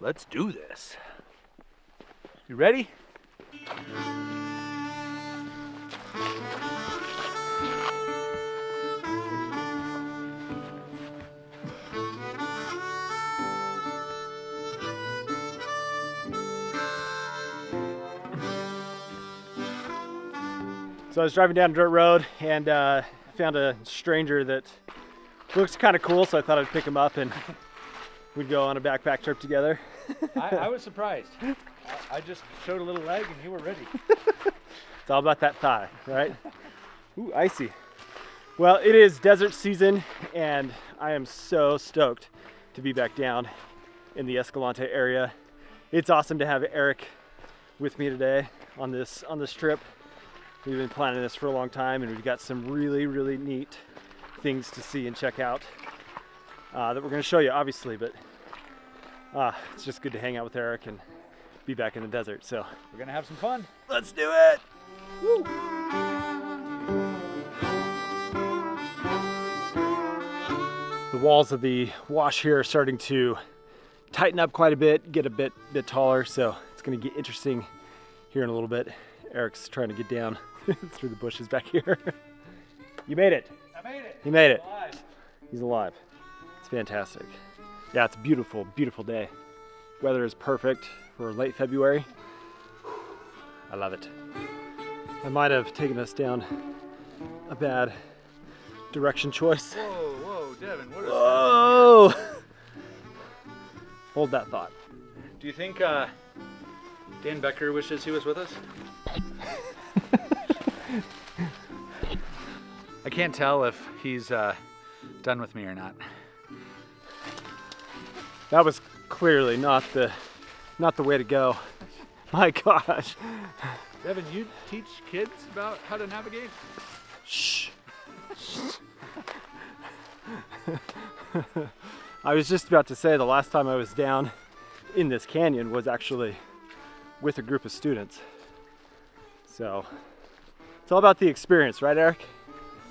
Let's do this. You ready? So I was driving down a dirt road and found a stranger that looks kind of cool, so I thought I'd pick him up and we'd go on a backpack trip together. I was surprised. I just showed a little leg and you were ready. It's all about that thigh, right? Ooh, icy. Well, it is desert season and I am so stoked to be back down in the Escalante area. It's awesome to have Eric with me today on this trip. We've been planning this for a long time and we've got some really, really neat things to see and check out that we're going to show you, obviously, but it's just good to hang out with Eric and be back in the desert. So we're going to have some fun. Let's do it! Woo. The walls of the wash here are starting to tighten up quite a bit, get a bit taller, so it's going to get interesting here in a little bit. Eric's trying to get down through the bushes back here. You made it. I made it. He made it. Alive. He's alive. It's fantastic. Yeah, it's a beautiful, beautiful day. Weather is perfect for late February. I love it. I might have taken us down a bad direction choice. Whoa, Devin, what is Whoa! Hold that thought. Do you think Dan Becker wishes he was with us? I can't tell if he's done with me or not. That was clearly not the way to go. My gosh. Devin, you teach kids about how to navigate? Shh. I was just about to say the last time I was down in this canyon was actually with a group of students. So it's all about the experience, right, Eric?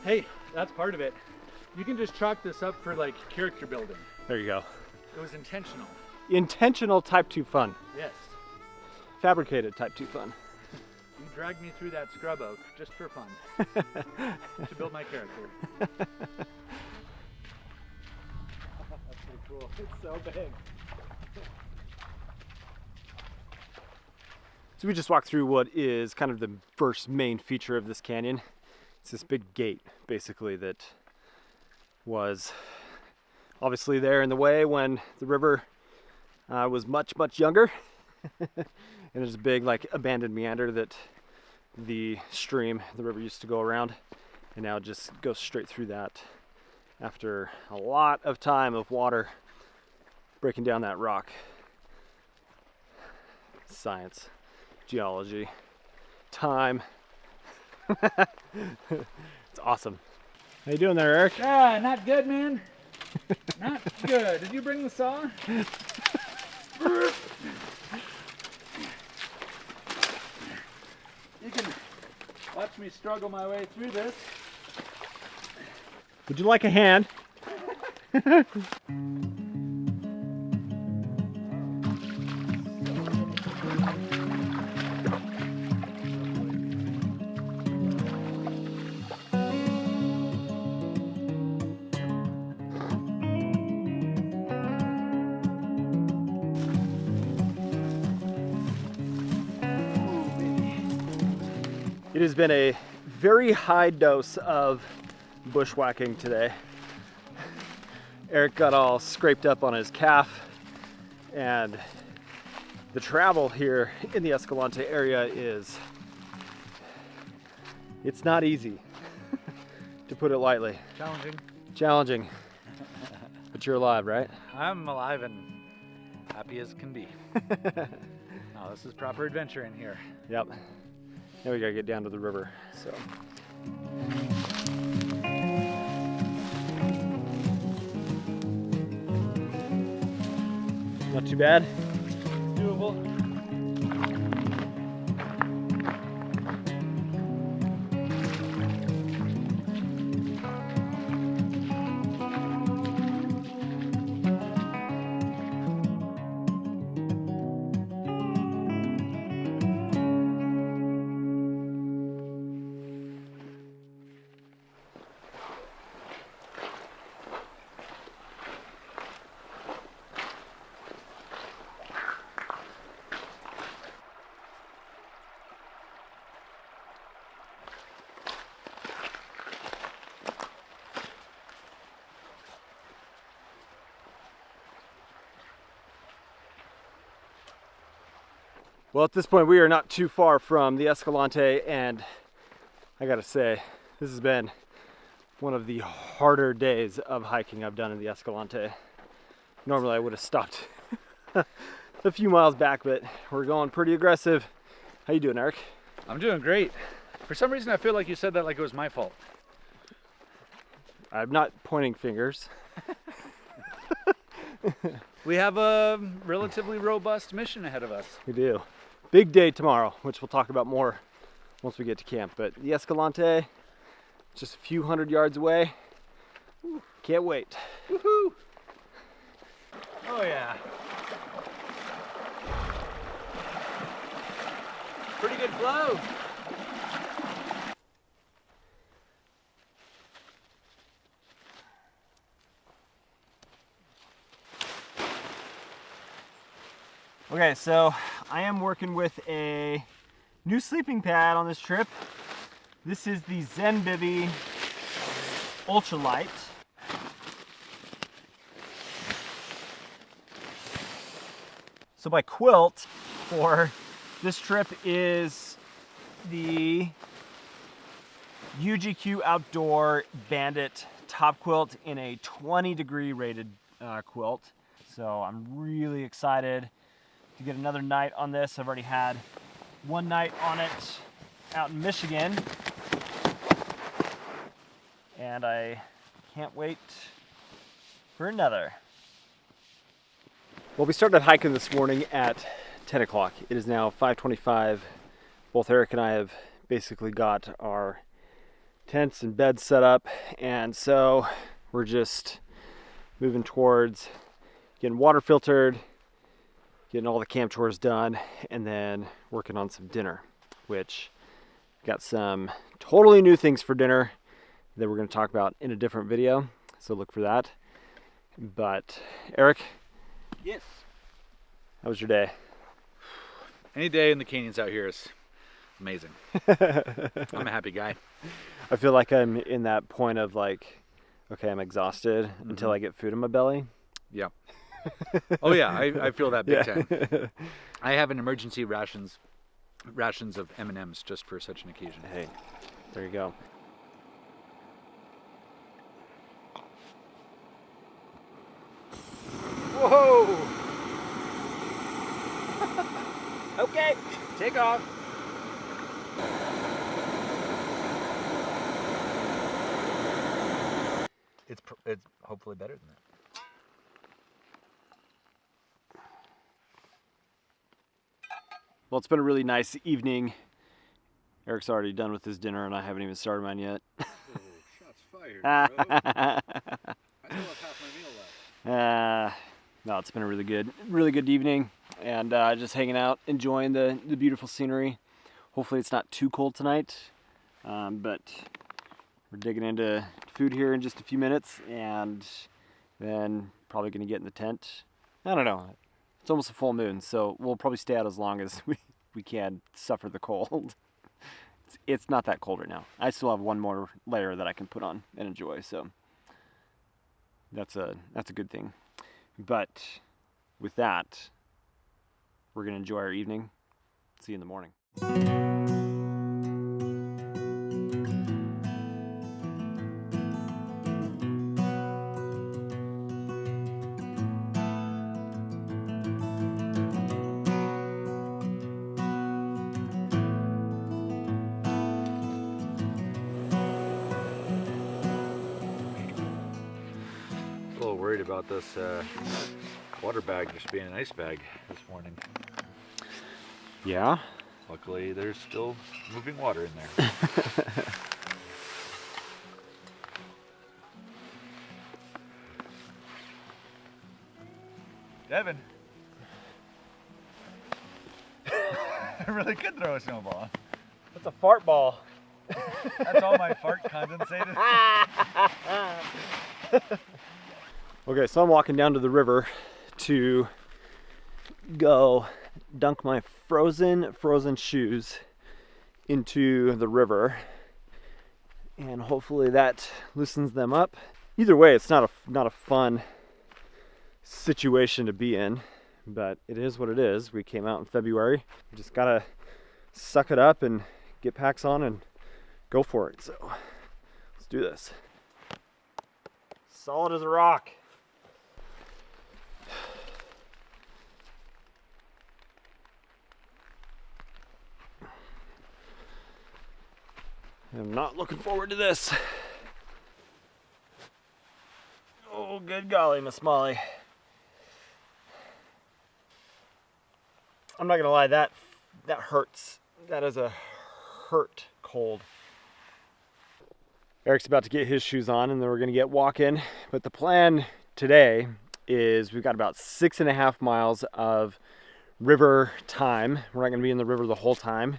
Hey, that's part of it. You can just chalk this up for like character building. There you go. It was intentional. Intentional type 2 fun. Yes. Fabricated type 2 fun. You dragged me through that scrub oak just for fun. To build my character. That's pretty cool. It's so big. So we just walked through what is kind of the first main feature of this canyon. It's this big gate, basically, that was obviously there in the way when the river was much, much younger. And there's a big, like, abandoned meander that the river used to go around, and now it just goes straight through that after a lot of time of water breaking down that rock. Science, geology, time. It's awesome. How you doing there, Eric? Not good, man. Not good. Did you bring the saw? You can watch me struggle my way through this. Would you like a hand? It has been a very high dose of bushwhacking today. Eric got all scraped up on his calf, and the travel here in the Escalante area it's not easy, to put it lightly. Challenging. But you're alive, right? I'm alive and happy as can be. Oh, this is proper adventure in here. Yep. Now we gotta get down to the river, so. Not too bad. Doable. Well, at this point, we are not too far from the Escalante, and I gotta say, this has been one of the harder days of hiking I've done in the Escalante. Normally, I would have stopped a few miles back, but we're going pretty aggressive. How you doing, Eric? I'm doing great. For some reason, I feel like you said that like it was my fault. I'm not pointing fingers. We have a relatively robust mission ahead of us. We do. Big day tomorrow, which we'll talk about more once we get to camp. But the Escalante, just a few hundred yards away. Can't wait. Woohoo! Oh yeah. Pretty good flow. Okay, so I am working with a new sleeping pad on this trip. This is the Zenbivy Ultralight. So my quilt for this trip is the UGQ Outdoor Bandit top quilt in a 20-degree rated quilt. So I'm really excited to get another night on this. I've already had one night on it out in Michigan, and I can't wait for another. Well, we started hiking this morning at 10 o'clock. It is now 5:25. Both Eric and I have basically got our tents and beds set up, and so we're just moving towards getting water filtered, getting all the camp chores done, and then working on some dinner, which got some totally new things for dinner that we're going to talk about in a different video, so look for that. But Eric? Yes. How was your day? Any day in the canyons out here is amazing. I'm a happy guy. I feel like I'm in that point of like, okay, I'm exhausted until I get food in my belly. Yeah. Oh yeah, I feel that big time. I have an emergency rations of M&Ms just for such an occasion. Hey, there you go. Whoa! Okay, take off. It's hopefully better than that. Well, it's been a really nice evening. Eric's already done with his dinner, and I haven't even started mine yet. Oh, shots fired, bro. I still have half my meal left. No, it's been a really good evening, and just hanging out, enjoying the beautiful scenery. Hopefully it's not too cold tonight, but we're digging into food here in just a few minutes, and then probably going to get in the tent. I don't know. It's almost a full moon, so we'll probably stay out as long as we can suffer the cold. It's not that cold right now. I still have one more layer that I can put on and enjoy, so that's a good thing. But with that, we're going to enjoy our evening. See you in the morning. Worried about this water bag just being an ice bag this morning. Yeah? Luckily there's still moving water in there. Devin. I really could throw a snowball. That's a fart ball. That's all my fart condensated. Okay, so I'm walking down to the river to go dunk my frozen shoes into the river, and hopefully that loosens them up. Either way, it's not a fun situation to be in, but it is what it is. We came out in February. We just gotta suck it up and get packs on and go for it. So let's do this. Solid as a rock. I'm not looking forward to this. Oh, good golly, Miss Molly. I'm not gonna lie, that hurts. That is a hurt cold. Eric's about to get his shoes on and then we're gonna get walking. But the plan today is we've got about 6.5 miles of river time. We're not gonna be in the river the whole time.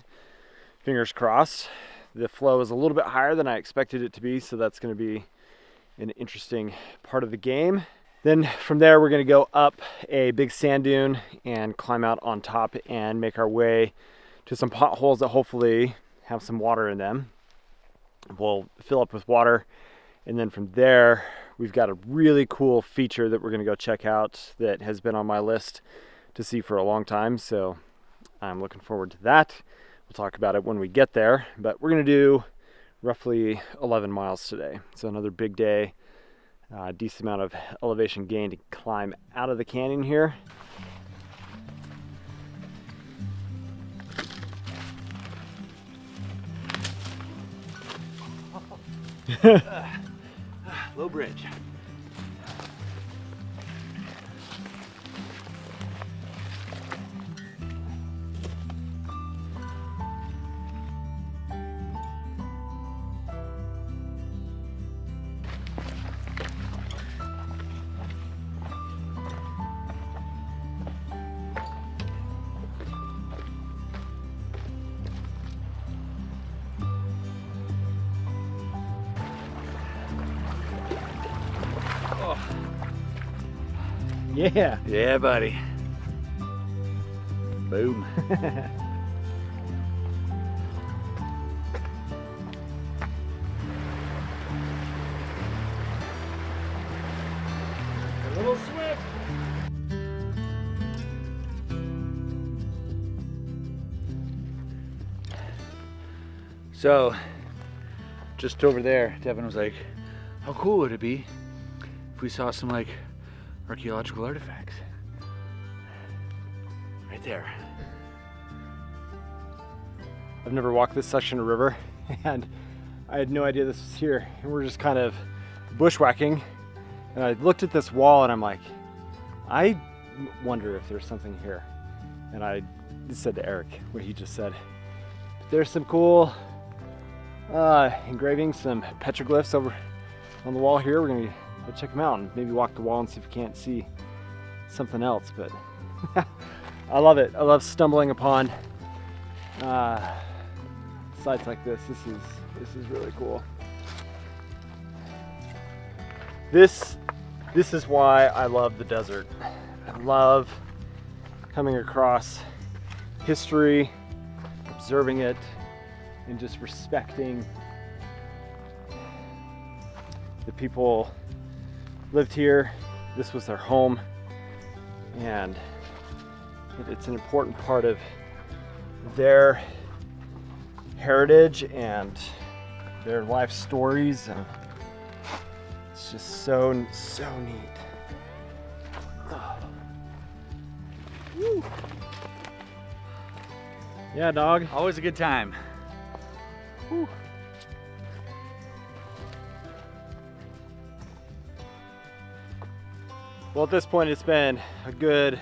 Fingers crossed. The flow is a little bit higher than I expected it to be, so that's gonna be an interesting part of the game. Then from there, we're gonna go up a big sand dune and climb out on top and make our way to some potholes that hopefully have some water in them. We'll fill up with water, and then from there, we've got a really cool feature that we're gonna go check out that has been on my list to see for a long time, so I'm looking forward to that. We'll talk about it when we get there, but we're gonna do roughly 11 miles today. So another big day, decent amount of elevation gain to climb out of the canyon here. Low bridge. Yeah. Yeah, buddy. Boom. A little swift. So, just over there, Devin was like, how cool would it be if we saw some like archaeological artifacts? Right there. I've never walked this section of river and I had no idea this was here. And we're just kind of bushwhacking. And I looked at this wall and I'm like, I wonder if there's something here. And I said to Eric what he just said. There's some cool engravings, some petroglyphs over on the wall here. We're gonna go check them out and maybe walk the wall and see if we can't see something else. But I love it. I love stumbling upon sites like this. This is really cool. This is why I love the desert. I love coming across history, observing it, and just respecting the people lived here. This was their home, and it's an important part of their heritage and their life stories, and it's just so neat. Oh. Woo. Yeah, dog. Always a good time. Whew. Well, at this point, it's been a good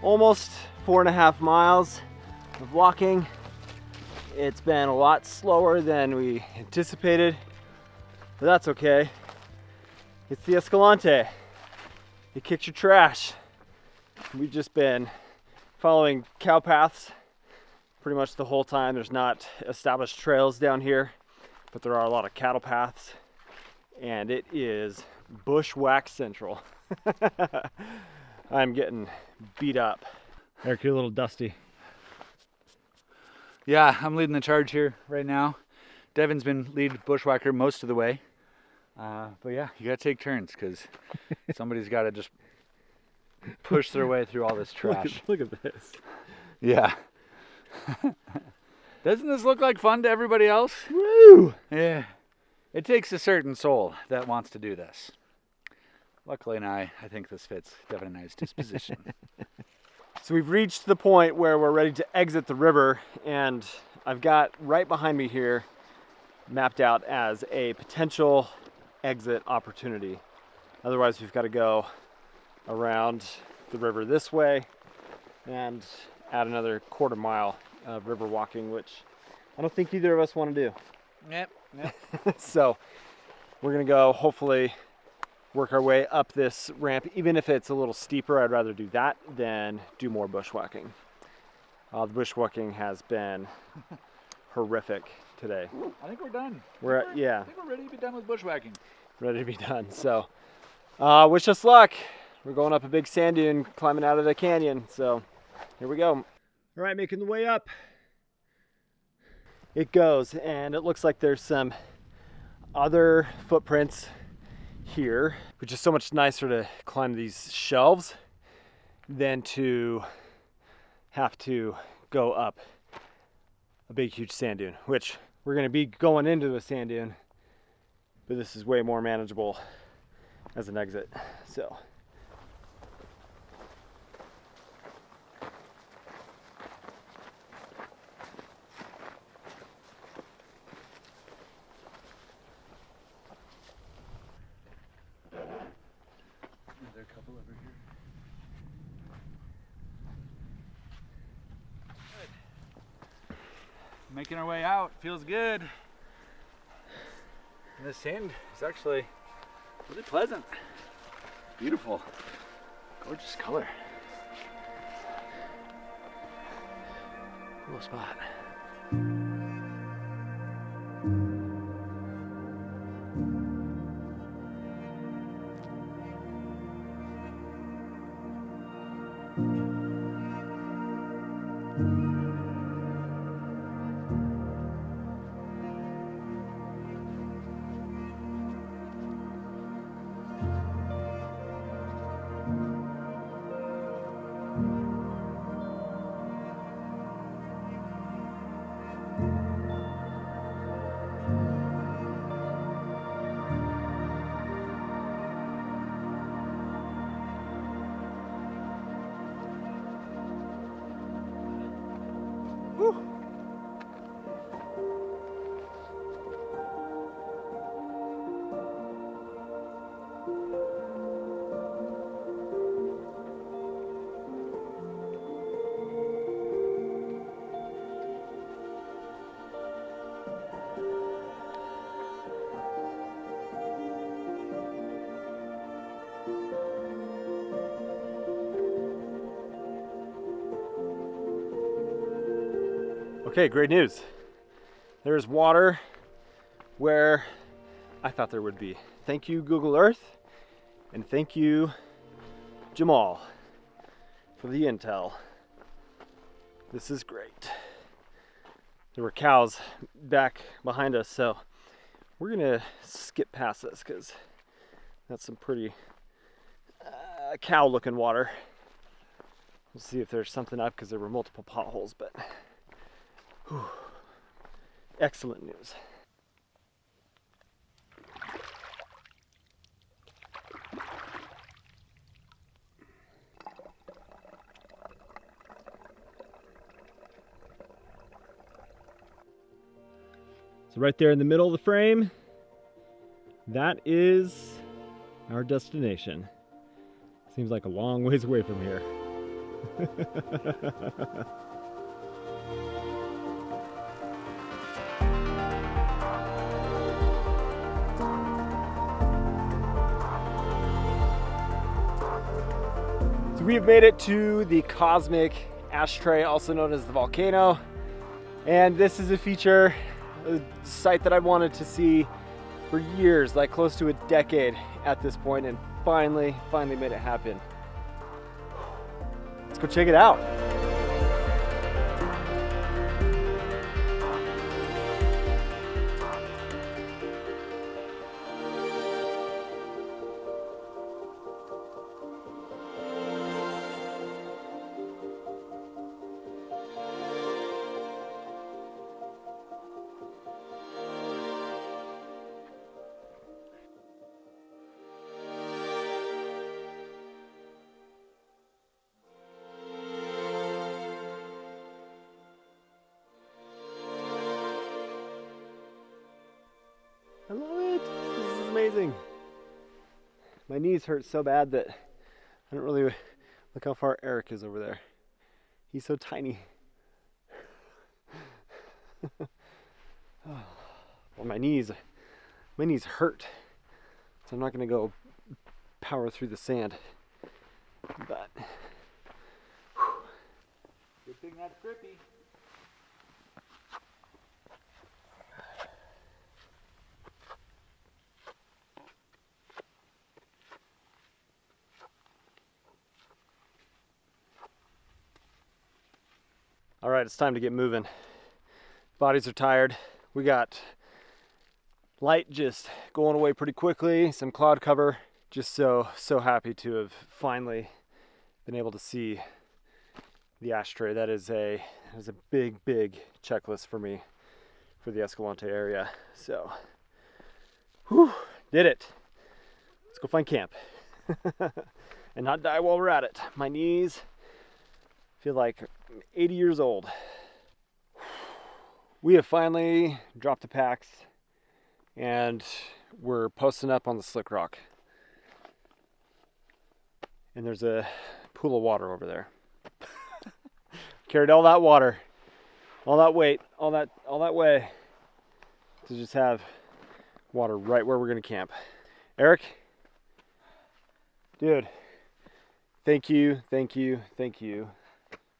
almost 4.5 miles of walking. It's been a lot slower than we anticipated, but that's okay. It's the Escalante. It kicks your trash. We've just been following cow paths pretty much the whole time. There's not established trails down here, but there are a lot of cattle paths, and it is bushwhack central. I'm getting beat up. Eric, you're a little dusty. Yeah, I'm leading the charge here right now. Devin's been lead bushwhacker most of the way. But yeah, you gotta take turns because somebody's gotta just push their way through all this trash. Look at this. Yeah. Doesn't this look like fun to everybody else? Woo! Yeah. It takes a certain soul that wants to do this. Luckily, I think this fits Devin and I's disposition. So we've reached the point where we're ready to exit the river, and I've got right behind me here mapped out as a potential exit opportunity. Otherwise, we've got to go around the river this way and add another quarter mile of river walking, which I don't think either of us want to do. Yep. So we're gonna go hopefully work our way up this ramp. Even if it's a little steeper, I'd rather do that than do more bushwhacking. The bushwhacking has been horrific today. I think we're done. Yeah. I think we're ready to be done with bushwhacking. Ready to be done. So wish us luck. We're going up a big sand dune, climbing out of the canyon. So here we go. All right, making the way up. It goes, and it looks like there's some other footprints here, which is so much nicer to climb these shelves than to have to go up a big huge sand dune, which we're going to be going into a sand dune, but this is way more manageable as an exit. So a couple over here. Good. Making our way out. Feels good. And the sand is actually really pleasant. Beautiful. Gorgeous color. Cool spot. okay, great news. There's water where I thought there would be. Thank you, Google Earth, and thank you, Jamal, for the intel. This is great. There were cows back behind us, so we're gonna skip past this because that's some pretty cow-looking water. We'll see if there's something up because there were multiple potholes, but whew, excellent news. So right there in the middle of the frame, that is our destination. Seems like a long ways away from here. So we've made it to the cosmic ashtray, also known as the volcano. And this is a feature, a site that I wanted to see for years, like close to a decade at this point, and finally made it happen. Let's go check it out. I love it. This is amazing. My knees hurt so bad that I don't really look how far Eric is over there. He's so tiny. Well, my knees hurt, so I'm not gonna go power through the sand. But good thing that's grippy. all right, it's time to get moving. Bodies are tired. We got light just going away pretty quickly, some cloud cover. Just so happy to have finally been able to see the ashtray. That is a big checklist for me for the Escalante area. So, whew, did it. Let's go find camp and not die while we're at it. My knees feel like 80 years old. We have finally dropped the packs and we're posting up on the slick rock. And there's a pool of water over there. Carried all that water, all that weight, all that way to just have water right where we're gonna camp. Eric, dude, thank you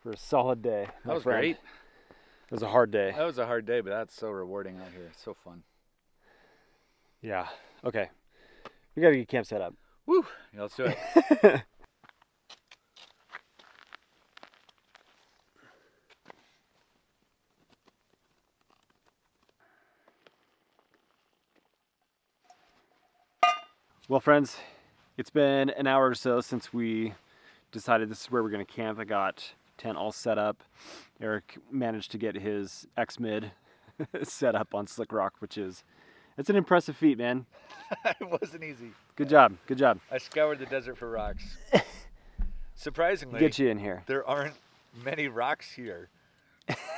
for a solid day. That was great. It was a hard day. That was a hard day, but that's so rewarding out here. It's so fun. Yeah. Okay. We gotta get camp set up. Woo! Yeah, let's do it. Well, friends, it's been an hour or so since we decided this is where we're going to camp. I got tent all set up. Eric managed to get his X-Mid set up on Slick Rock, it's an impressive feat, man. It wasn't easy. Good job. I scoured the desert for rocks. Surprisingly, Get you in here. There aren't many rocks here.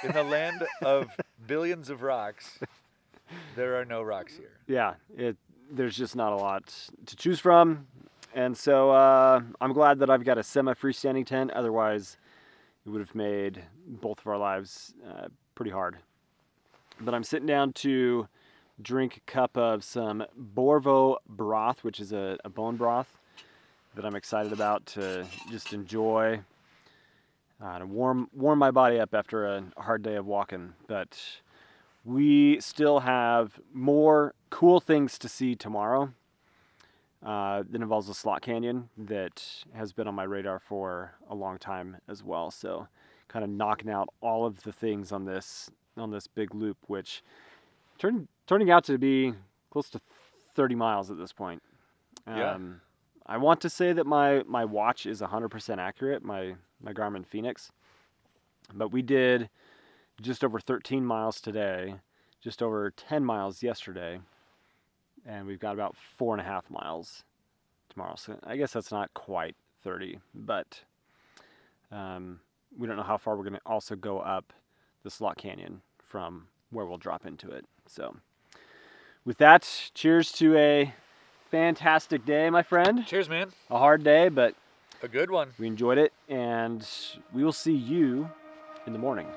In the land of billions of rocks, there are no rocks here. Yeah, there's just not a lot to choose from. And so I'm glad that I've got a semi-freestanding tent. Otherwise, it would have made both of our lives pretty hard. But I'm sitting down to drink a cup of some Borvo broth, which is a bone broth that I'm excited about to just enjoy, to warm my body up after a hard day of walking. But we still have more cool things to see tomorrow that involves a slot canyon that has been on my radar for a long time as well. So kind of knocking out all of the things on this big loop, which turning out to be close to 30 miles at this point. Yeah. I want to say that my watch is 100% accurate, my Garmin Phoenix, but we did just over 13 miles today, just over 10 miles yesterday, and we've got about 4.5 miles tomorrow. So I guess that's not quite 30, but we don't know how far we're going to also go up the slot canyon from where we'll drop into it. So with that, cheers to a fantastic day, my friend. Cheers, man. A hard day, but a good one. We enjoyed it, and we will see you in the morning.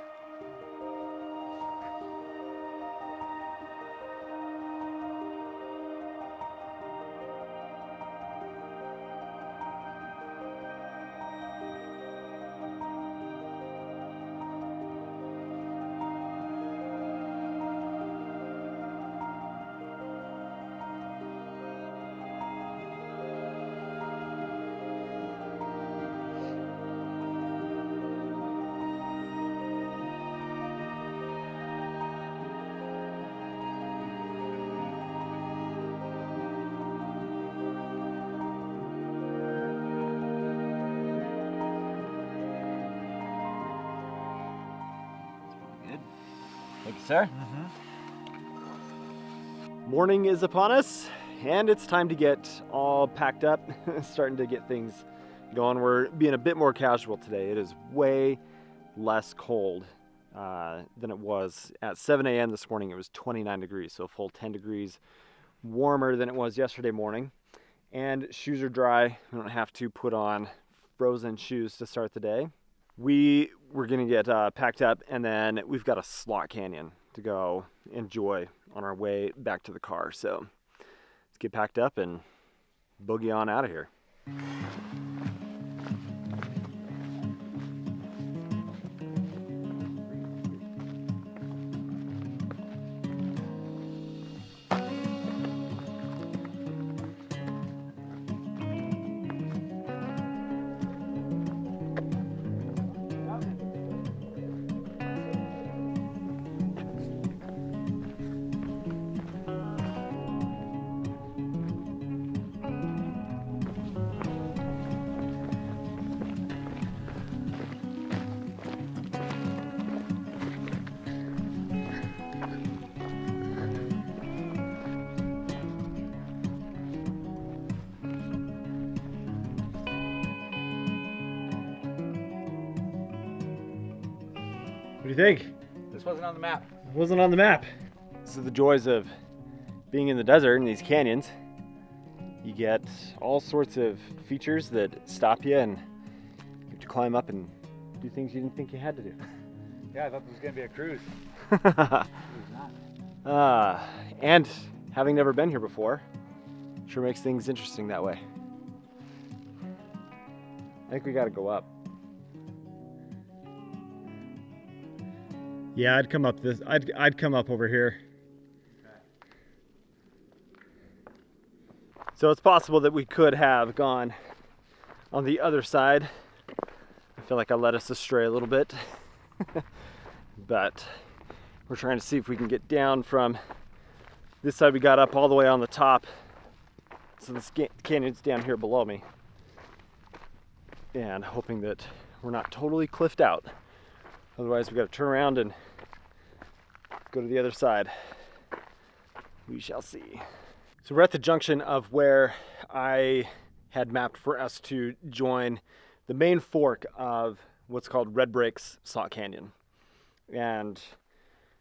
Thank you, sir. Morning is upon us, and it's time to get all packed up, starting to get things going. We're being a bit more casual today. It is way less cold than it was at 7 a.m. this morning. It was 29 degrees, so a full 10 degrees warmer than it was yesterday morning, and shoes are dry. We don't have to put on frozen shoes to start the day. We're gonna get packed up, and then we've got a slot canyon to go enjoy on our way back to the car. So let's get packed up and boogie on out of here. What do you think? This wasn't on the map. It wasn't on the map. This is the joys of being in the desert in these canyons. You get all sorts of features that stop you, and you have to climb up and do things you didn't think you had to do. Yeah, I thought this was gonna be a cruise. And having never been here before, sure makes things interesting that way. I think we gotta go up. Yeah, I'd come up this. I'd come up over here. So it's possible that we could have gone on the other side. I feel like I led us astray a little bit, but we're trying to see if we can get down from this side. We got up all the way on the top, so this canyon's down here below me, and hoping that we're not totally cliffed out. Otherwise, we got to turn around and go to the other side. We shall see. So we're at the junction of where I had mapped for us to join the main fork of what's called Red Breaks Slot Canyon. And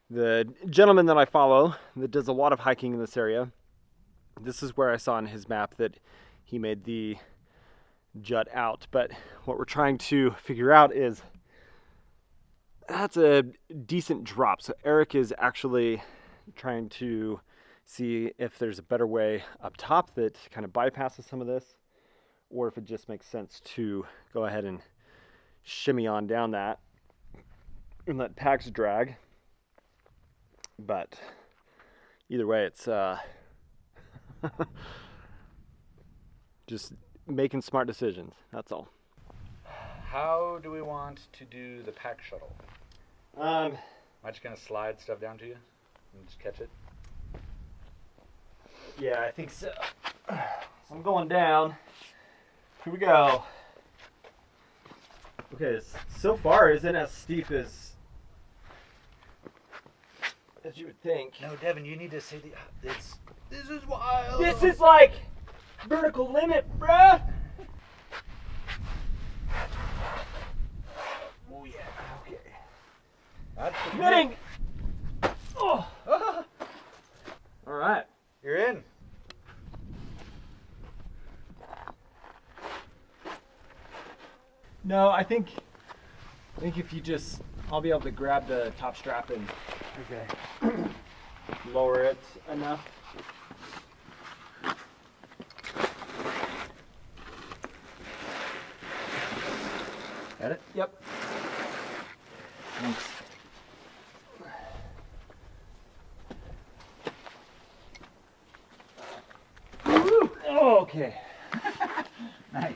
the gentleman that I follow that does a lot of hiking in this area, this is where I saw on his map that he made the jut out. But what we're trying to figure out is that's a decent drop. So Eric is actually trying to see if there's a better way up top that kind of bypasses some of this, or if it just makes sense to go ahead and shimmy on down that and let packs drag. But either way, it's just making smart decisions, that's all. How do we want to do the pack shuttle? Am I just gonna slide stuff down to you and just catch it? Yeah, I think so. So I'm going down. Here we go. Okay, so far isn't as steep as you would think. No, Devin, you need to see this is wild. This is like vertical limit, bruh. Oh yeah. Okay. That's the Committing. Oh. All right. You're in. No, I think if you just, I'll be able to grab the top strap and lower it enough. Got it? Yep. Thanks. Woo! Oh, okay. Nice.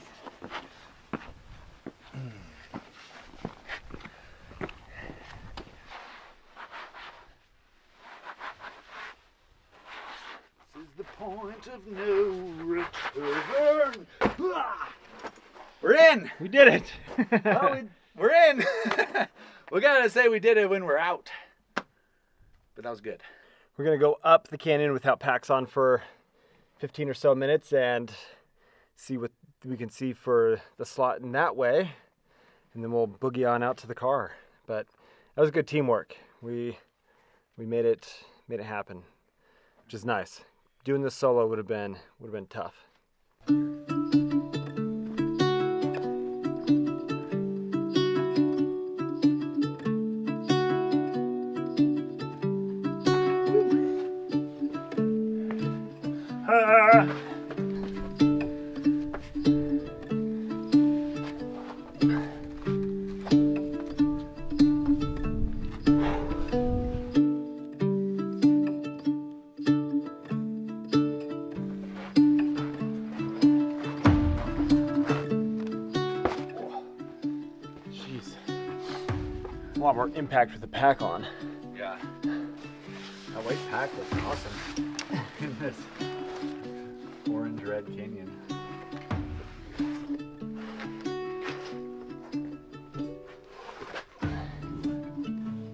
This is the point of no return. We're in. We did it. Oh, we're in. We gotta say we did it when we're out. But that was good. We're gonna go up the canyon without packs on for 15 or so minutes and see what we can see for the slot in that way, and then we'll boogie on out to the car. But that was good teamwork. We made it happen, which is nice. doing this solo would have been tough. A lot more impact with the pack on. Yeah. That white pack looks awesome in this orange-red canyon.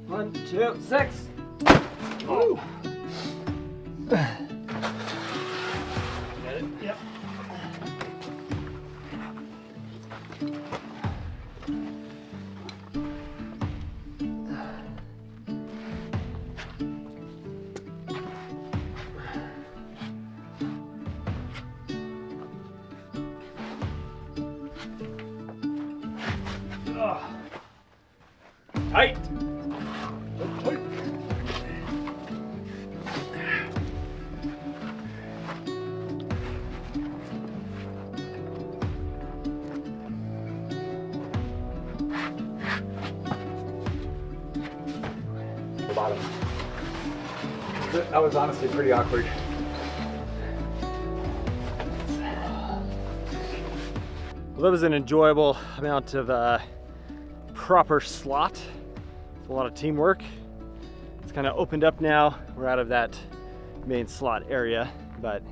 One, two, 6. Woo! Get it? Yep. Tight. The bottom. That was honestly pretty awkward. Well, that was an enjoyable amount of proper slot. It's a lot of teamwork. It's kind of opened up now. We're out of that main slot area, but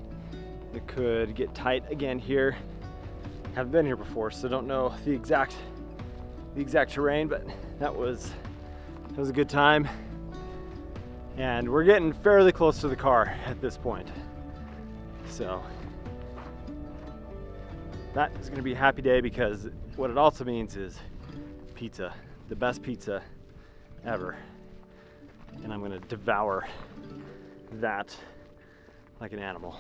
it could get tight again here. Haven't been here before, so don't know the exact terrain, but that was a good time. And we're getting fairly close to the car at this point. So that is gonna be a happy day, because what it also means is pizza, the best pizza ever. And I'm gonna devour that like an animal.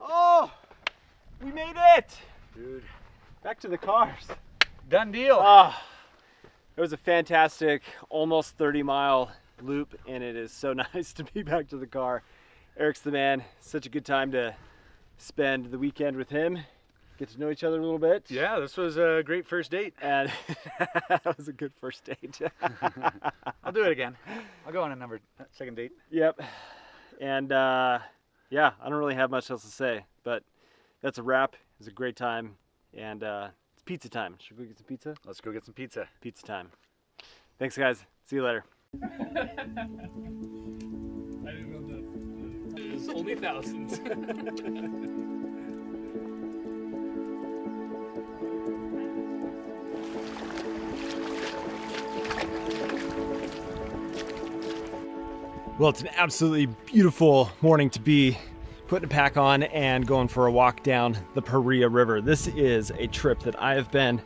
Oh, we made it! Dude. Back to the cars. Done deal. Ah, it was a fantastic, almost 30-mile loop, and it is so nice to be back to the car. Eric's the man. Such a good time to spend the weekend with him, get to know each other a little bit. Yeah, this was a great first date. And that was a good first date. I'll do it again. I'll go on a second date. Yep. And yeah, I don't really have much else to say, but that's a wrap. It was a great time, and it's pizza time. Should we get some pizza? Let's go get some pizza. Pizza time. Thanks, guys. See you later. I didn't know that. It's only thousands. Well, it's an absolutely beautiful morning to be putting a pack on and going for a walk down the Paria River. This is a trip that I have been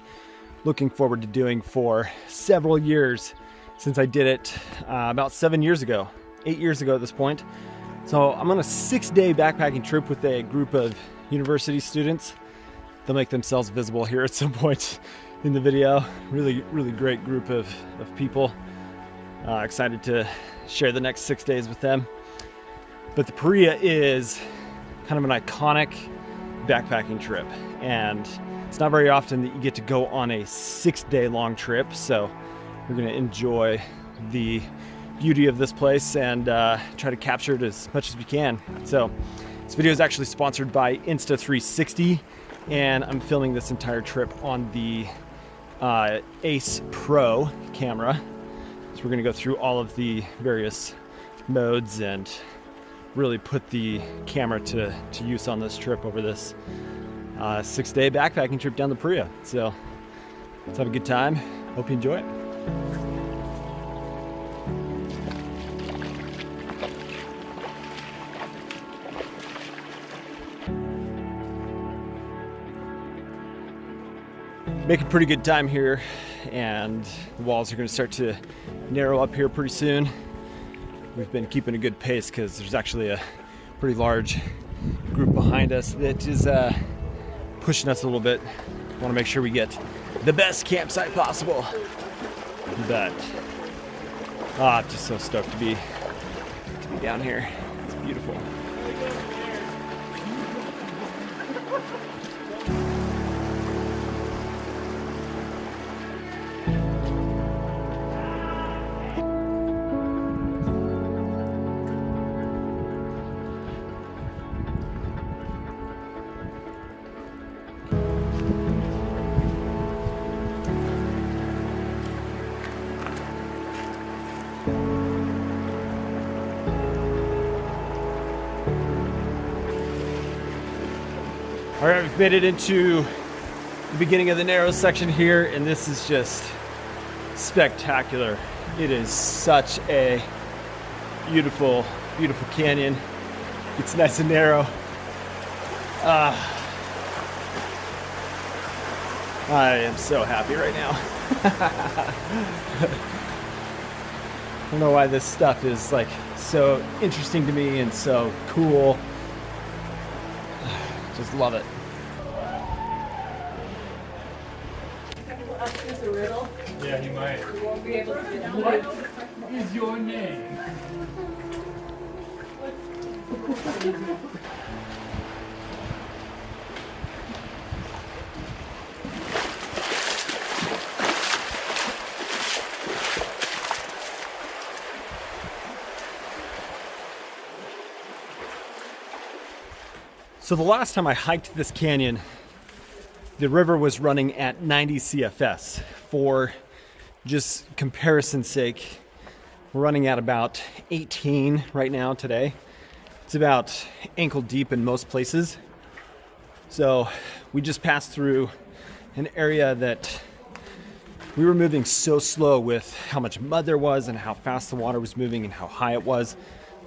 looking forward to doing for several years, since I did it about 7 years ago, 8 years ago at this point. So I'm on a 6-day backpacking trip with a group of university students. They'll make themselves visible here at some point in the video. Really, really great group of people. Excited to share the next 6 days with them. But the Paria is kind of an iconic backpacking trip, and it's not very often that you get to go on a 6-day long trip. So we're going to enjoy the beauty of this place and try to capture it as much as we can. So this video is actually sponsored by Insta360, and I'm filming this entire trip on the Ace Pro camera. So we're going to go through all of the various modes and really put the camera to use on this trip over this 6-day backpacking trip down the Paria. So let's have a good time. Hope you enjoy it. Making pretty good time here, and the walls are going to start to narrow up here pretty soon. We've been keeping a good pace because there's actually a pretty large group behind us that is pushing us a little bit. Want to make sure we get the best campsite possible. But I'm just so stoked to be down here. It's beautiful. All right, we've made it into the beginning of the narrow section here, and this is just spectacular. It is such a beautiful, beautiful canyon. It's nice and narrow. I am so happy right now. I don't know why this stuff is like so interesting to me and so cool. Just love it. Is a riddle? Yeah, he might. You won't be able to do that. What is your name? So the last time I hiked this canyon, the river was running at 90 CFS. For just comparison's sake, we're running at about 18 right now today. It's about ankle deep in most places. So we just passed through an area that we were moving so slow with how much mud there was and how fast the water was moving and how high it was.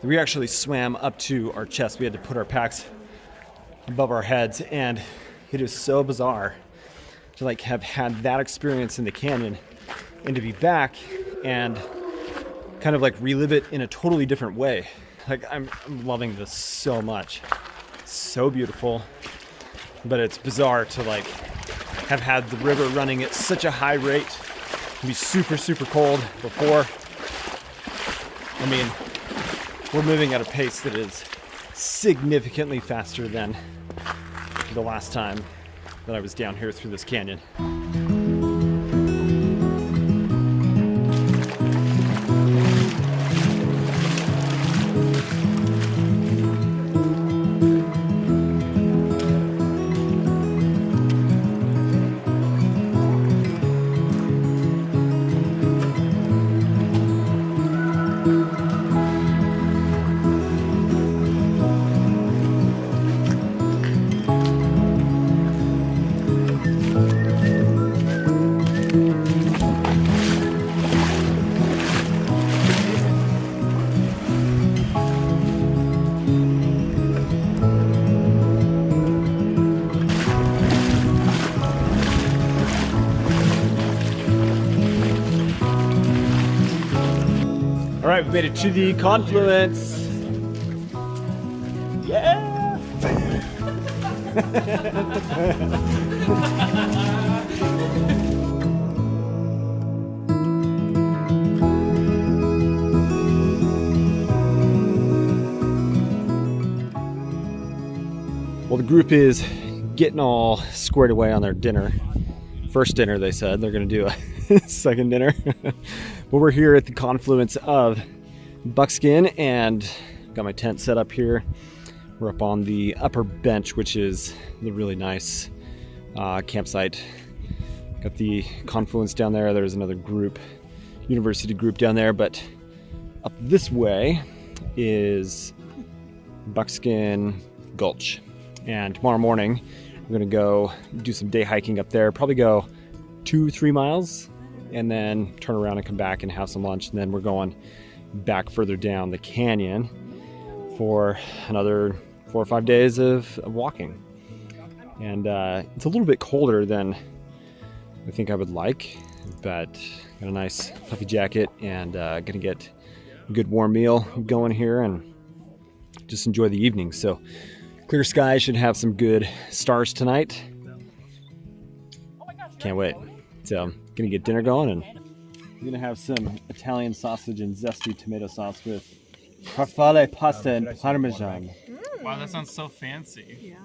We actually swam up to our chest. We had to put our packs above our heads, and it is so bizarre to like have had that experience in the canyon and to be back and kind of like relive it in a totally different way. Like I'm loving this so much. It's so beautiful, but it's bizarre to like have had the river running at such a high rate, be super, super cold before. I mean, we're moving at a pace that is significantly faster than the last time that I was down here through this canyon. All right, we made it to the confluence. Yeah! Well, the group is getting all squared away on their dinner. First dinner, they said. They're going to do a second dinner. But we're here at the confluence of Buckskin and got my tent set up here. We're up on the upper bench, which is the really nice campsite. Got the confluence down there. There's another group, university group down there, but up this way is Buckskin Gulch. And tomorrow morning, we're gonna go do some day hiking up there, probably go 2-3 miles, and then turn around and come back and have some lunch. And then we're going back further down the canyon for another 4 or 5 days of walking. And it's a little bit colder than I think I would like, but got a nice puffy jacket and gonna get a good warm meal going here and just enjoy the evening. So clear sky, should have some good stars tonight. Can't wait. So gonna get dinner going, and we're gonna have some Italian sausage and zesty tomato sauce with farfalle pasta and parmesan. Wow, that sounds so fancy. Yeah.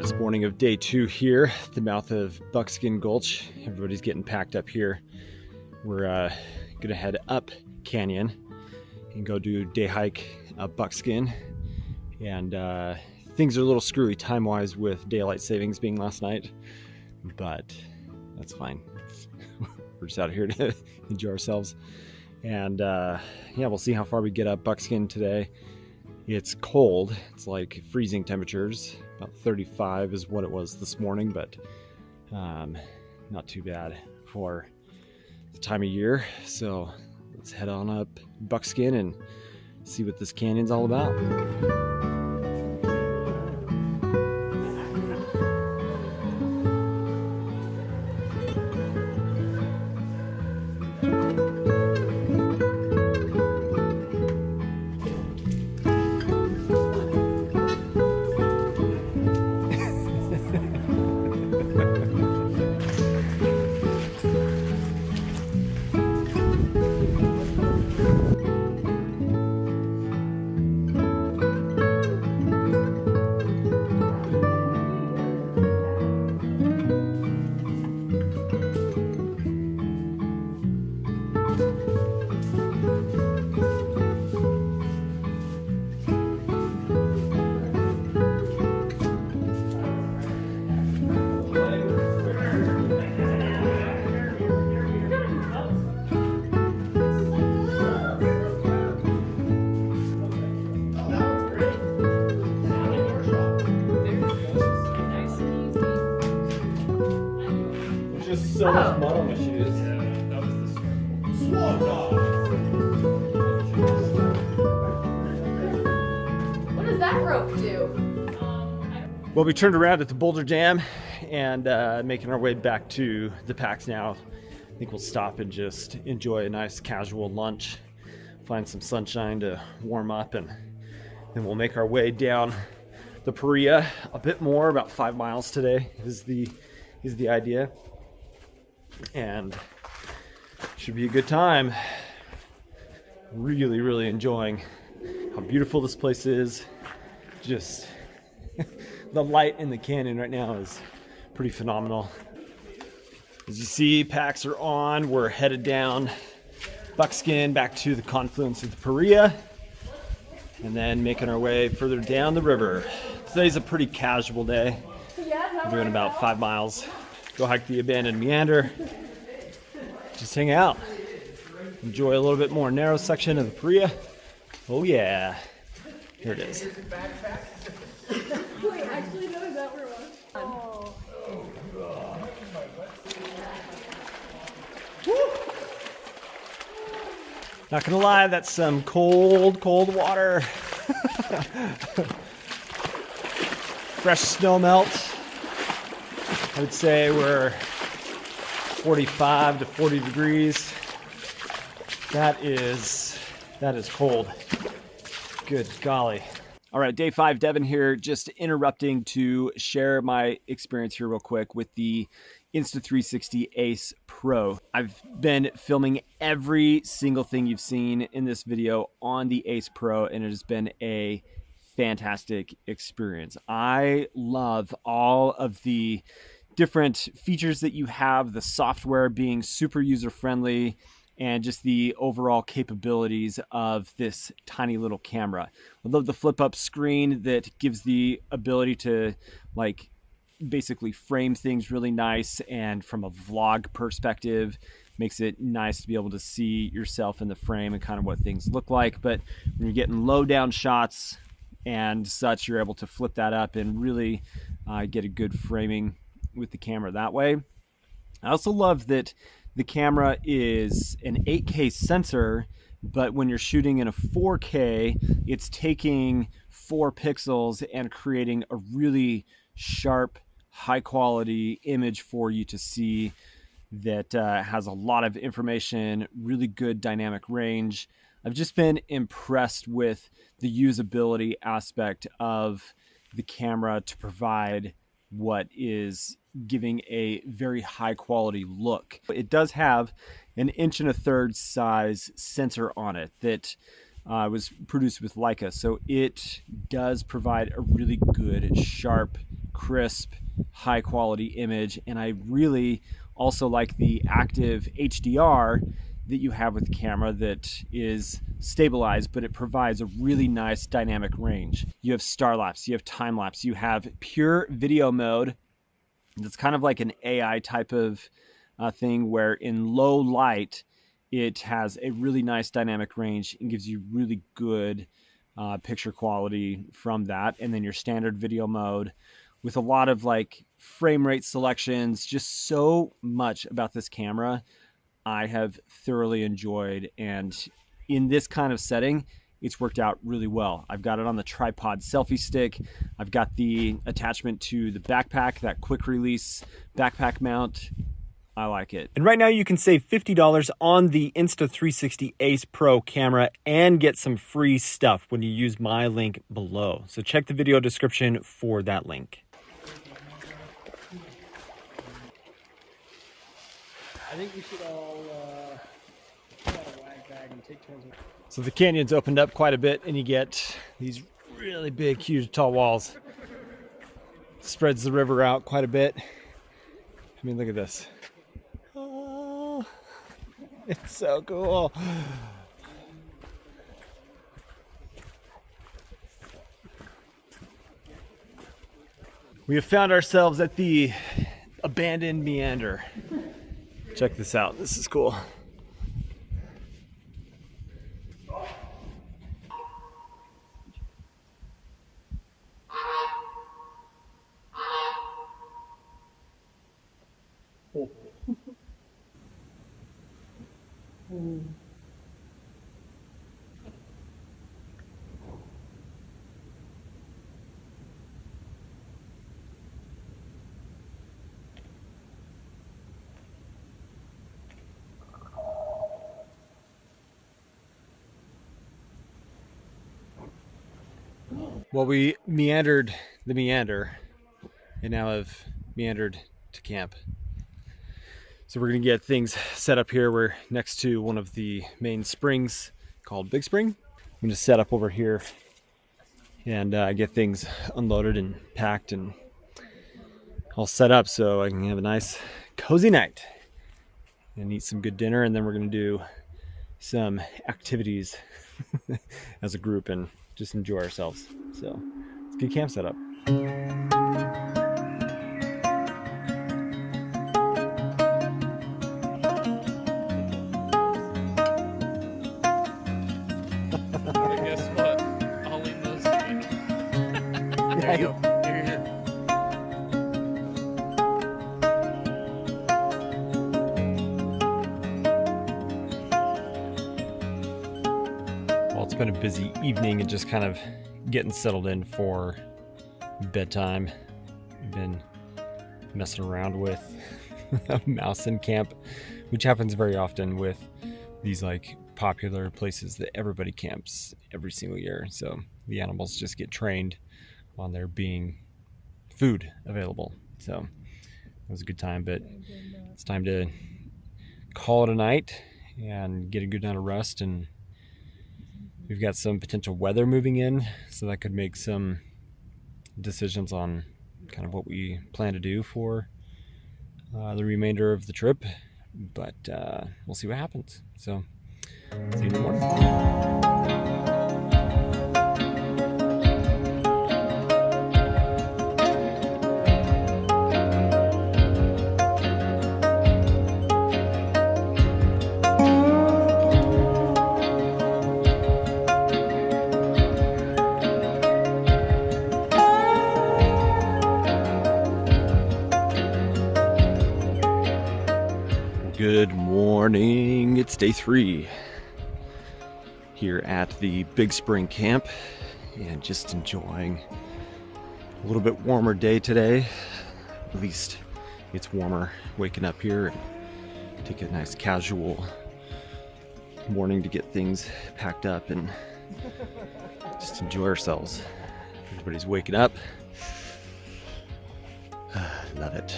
It's morning of day 2 here at the mouth of Buckskin Gulch. Everybody's getting packed up here. We're gonna head up canyon and go do day hike up Buckskin. And things are a little screwy time-wise with daylight savings being last night, but that's fine. We're just out here to enjoy ourselves. And yeah, we'll see how far we get up Buckskin today. It's cold. It's like freezing temperatures. About 35 is what it was this morning, but not too bad for the time of year. So let's head on up Buckskin and see what this canyon's all about. So much mud on my shoes. Yeah, that was the scramble. What does that rope do? Well, we turned around at the Boulder Dam and making our way back to the packs now. I think we'll stop and just enjoy a nice casual lunch, find some sunshine to warm up, and then we'll make our way down the Paria a bit more, about 5 miles today is the idea. And should be a good time. Really enjoying how beautiful this place is. Just the light in the canyon right now is pretty phenomenal. As you see, packs are on. We're headed down Buckskin back to the confluence of the Paria, and then making our way further down the river. Today's a pretty casual day. We're doing about 5 miles. Go hike the abandoned meander. Just hang out. Enjoy a little bit more narrow section of the Paria. Oh yeah. Here it is. Wait, actually, no, is that where it was? Oh. Not gonna lie, that's some cold water. Fresh snow melt. I would say we're 45 to 40 degrees. That is cold. Good golly. All right, day 5, Devin here, just interrupting to share my experience here real quick with the Insta360 Ace Pro. I've been filming every single thing you've seen in this video on the Ace Pro, and it has been a fantastic experience. I love all of the different features that you have, the software being super user-friendly, and just the overall capabilities of this tiny little camera. I love the flip-up screen that gives the ability to like basically frame things really nice, and from a vlog perspective makes it nice to be able to see yourself in the frame and kind of what things look like. But when you're getting low down shots and such, you're able to flip that up and really get a good framing with the camera that way. I also love that the camera is an 8K sensor, but when you're shooting in a 4K, it's taking 4 pixels and creating a really sharp, high quality image for you to see that has a lot of information, really good dynamic range. I've just been impressed with the usability aspect of the camera to provide what is giving a very high quality look. It does have an 1.25 inch size sensor on it that was produced with Leica, so it does provide a really good, sharp, crisp, high quality image. And I really also like the active HDR that you have with the camera that is stabilized, but it provides a really nice dynamic range. You have star lapse, you have time lapse, you have pure video mode. That's kind of like an AI type of thing where in low light, it has a really nice dynamic range and gives you really good picture quality from that. And then your standard video mode with a lot of like frame rate selections, just so much about this camera I have thoroughly enjoyed. And in this kind of setting, it's worked out really well. I've got it on the tripod selfie stick. I've got the attachment to the backpack, that quick release backpack mount. I like it. And right now you can save $50 on the Insta360 Ace Pro camera and get some free stuff when you use my link below. So check the video description for that link. I think we should all pull out a wag bag and take turns. So the canyon's opened up quite a bit, and you get these really big, huge, tall walls. Spreads the river out quite a bit. I mean, look at this. Oh, it's so cool. We have found ourselves at the abandoned meander. Check this out. This is cool. Well, we meandered the meander and now have meandered to camp. So we're gonna get things set up here. We're next to one of the main springs called Big Spring. I'm gonna set up over here and get things unloaded and packed and all set up so I can have a nice cozy night and eat some good dinner. And then we're gonna do some activities as a group and just enjoy ourselves. So it's a good camp setup. Guess what? I'll leave those. There you go. Here. Well, it's been a busy evening and just kind of getting settled in for bedtime. I've been messing around with a mouse in camp, which happens very often with these like popular places that everybody camps every single year. So the animals just get trained on there being food available. So it was a good time, but it's time to call it a night and get a good night of rest and We've got some potential weather moving in, so that could make some decisions on kind of what we plan to do for the remainder of the trip. But we'll see what happens. So, see you in the morning. Good morning, it's day 3 here at the Big Spring Camp and just enjoying a little bit warmer day today. At least it's warmer waking up here and take a nice casual morning to get things packed up and just enjoy ourselves. Everybody's waking up. Love it.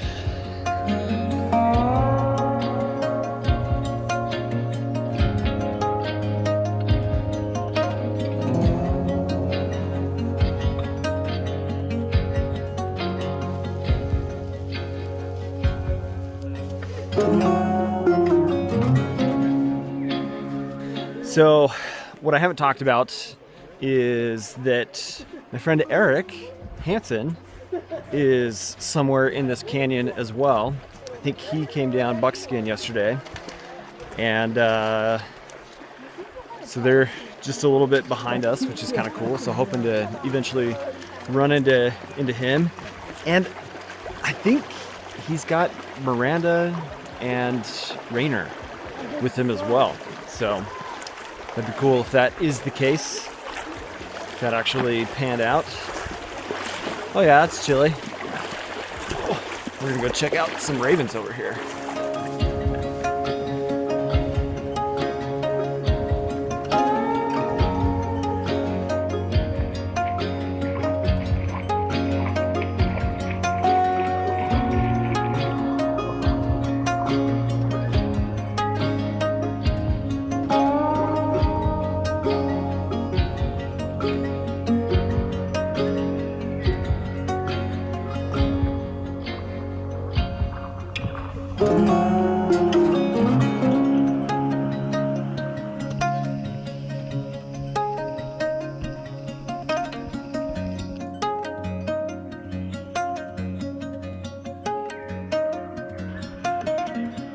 So what I haven't talked about is that my friend Eric Hansen is somewhere in this canyon as well. I think he came down Buckskin yesterday, and so they're just a little bit behind us, which is kind of cool. So hoping to eventually run into him, and I think he's got Miranda and Rainer with him as well. So that'd be cool if that is the case, if that actually panned out. Oh yeah, it's chilly. Oh, we're gonna go check out some ravens over here.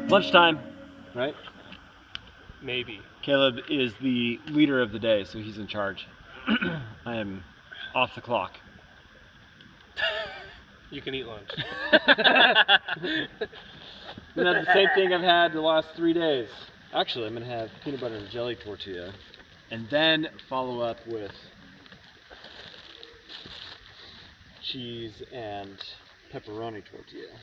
Lunchtime, right? Maybe. Caleb is the leader of the day, so he's in charge. I am off the clock. You can eat lunch. I'm gonna have the same thing I've had the last 3 days. Actually, I'm gonna have peanut butter and jelly tortilla, and then follow up with cheese and pepperoni tortilla.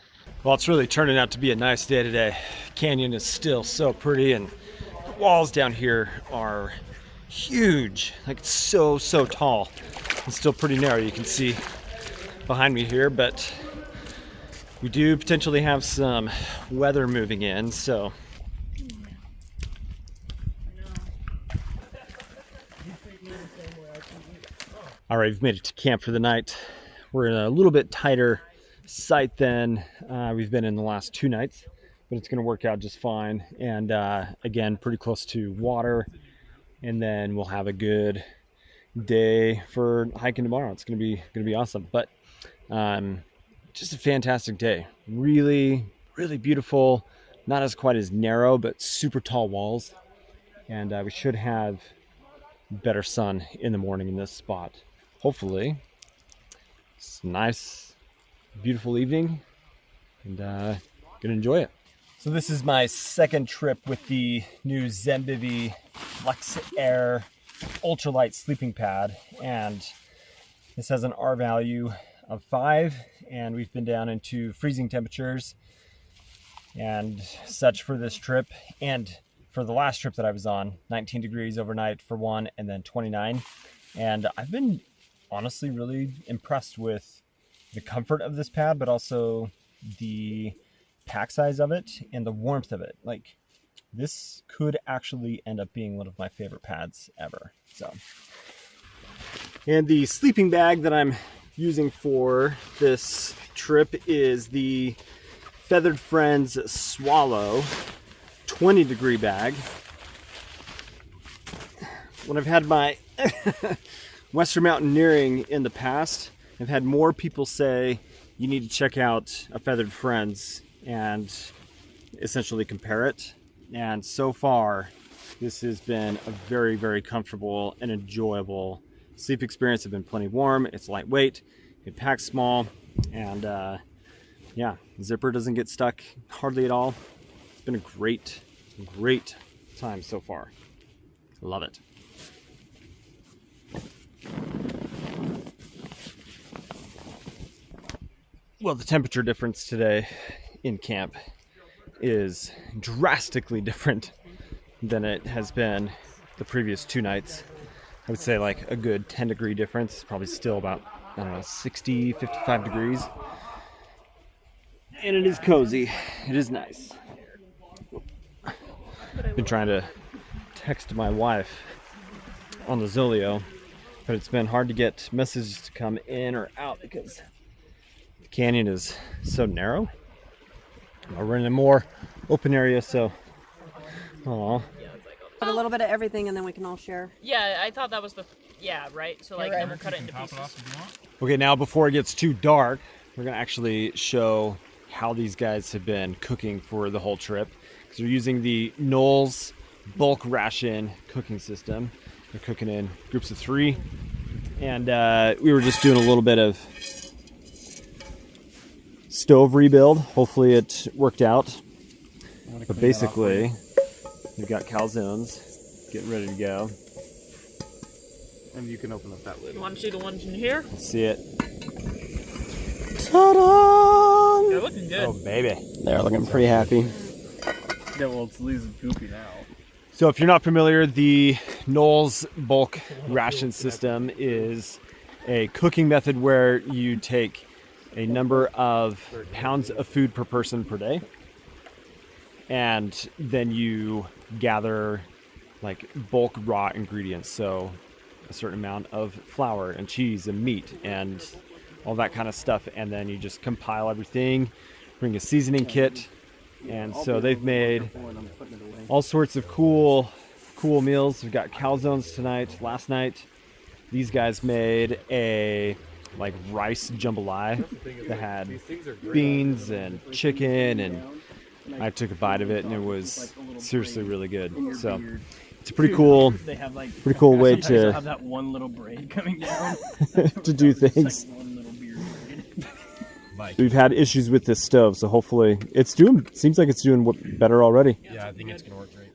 Well, it's really turning out to be a nice day today. Canyon is still so pretty, and the walls down here are huge. Like, it's so tall. It's still pretty narrow, you can see behind me here, but we do potentially have some weather moving in, so all right, we've made it to camp for the night. We're in a little bit tighter site than we've been in the last 2 nights, but it's going to work out just fine. And again, pretty close to water, and then we'll have a good day for hiking tomorrow. It's going to be awesome. But just a fantastic day. Really beautiful. Not as quite as narrow, but super tall walls, and we should have better sun in the morning in this spot. Hopefully, it's nice, beautiful evening, and gonna enjoy it. So this is my second trip with the new Zenbivy Flex Air ultralight sleeping pad, and this has an R value of 5, and we've been down into freezing temperatures and such for this trip, and for the last trip that I was on, 19 degrees overnight for one, and then 29. And I've been honestly really impressed with the comfort of this pad, but also the pack size of it and the warmth of it. Like, this could actually end up being one of my favorite pads ever. So, and the sleeping bag that I'm using for this trip is the Feathered Friends Swallow 20-degree bag. When I've had my Western mountaineering in the past, I've had more people say you need to check out a Feathered Friends and essentially compare it. And so far, this has been a very, very comfortable and enjoyable sleep experience. It's been plenty warm, it's lightweight, it packs small, and yeah, zipper doesn't get stuck hardly at all. It's been a great, great time so far. Love it. Well, the temperature difference today in camp is drastically different than it has been the previous 2 nights. I would say like a good 10-degree difference. Probably still about, I don't know, 60, 55 degrees. And it is cozy. It is nice. Been trying to text my wife on the Zoleo, but it's been hard to get messages to come in or out because the canyon is so narrow. We're in a more open area, so aw. Put a little bit of everything and then we can all share. Yeah, I thought that was the, yeah, right? So like never cut it into pieces. Okay, now before it gets too dark, we're gonna actually show how these guys have been cooking for the whole trip. Because they're using the Knowles bulk ration cooking system. They're cooking in groups of 3. And we were just doing a little bit of stove rebuild. Hopefully it worked out. But basically, we've got calzones getting ready to go. And you can open up that lid. You want to see the ones in here? Let's see it. Ta-da! They're looking good. Oh, baby. They're looking pretty happy. Yeah, well, it's losing goopy now. So if you're not familiar, the Knowles bulk ration system is a cooking method where you take a number of pounds of food per person per day, and then you gather like bulk raw ingredients, so a certain amount of flour and cheese and meat and all that kind of stuff, and then you just compile everything, bring a seasoning kit. And so they've made all sorts of cool meals. We've got calzones tonight. Last night, these guys made a like rice jambalaya that had beans and chicken, and I took a bite of it, and it was seriously really good. So it's a pretty cool way to have that one little braid coming down to do things. We've had issues with this stove, so hopefully seems like it's doing better already. Yeah, I think it's gonna work great.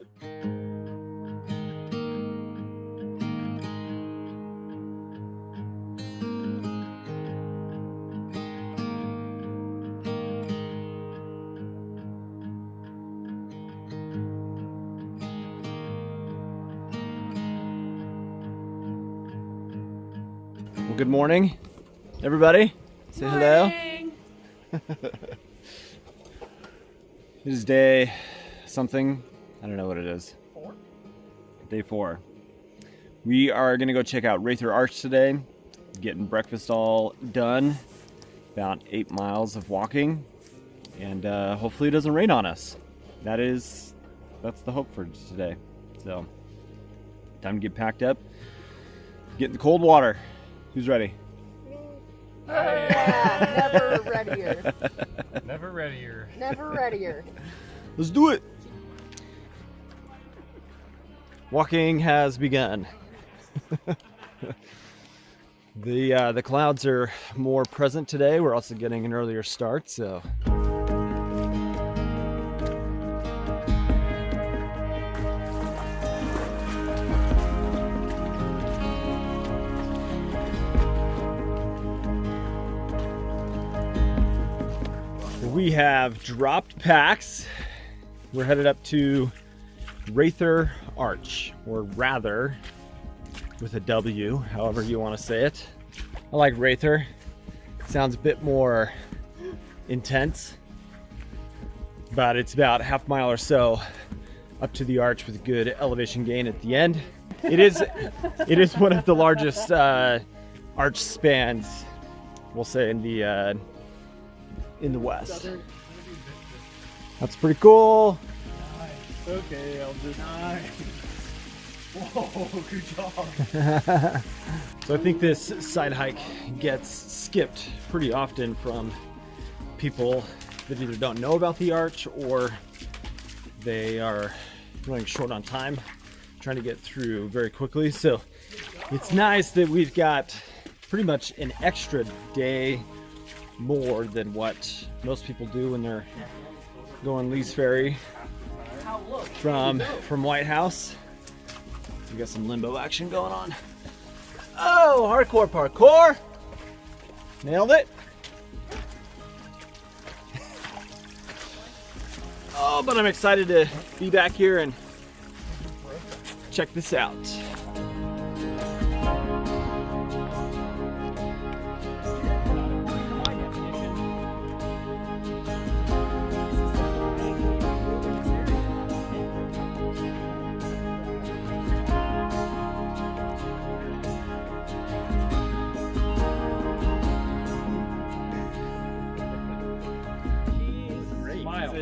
Well, good morning, everybody. Say hello. It is day something. I don't know what it is. 4? Day 4. We are going to go check out Rather Arch today. Getting breakfast all done. About 8 miles of walking. And hopefully it doesn't rain on us. That's the hope for today. So, time to get packed up. Get in the cold water. Who's ready? Never readier. Never readier. Never readier. Let's do it. Walking has begun. The clouds are more present today. We're also getting an earlier start, so we have dropped packs. We're headed up to Rather Arch, or rather, with a W, however you want to say it. I like Rather. Sounds a bit more intense, but it's about a half mile or so up to the arch with good elevation gain at the end. It is one of the largest arch spans, we'll say, in the West. That's pretty cool. Okay, I'll just. Whoa, good job. So I think this side hike gets skipped pretty often from people that either don't know about the arch or they are running short on time, trying to get through very quickly. So it's nice that we've got pretty much an extra day more than what most people do when they're going Lee's Ferry from White House. We got some limbo action going on. Oh, hardcore parkour! Nailed it. Oh, but I'm excited to be back here and check this out.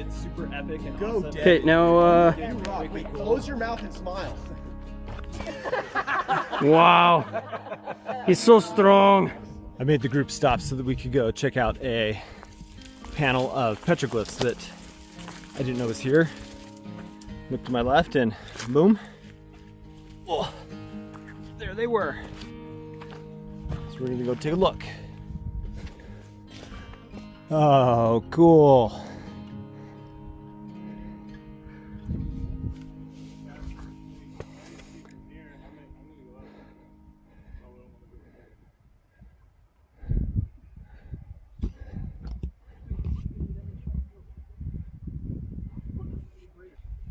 Super epic and Go, awesome. Okay, now Wait, close your mouth and smile. wow. He's so strong. I made the group stop so that we could go check out a panel of petroglyphs that I didn't know was here. Look to my left and boom. Oh, there they were. So we're gonna go take a look. Oh, cool.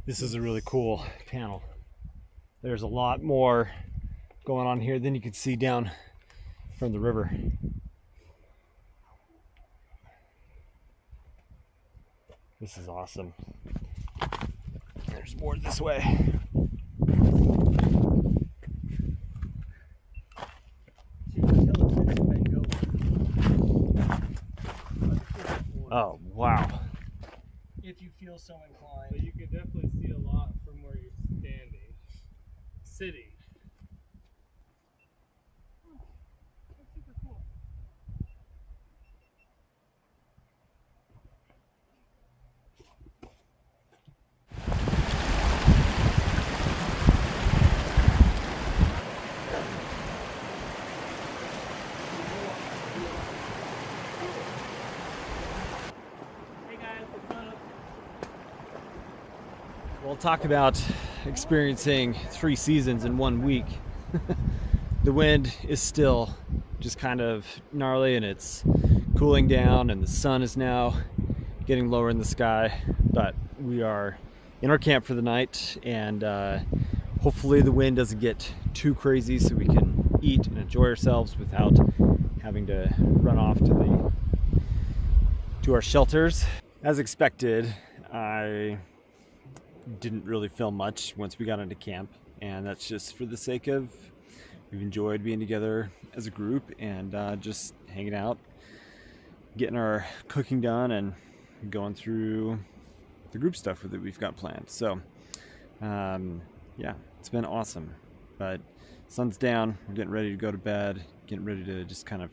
This is a really cool panel. There's a lot more going on here than you can see down from the river. This is awesome. There's more this way. Oh, wow. If you feel so inclined. But you can definitely see a lot from where you're standing. Sitting. That's super cool. We'll talk about experiencing 3 seasons in 1 week. The wind is still just kind of gnarly and it's cooling down and the sun is now getting lower in the sky, but we are in our camp for the night and hopefully the wind doesn't get too crazy so we can eat and enjoy ourselves without having to run off to our shelters. As expected, I didn't really film much once we got into camp, and that's just for the sake of we've enjoyed being together as a group and just hanging out, getting our cooking done and going through the group stuff that we've got planned. So yeah, it's been awesome, but sun's down, we're getting ready to go to bed, getting ready to just kind of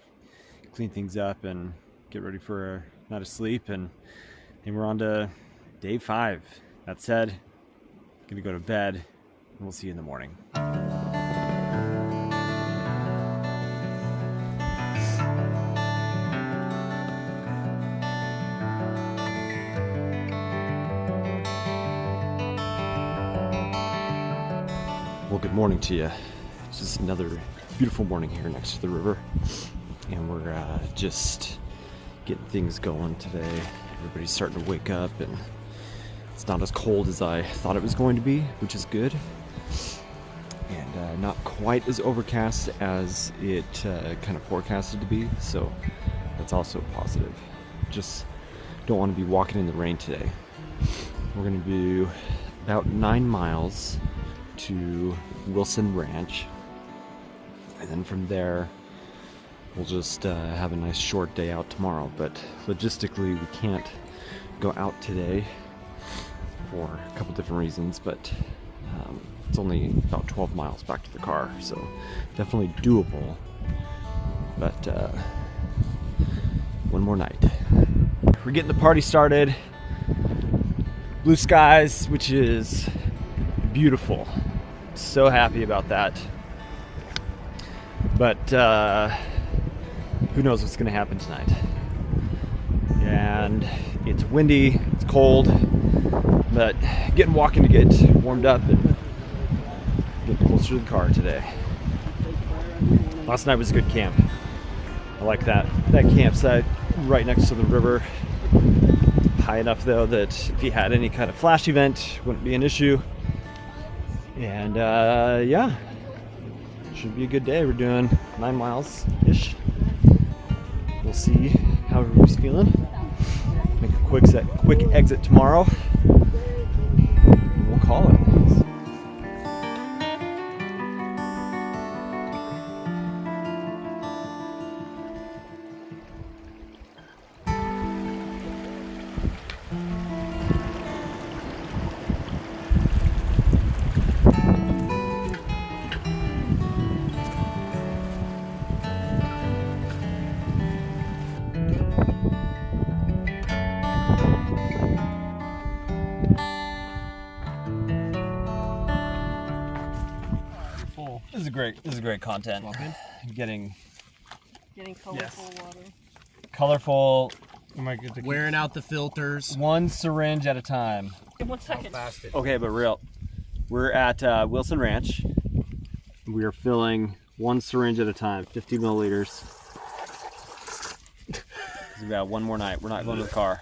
clean things up and get ready for a night of sleep, and we're on to day 5. That said, I'm gonna go to bed and we'll see you in the morning. Well, good morning to you. It's just another beautiful morning here next to the river, and we're just getting things going today. Everybody's starting to wake up and it's not as cold as I thought it was going to be, which is good, and not quite as overcast as it kind of forecasted to be, so that's also positive. Just don't want to be walking in the rain today. We're going to do about 9 miles to Wilson Ranch, and then from there we'll just have a nice short day out tomorrow. But logistically we can't go out today for a couple different reasons, but it's only about 12 miles back to the car, so definitely doable. But one more night. We're getting the party started. Blue skies, which is beautiful. So happy about that. But who knows what's gonna happen tonight. And it's windy, it's cold, but getting walking to get warmed up and get closer to the car today. Last night was a good camp. I like that campsite right next to the river. High enough though that if you had any kind of flash event, wouldn't be an issue. And yeah, should be a good day. We're doing 9 miles ish. We'll see how everybody's feeling. Make a quick exit tomorrow. And we'll call it. This is great content. Getting colorful water. Colorful. Wearing out the filters. One syringe at a time. 1 second. Okay, but real. We're at Wilson Ranch. We are filling one syringe at a time, 50 milliliters. We've got one more night. We're not going to the car.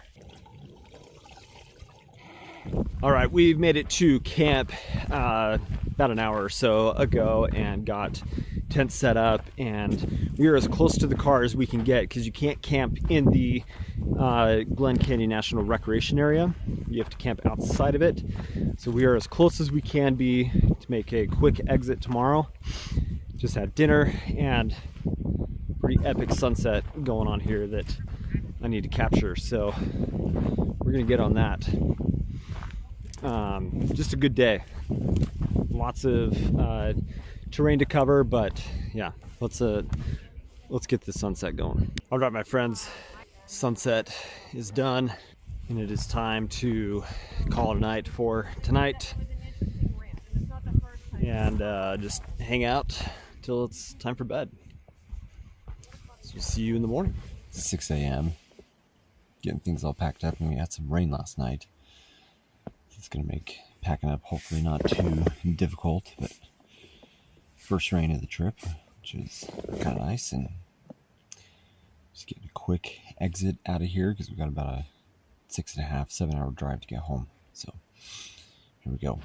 All right, we've made it to camp about an hour or so ago and got tents set up, and we are as close to the car as we can get because you can't camp in the Glen Canyon National Recreation Area. You have to camp outside of it. So we are as close as we can be to make a quick exit tomorrow. Just had dinner and pretty epic sunset going on here that I need to capture. So we're gonna get on that. Just a good day. Lots of terrain to cover, but yeah, let's get the sunset going. All right, my friends, sunset is done, and it is time to call it a night for tonight, and just hang out till it's time for bed. So we'll see you in the morning. 6 a.m. Getting things all packed up, and we had some rain last night. It's gonna make packing up hopefully not too difficult, but first rain of the trip, which is kind of nice. And just getting a quick exit out of here because we've got about a 6.5, 7 hour drive to get home. So here we go.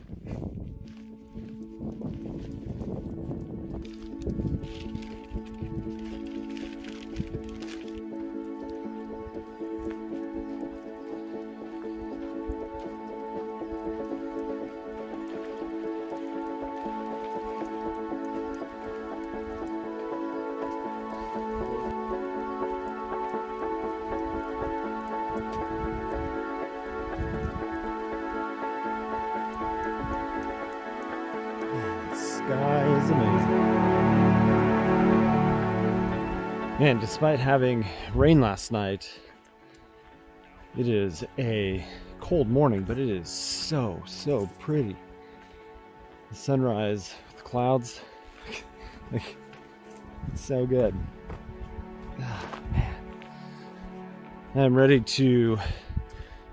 Sky is amazing. Man, despite having rain last night, it is a cold morning, but it is so pretty. The sunrise with clouds, like, it's so good. Oh, man. I'm ready to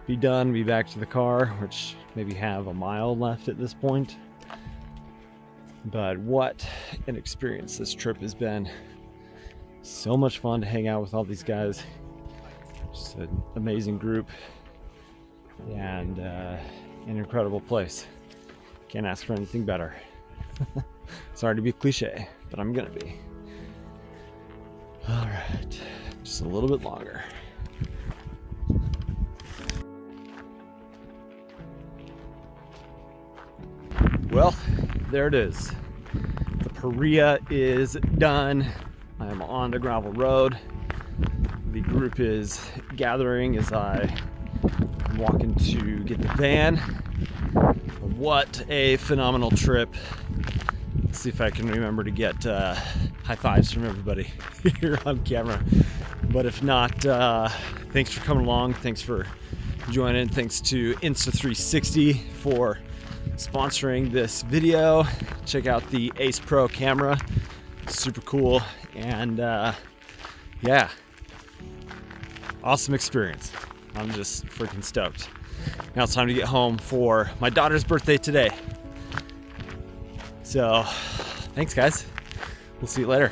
be done, be back to the car, which maybe have a mile left at this point. But what an experience this trip has been. So much fun to hang out with all these guys. Just an amazing group and an incredible place. Can't ask for anything better. Sorry to be a cliche, but I'm gonna be. All right, just a little bit longer. Well, there it is. The Paria is done. I am on the gravel road. The group is gathering as I am walking to get the van. What a phenomenal trip. Let's see if I can remember to get high fives from everybody here on camera. But if not, thanks for coming along. Thanks for joining. Thanks to Insta360 for sponsoring this video. Check out the Ace Pro camera. Super cool. And yeah, awesome experience. I'm just freaking stoked. Now it's time to get home for my daughter's birthday today. So thanks guys. We'll see you later.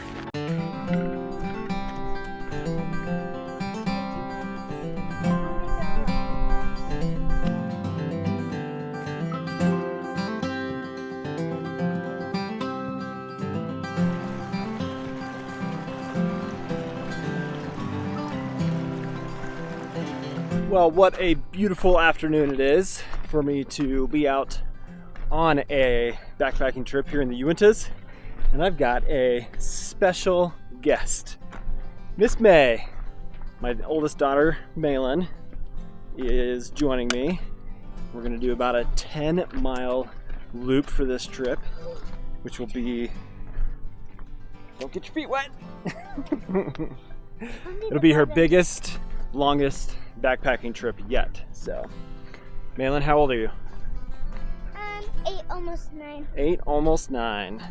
Well, what a beautiful afternoon it is for me to be out on a backpacking trip here in the Uintas. And I've got a special guest. Miss May, my oldest daughter, Malin, is joining me. We're gonna do about a 10-mile loop for this trip, which will be, don't get your feet wet. It'll be her biggest, longest backpacking trip yet. So, Malin, how old are you? 8, almost 9. 8, almost 9.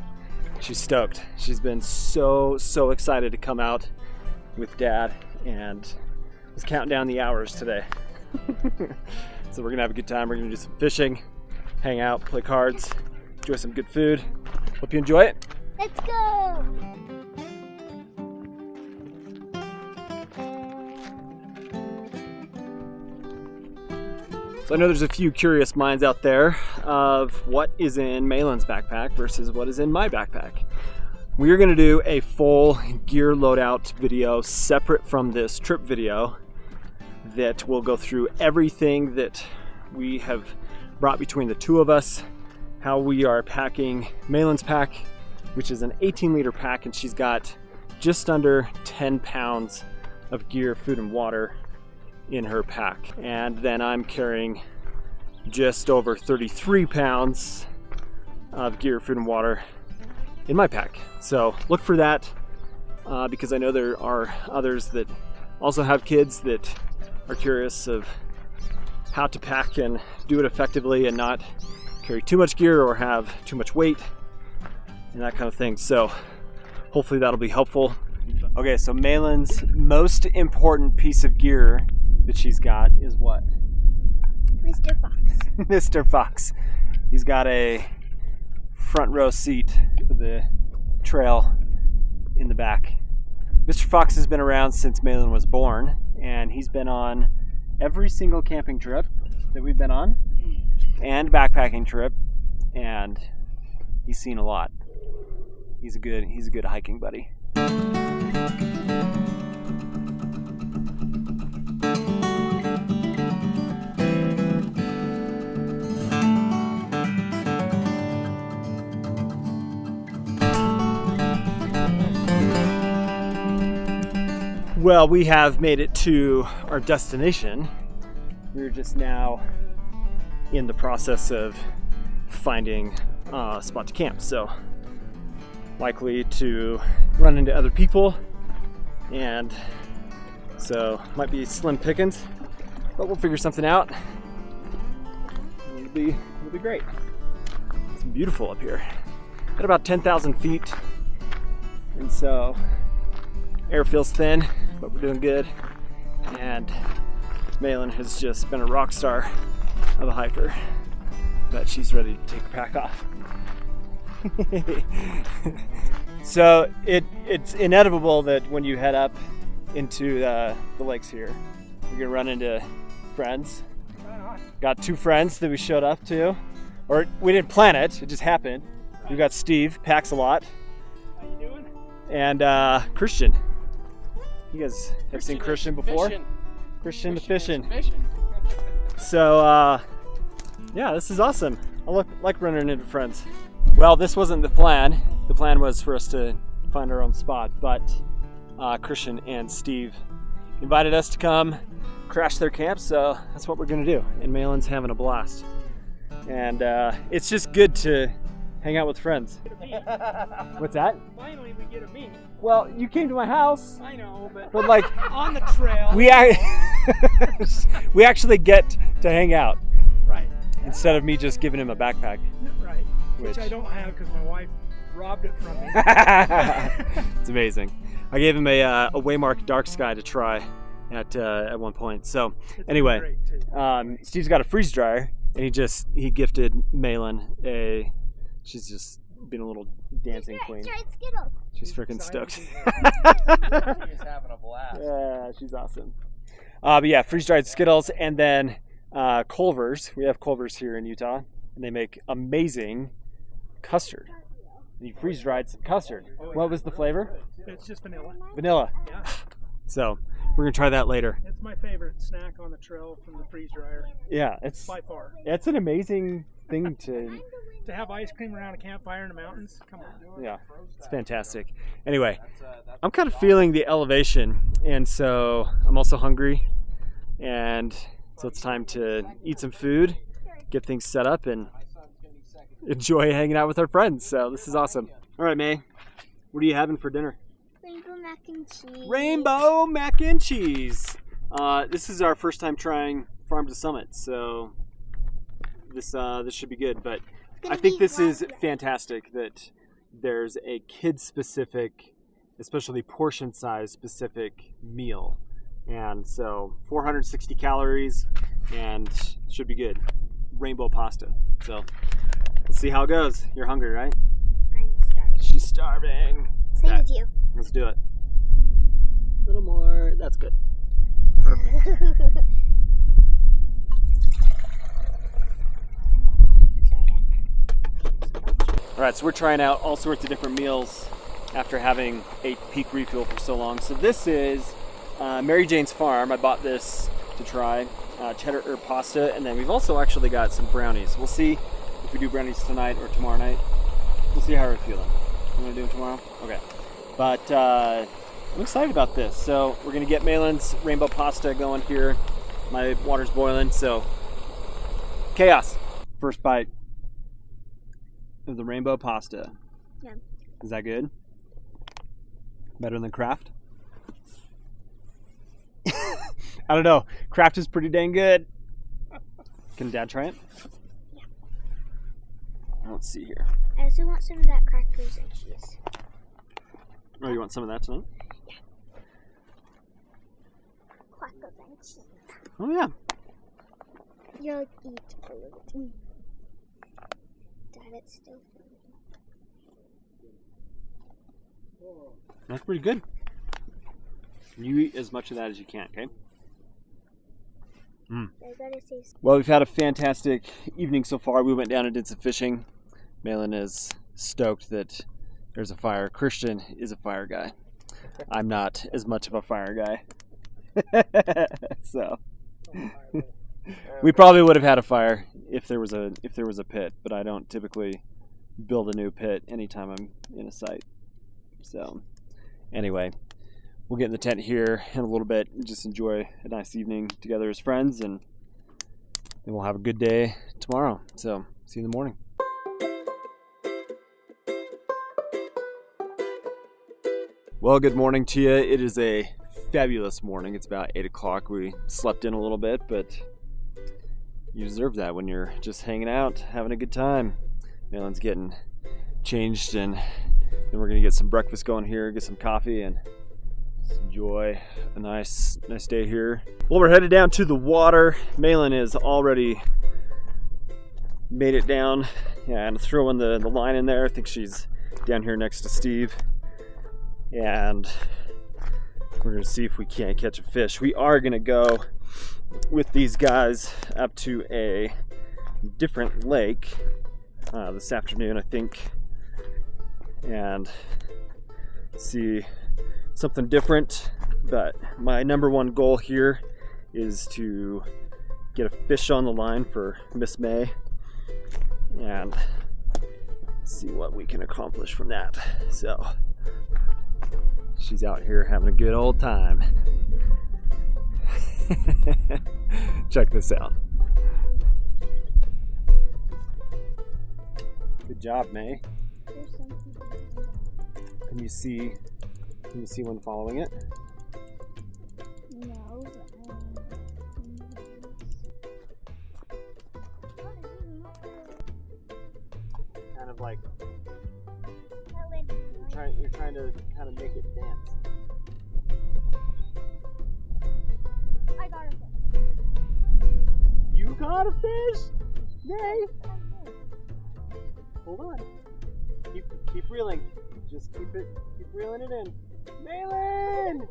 She's stoked. She's been so excited to come out with Dad, and was counting down the hours today. So we're gonna have a good time. We're gonna do some fishing, hang out, play cards, enjoy some good food. Hope you enjoy it. Let's go! So I know there's a few curious minds out there of what is in Malin's backpack versus what is in my backpack. We are going to do a full gear loadout video separate from this trip video that will go through everything that we have brought between the two of us, how we are packing Malin's pack, which is an 18-liter pack, and she's got just under 10 pounds of gear, food, and water in her pack. And then I'm carrying just over 33 pounds of gear, food, and water in my pack. So look for that because I know there are others that also have kids that are curious of how to pack and do it effectively and not carry too much gear or have too much weight and that kind of thing. So hopefully that'll be helpful. Okay, so Malin's most important piece of gear that she's got is what? Mr. Fox. Mr. Fox. He's got a front row seat for the trail in the back. Mr. Fox has been around since Malin was born, and he's been on every single camping trip that we've been on and backpacking trip, and he's seen a lot. He's a good hiking buddy. Well, we have made it to our destination. We're just now in the process of finding a spot to camp. So likely to run into other people, and so might be slim pickings, but we'll figure something out. It'll be great. It's beautiful up here. At about 10,000 feet, and so air feels thin, but we're doing good. And Malin has just been a rock star of a hiker, but she's ready to take her pack off. So it's inevitable that when you head up into the lakes here, you're gonna run into friends. Got 2 friends that we showed up to, or we didn't plan it, it just happened. We've got Steve, packs a lot. How you doing? And Christian. You guys have seen Christian before? Christian the fishing. So yeah, this is awesome. I like running into friends. Well, this wasn't the plan. The plan was for us to find our own spot, but Christian and Steve invited us to come crash their camp, so that's what we're gonna do. And Malin's having a blast. And it's just good to hang out with friends. What's that? Finally, we get a meet. Well, you came to my house. I know, but like on the trail. we actually get to hang out. Right. Instead of me just giving him a backpack. Right. Which I don't have because my wife robbed it from me. It's amazing. I gave him a Waymark Dark Sky to try at one point. So anyway, Steve's got a freeze dryer, and he gifted Malin she's just been a little dancing queen. She's freaking stoked. She's having a blast. Yeah, she's awesome. But yeah, freeze dried Skittles, and then Culver's. We have Culver's here in Utah, and they make amazing custard. You freeze dried custard. What was the flavor? It's just vanilla. Vanilla. Yeah. So we're gonna try that later. It's my favorite snack on the trail from the freeze dryer. Yeah, it's by far. It's an amazing thing to have ice cream around a campfire in the mountains. Come on. Yeah, it's fantastic. Anyway, I'm kind of feeling the elevation, and so I'm also hungry, and so it's time to eat some food, get things set up, and enjoy hanging out with our friends. So this is awesome. All right, May, what are you having for dinner? Rainbow mac and cheese. Rainbow mac and cheese. This is our first time trying Farm to Summit, so this should be good. But I think this is fantastic that there's a kid-specific, especially portion-size specific meal, and so 460 calories, and should be good. Rainbow pasta. So let's see how it goes. You're hungry, right? I'm starving. She's starving. Same as you. Let's do it. A little more. That's good. Perfect. All right, so we're trying out all sorts of different meals after having a peak refuel for so long. So this is Mary Jane's Farm. I bought this to try cheddar herb pasta, and then we've also actually got some brownies. We'll see if we do brownies tonight or tomorrow night. We'll see how we're feeling. I'm gonna do it tomorrow. Okay, but I'm excited about this. So we're gonna get Malin's rainbow pasta going here. My water's boiling, so chaos. First bite of the rainbow pasta. Yeah. Is that good? Better than Kraft? I don't know. Kraft is pretty dang good. Can Dad try it? Yeah. Let's see here. I also want some of that crackers and cheese. Oh, you want some of that tonight? Yeah. Crackers and cheese. Oh, yeah. You'll eat all of it. Dad, it's still for me. That's pretty good. You eat as much of that as you can, okay? I gotta say. Well, we've had a fantastic evening so far. We went down and did some fishing. Malin is stoked that there's a fire. Christian is a fire guy. I'm not as much of a fire guy. So we probably would have had a fire if there was a pit, but I don't typically build a new pit anytime I'm in a site. So anyway, we'll get in the tent here in a little bit and just enjoy a nice evening together as friends, and then we'll have a good day tomorrow. So see you in the morning. Well, good morning to you. It is a fabulous morning. It's about 8 o'clock. We slept in a little bit, but you deserve that when you're just hanging out, having a good time. Malin's getting changed, and then we're gonna get some breakfast going here, get some coffee, and just enjoy a nice day here. Well, we're headed down to the water. Malin has already made it down. Yeah, and throwing the line in there. I think she's down here next to Steve. And we're gonna see if we can't catch a fish. We are gonna go with these guys up to a different lake this afternoon, I think, and see something different. But my number one goal here is to get a fish on the line for Miss May, and see what we can accomplish from that. So she's out here having a good old time. Check this out. Good job, May. Can you see when following it? No. Kind of like you're trying to kind of make it dance. I got a fish. You got a fish? Yay! Hold on. Keep reeling. Just keep reeling it in. Malin!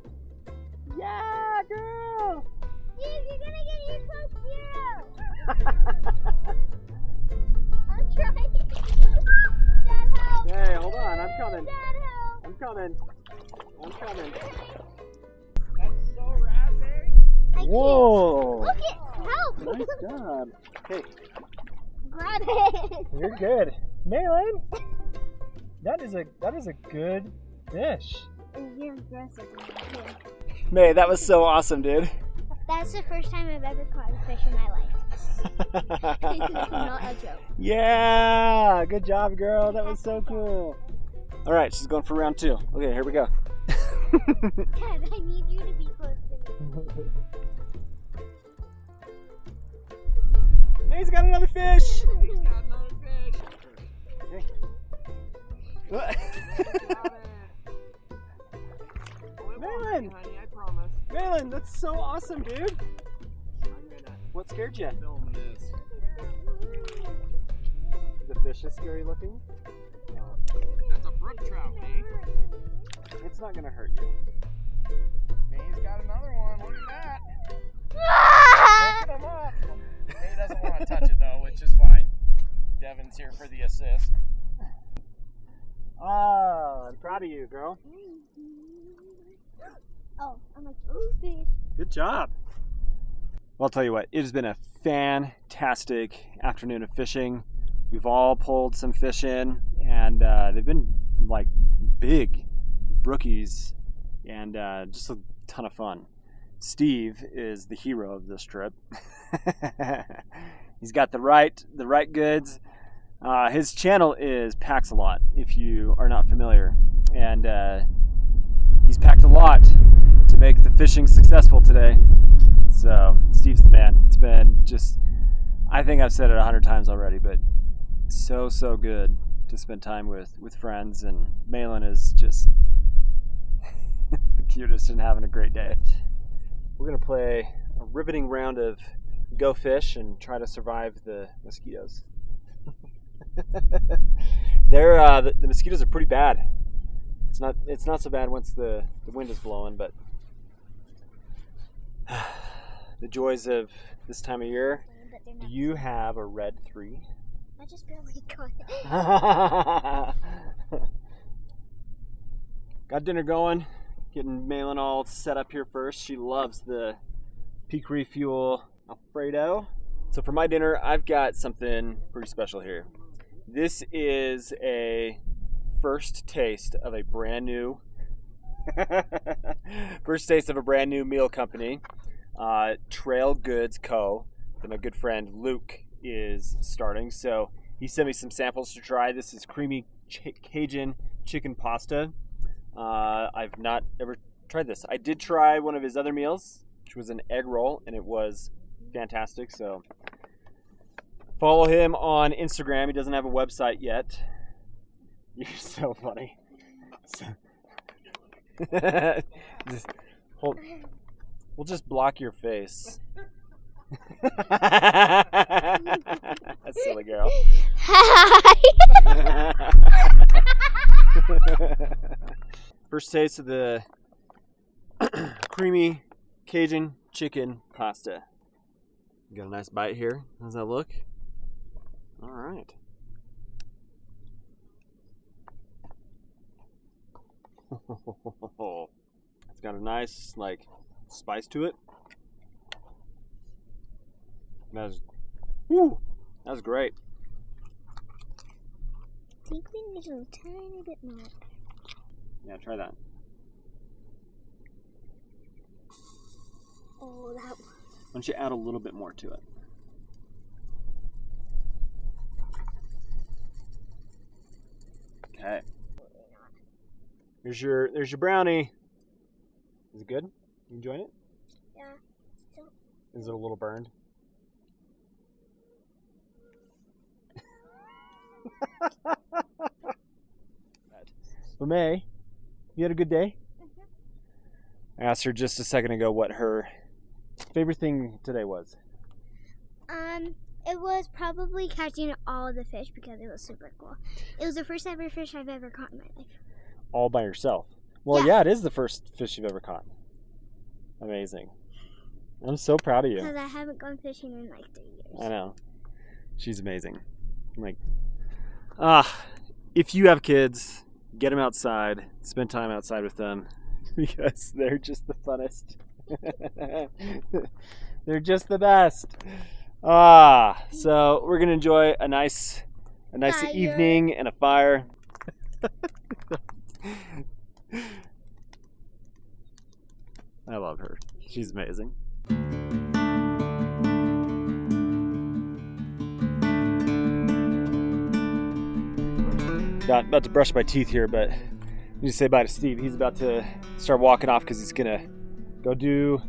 Yeah, girl! Steve, you're gonna get your close zero. I'm trying. Dad, help! Hey, hold on. I'm coming. Dad, help! I'm coming. That's so rad, babe. I can't. Whoa! Look it! Help! Nice job. Hey, Grab it! you're good. Malin! That is a good fish. You're aggressive. May, that was so awesome, dude. That's the first time I've ever caught a fish in my life. Not a joke. Yeah! Good job, girl. That was so cool. All right, she's going for round 2. Okay, here we go. Dad, I need you to be close to me. May's got another fish. He's got another fish. Hey. Malin! Honey, I promise. Malin, that's so awesome, dude. What scared you? Film this. The fish is scary looking. That's a brook trout, May. It's not gonna hurt you. May's got another one. Look at that. Pick him up. May doesn't want to touch it though, which is fine. Devin's here for the assist. Oh, I'm proud of you, girl. Oh, I'm like, ooh, fish. Good job. Well, I'll tell you what, it has been a fantastic afternoon of fishing. We've all pulled some fish in, and they've been like big brookies and just a ton of fun. Steve is the hero of this trip. He's got the right goods. His channel is Packs a Lot, if you are not familiar, and he's packed a lot to make the fishing successful today. So Steve's the man. It's been just, I think I've said it 100 times already, but so good to spend time with friends, and Malin is just the cutest and having a great day. We're gonna play a riveting round of Go Fish and try to survive the mosquitoes. The mosquitoes are pretty bad. It's not so bad once the wind is blowing, but the joys of this time of year. Do you have a red 3? I just barely got it. Got dinner going. Getting Malin all set up here first. She loves the Peak Refuel Alfredo. So for my dinner, I've got something pretty special here. This is a first taste of a brand new meal company, Trail Goods Co. that my good friend Luke is starting. So he sent me some samples to try. This is creamy Cajun chicken pasta. I've not ever tried this. I did try one of his other meals, which was an egg roll, and it was fantastic. So follow him on Instagram. He doesn't have a website yet. You're so funny. We'll just block your face. Silly girl. Hi. First taste of the creamy Cajun chicken pasta. Got a nice bite here. How's that look? All right. It's got a nice spice to it. That was great. think we need a tiny bit more. Yeah, try that. Oh, that one. Why don't you add a little bit more to it? Okay. There's your brownie. Is it good? You enjoying it? Yeah. Still. Is it a little burned? Well, May, you had a good day? I asked her just a second ago what her favorite thing today was. It was probably catching all the fish because it was super cool. It was the first ever fish I've ever caught in my life. All by yourself? Well, yeah, it is the first fish you've ever caught. Amazing. I'm so proud of you. Because I haven't gone fishing in like 3 years. I know. She's amazing. I'm like, if you have kids, get them outside, spend time outside with them, because they're just the funnest. They're just the best. So we're gonna enjoy a nice evening and a fire. I love her. She's amazing. About to brush my teeth here, but I need to say bye to Steve. He's about to start walking off because he's gonna go do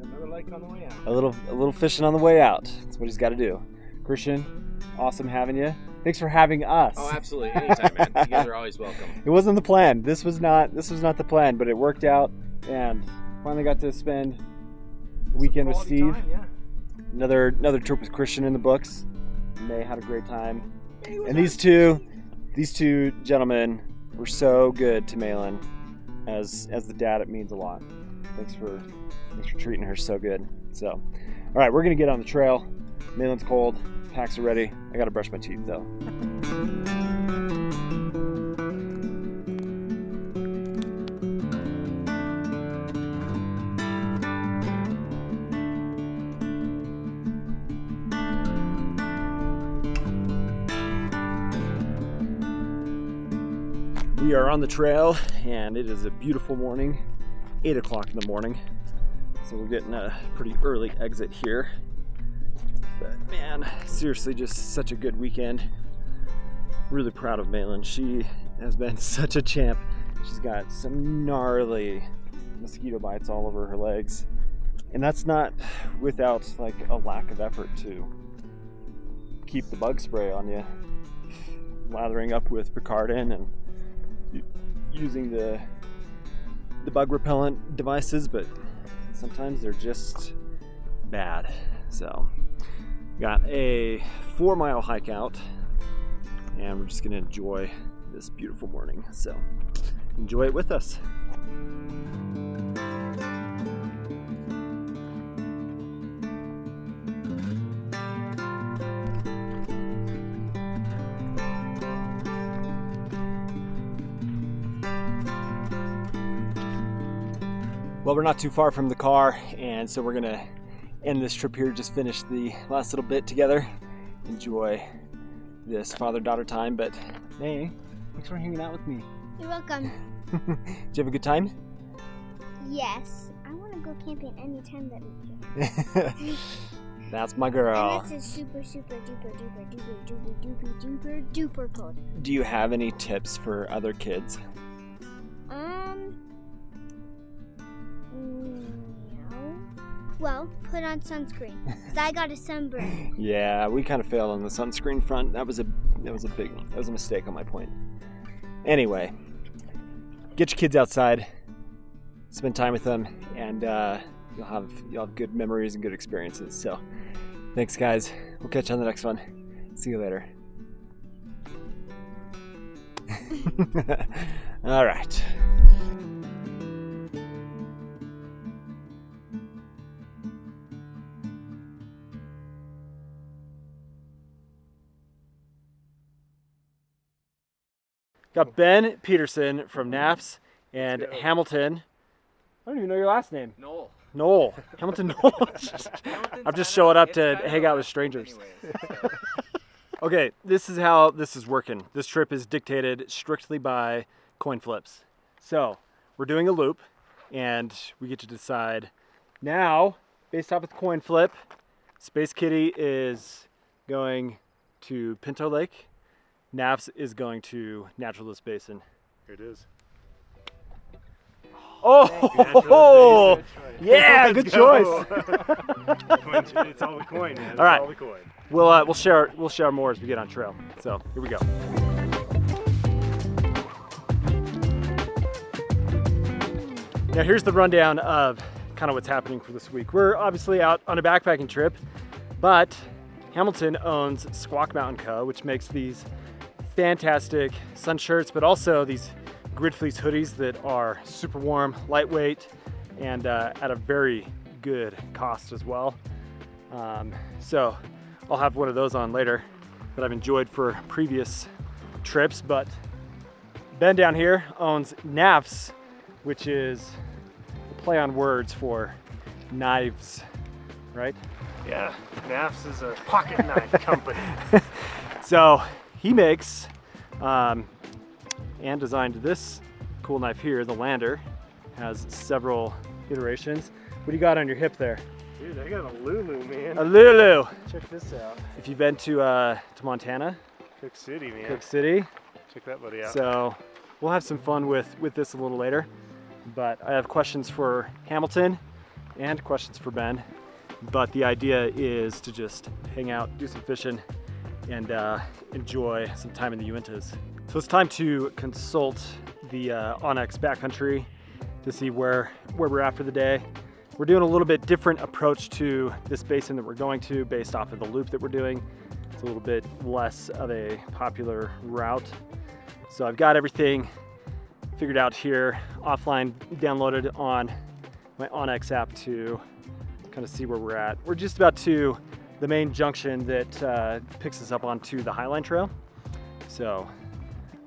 Another lake on the way out. a little fishing on the way out. That's what he's got to do. Christian, awesome having you. Thanks for having us. Oh, absolutely. Anytime, man. You guys are always welcome. It wasn't the plan. This was not the plan, but it worked out, and finally got to spend a weekend with Steve. Time, yeah. Another trip with Christian in the books. May had a great time, and these two gentlemen were so good to Malin. As the dad, it means a lot. Thanks for treating her so good. So, all right, we're gonna get on the trail. Malin's cold. Packs are ready. I gotta brush my teeth though. We are on the trail, and it is a beautiful morning, 8 o'clock in the morning. So we're getting a pretty early exit here. But man, seriously, just such a good weekend. Really proud of Malin. She has been such a champ. She's got some gnarly mosquito bites all over her legs. And that's not without like a lack of effort to keep the bug spray on you. Lathering up with Picardin and using the bug repellent devices, but sometimes they're just bad. So got a 4-mile hike out, and we're just gonna enjoy this beautiful morning. So enjoy it with us. Well, we're not too far from the car, and so we're gonna end this trip here, just finish the last little bit together, enjoy this father-daughter time. But hey, thanks for hanging out with me. You're welcome. Did you have a good time? Yes. I want to go camping anytime that we can. That's my girl. And this is super, super, duper, duper, duper, duper, duper, duper, duper cold. Do you have any tips for other kids? No. Well, put on sunscreen, because I got a sunburn. Yeah, we kind of failed on the sunscreen front. That was a mistake on my point. Anyway, get your kids outside, spend time with them, and you'll have good memories and good experiences. So, thanks, guys. We'll catch you on the next one. See you later. All right. Got Ben Peterson from NAFS and Hamilton. I don't even know your last name. Noel. Hamilton Noel. I'm just showing up to hang out with strangers. Okay, this is how this is working. This trip is dictated strictly by coin flips. So we're doing a loop and we get to decide now, based off of the coin flip, Space Kitty is going to Pinto Lake, Naps is going to Naturalist Basin. Here it is. Oh, yeah, good choice. It's all the coin, man. All right. All the coin. We'll share more as we get on trail. So here we go. Now here's the rundown of kind of what's happening for this week. We're obviously out on a backpacking trip, but Hamilton owns Squawk Mountain Co., which makes these fantastic sun shirts, but also these grid fleece hoodies that are super warm, lightweight, and at a very good cost as well. So I'll have one of those on later that I've enjoyed for previous trips. But Ben down here owns Nafs, which is a play on words for knives, right? Yeah, NAFS is a pocket knife company. So he makes and designed this cool knife here. The Lander has several iterations. What do you got on your hip there? Dude, I got a Lulu, man. A Lulu. Check this out. If you've been to Montana, Cook City, man. Cook City. Check that buddy out. So we'll have some fun with this a little later. But I have questions for Hamilton and questions for Ben. But the idea is to just hang out, do some fishing, and enjoy some time in the Uintas. So it's time to consult the Onyx Backcountry to see where we're at for the day. We're doing a little bit different approach to this basin that we're going to based off of the loop that we're doing. It's a little bit less of a popular route. So I've got everything figured out here, offline downloaded on my Onyx app to kind of see where we're at. We're just about to the main junction that picks us up onto the Highline Trail. So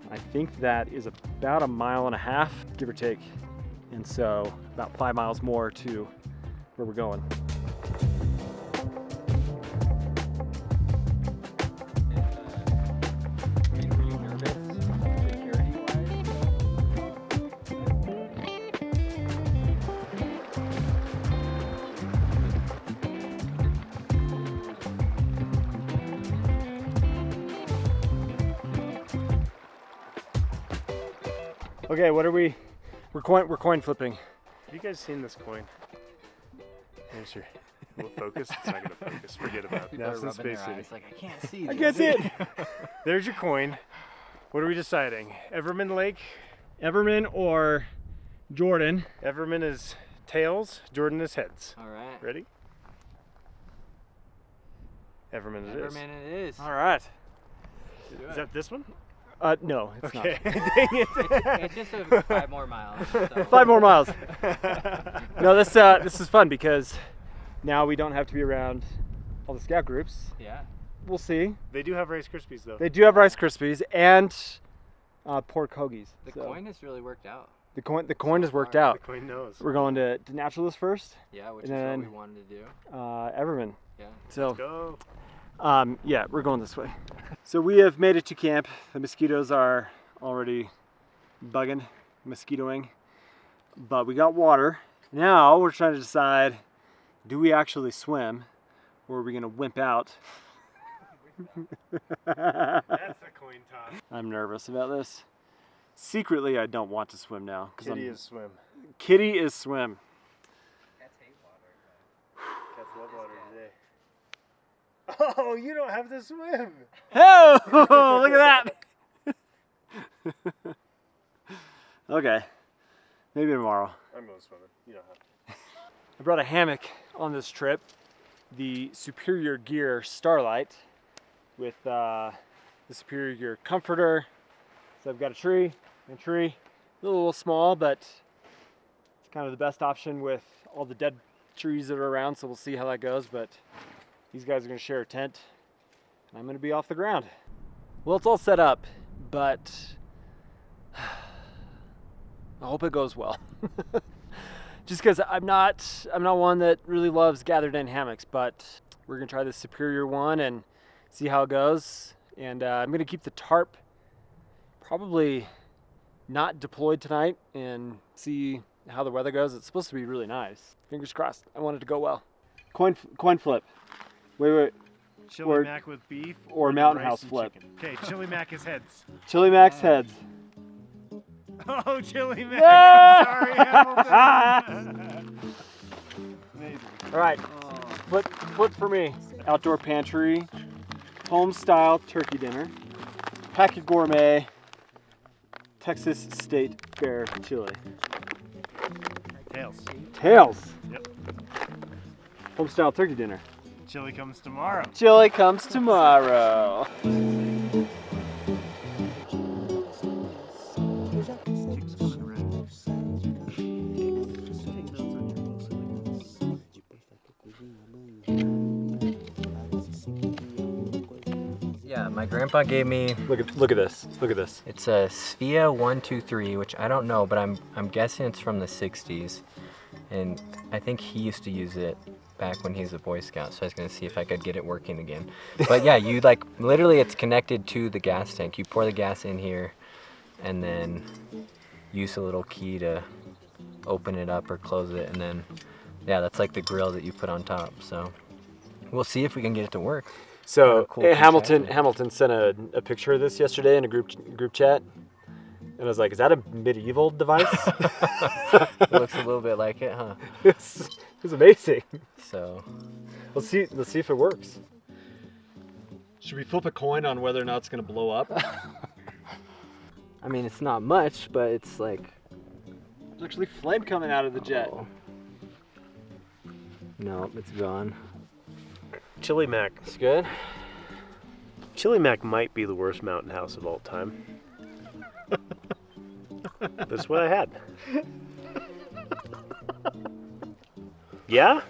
I think that is about 1.5 miles, give or take. And so about 5 miles more to where we're going. Okay, what are we? We're coin flipping. Have you guys seen this coin? I'm sure. Will it focus? It's not gonna focus. Forget about it. That's in Space City. Like, I can't see. I can't see it. There's your coin. What are we deciding? Everman Lake? Everman or Jordan? Everman is tails, Jordan is heads. All right. Ready? Everman it is. Everman it is. All right. Is that this one? No, it's Okay. not. Dang it. It's just 5 more miles. So. 5 more miles. No, this is fun because now we don't have to be around all the scout groups. Yeah. We'll see. They do have Rice Krispies though. They do have Rice Krispies and pork hoagies. The so coin has really worked out. The coin has worked out. The coin knows. We're going to Naturalist first. Yeah, which And is then, what we wanted to do. Everman. Yeah. So Let's go. yeah, we're going this way. So we have made it to camp. The mosquitoes are already bugging, mosquitoing, but we got water. Now we're trying to decide, do we actually swim or are we gonna wimp out? That's a coin toss. I'm nervous about this. Secretly, I don't want to swim now. Kitty is swim. Kitty is swim. Cats love water today. Oh, you don't have to swim. Oh, look at that. Okay, maybe tomorrow. I'm going swimming. You don't have to. I brought a hammock on this trip, the Superior Gear Starlight, with the Superior Gear comforter. So I've got a tree, a little small, but it's kind of the best option with all the dead trees that are around. So we'll see how that goes. But these guys are going to share a tent, and I'm going to be off the ground. Well, it's all set up, but I hope it goes well. Just because I'm not one that really loves gathered in hammocks, but we're gonna try the Superior one and see how it goes. And I'm going to keep the tarp probably not deployed tonight and see how the weather goes. It's supposed to be really nice. Fingers crossed. I want it to go well. Coin flip. Wait. Chili mac with beef or the Mountain rice House and flip. chicken. Okay, chili mac is heads. Chili Mac's heads. Oh, chili mac. Yeah! I'm sorry, Hamilton. Amazing. All right, flip for me. Outdoor pantry, home style turkey dinner, packet gourmet, Texas State Fair chili. Tails. Tails. Yep. Home style turkey dinner. Chili comes tomorrow. Chili comes tomorrow. Yeah, my grandpa gave me. Look at this. Look at this. It's a Svea 123, which I don't know, but I'm guessing it's from the 60s, and I think he used to use it back when he was a Boy Scout, so I was gonna see if I could get it working again. But yeah, you like literally it's connected to the gas tank. You pour the gas in here, and then use a little key to open it up or close it, and then yeah, that's like the grill that you put on top. So we'll see if we can get it to work. So Cool Hamilton sent a picture of this yesterday in a group chat, and I was like, "Is that a medieval device?" It looks a little bit like it, huh? It's amazing. So let's see if it works. Should we flip a coin on whether or not it's gonna blow up? I mean, it's not much, but it's like There's actually flame coming out of the jet. oh. No, it's gone. Chili mac. It's good. Chili mac might be the worst mountain house of all time. That's what I had. Yeah?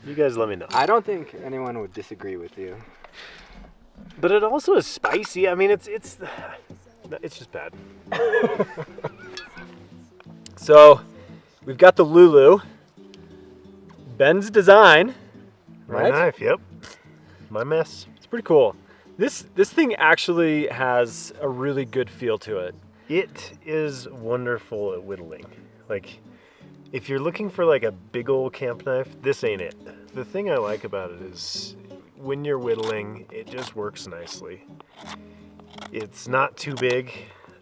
You guys let me know. I don't think anyone would disagree with you. But it also is spicy. I mean, it's just bad. So we've got the Lulu. Ben's design. My Right? knife, yep. My mess. It's pretty cool. This thing actually has a really good feel to it. It is wonderful at whittling. Like, if you're looking for like a big old camp knife, this ain't it. The thing I like about it is when you're whittling, it just works nicely. It's not too big.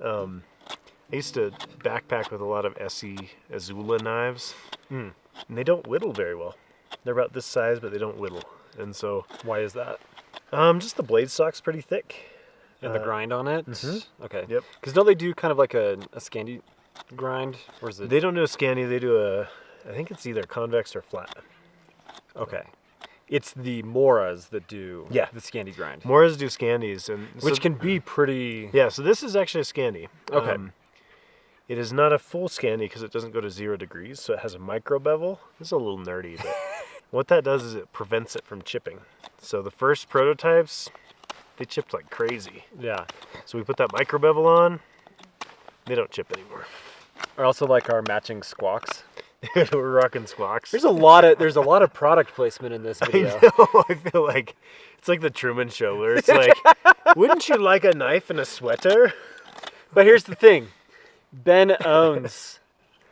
I used to backpack with a lot of SE Azula knives, and they don't whittle very well. They're about this size, but they don't whittle. And so, Why is that? just the blade stock's pretty thick. And the grind on it? Okay. Yep. Because don't they do kind of like a Scandi grind? Or is it? They don't do a Scandi, they do I think it's either convex or flat. Okay. It's the Moras that do Yeah. the Scandi grind. Moras do Scandis, and Which can be pretty... Yeah, so this is actually a Scandi. Okay. It is not a full Scandi because it doesn't go to 0 degrees, so it has a micro bevel. This is a little nerdy, but what that does is it prevents it from chipping. So the first prototypes, they chipped like crazy. Yeah. So we put that micro bevel on, they don't chip anymore. Or also like our matching squawks. We're rocking squawks. There's a lot of product placement in this video. I know, I feel like it's like the Truman Show where it's like, wouldn't you like a knife and a sweater? But here's the thing. Ben owns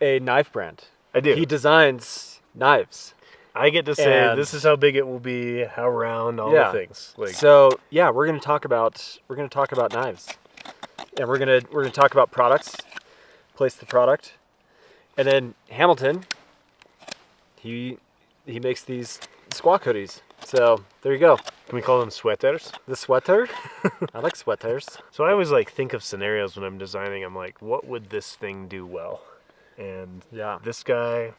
a knife brand. I do. He designs knives. I get to say And- this is how big it will be, how round, all the things. Like, So yeah, we're gonna talk about knives, and we're gonna talk about products, place the product, and then Hamilton. He makes these squawk hoodies. So there you go. can we call them sweaters? The sweater. I like sweaters. So I always like think of scenarios when I'm designing. I'm like, what would this thing do well? And Yeah. this guy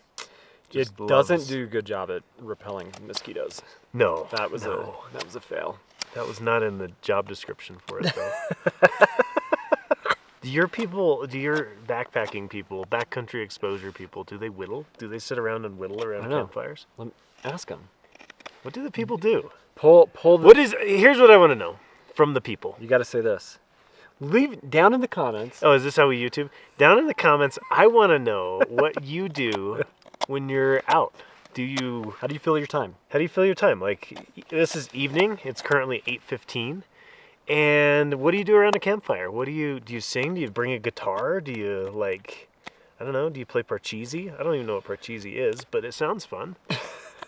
just It doesn't loves- do a good job at repelling mosquitoes. No, That was no. a fail. That was not in the job description for it though. Do your backpacking people, backcountry exposure people, do they whittle? Do they sit around and whittle around I don't know. campfires? Let me ask him. What do the people do? Pull the. Here's what I want to know from the people. You got to say this. Leave down in the comments. Oh, is this how we YouTube? Down in the comments, I want to know what you do when you're out. How do you fill your time? How do you fill your time? Like, this is evening. It's currently 8:15, And what do you do around a campfire? What do you sing? Do you bring a guitar? Do you like, I don't know, do you play parcheesi? I don't even know what parcheesi is, but it sounds fun.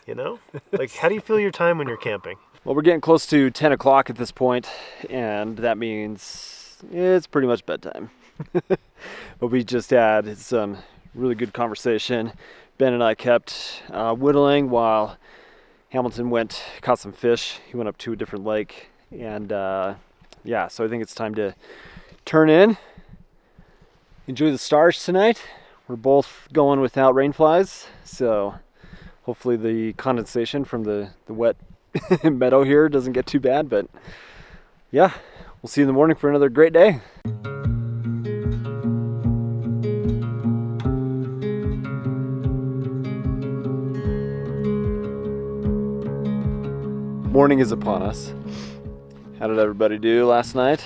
You know? Like, how do you feel your time when you're camping? Well, we're getting close to 10 o'clock at this point, and that means it's pretty much bedtime. But we just had some really good conversation. Ben and I kept whittling while Hamilton caught some fish. He went up to a different lake, and yeah, so I think it's time to turn in, enjoy the stars tonight. We're both going without rain flies, so hopefully the condensation from the wet meadow here doesn't get too bad, but yeah, we'll see you in the morning for another great day. Morning is upon us. How did everybody do last night?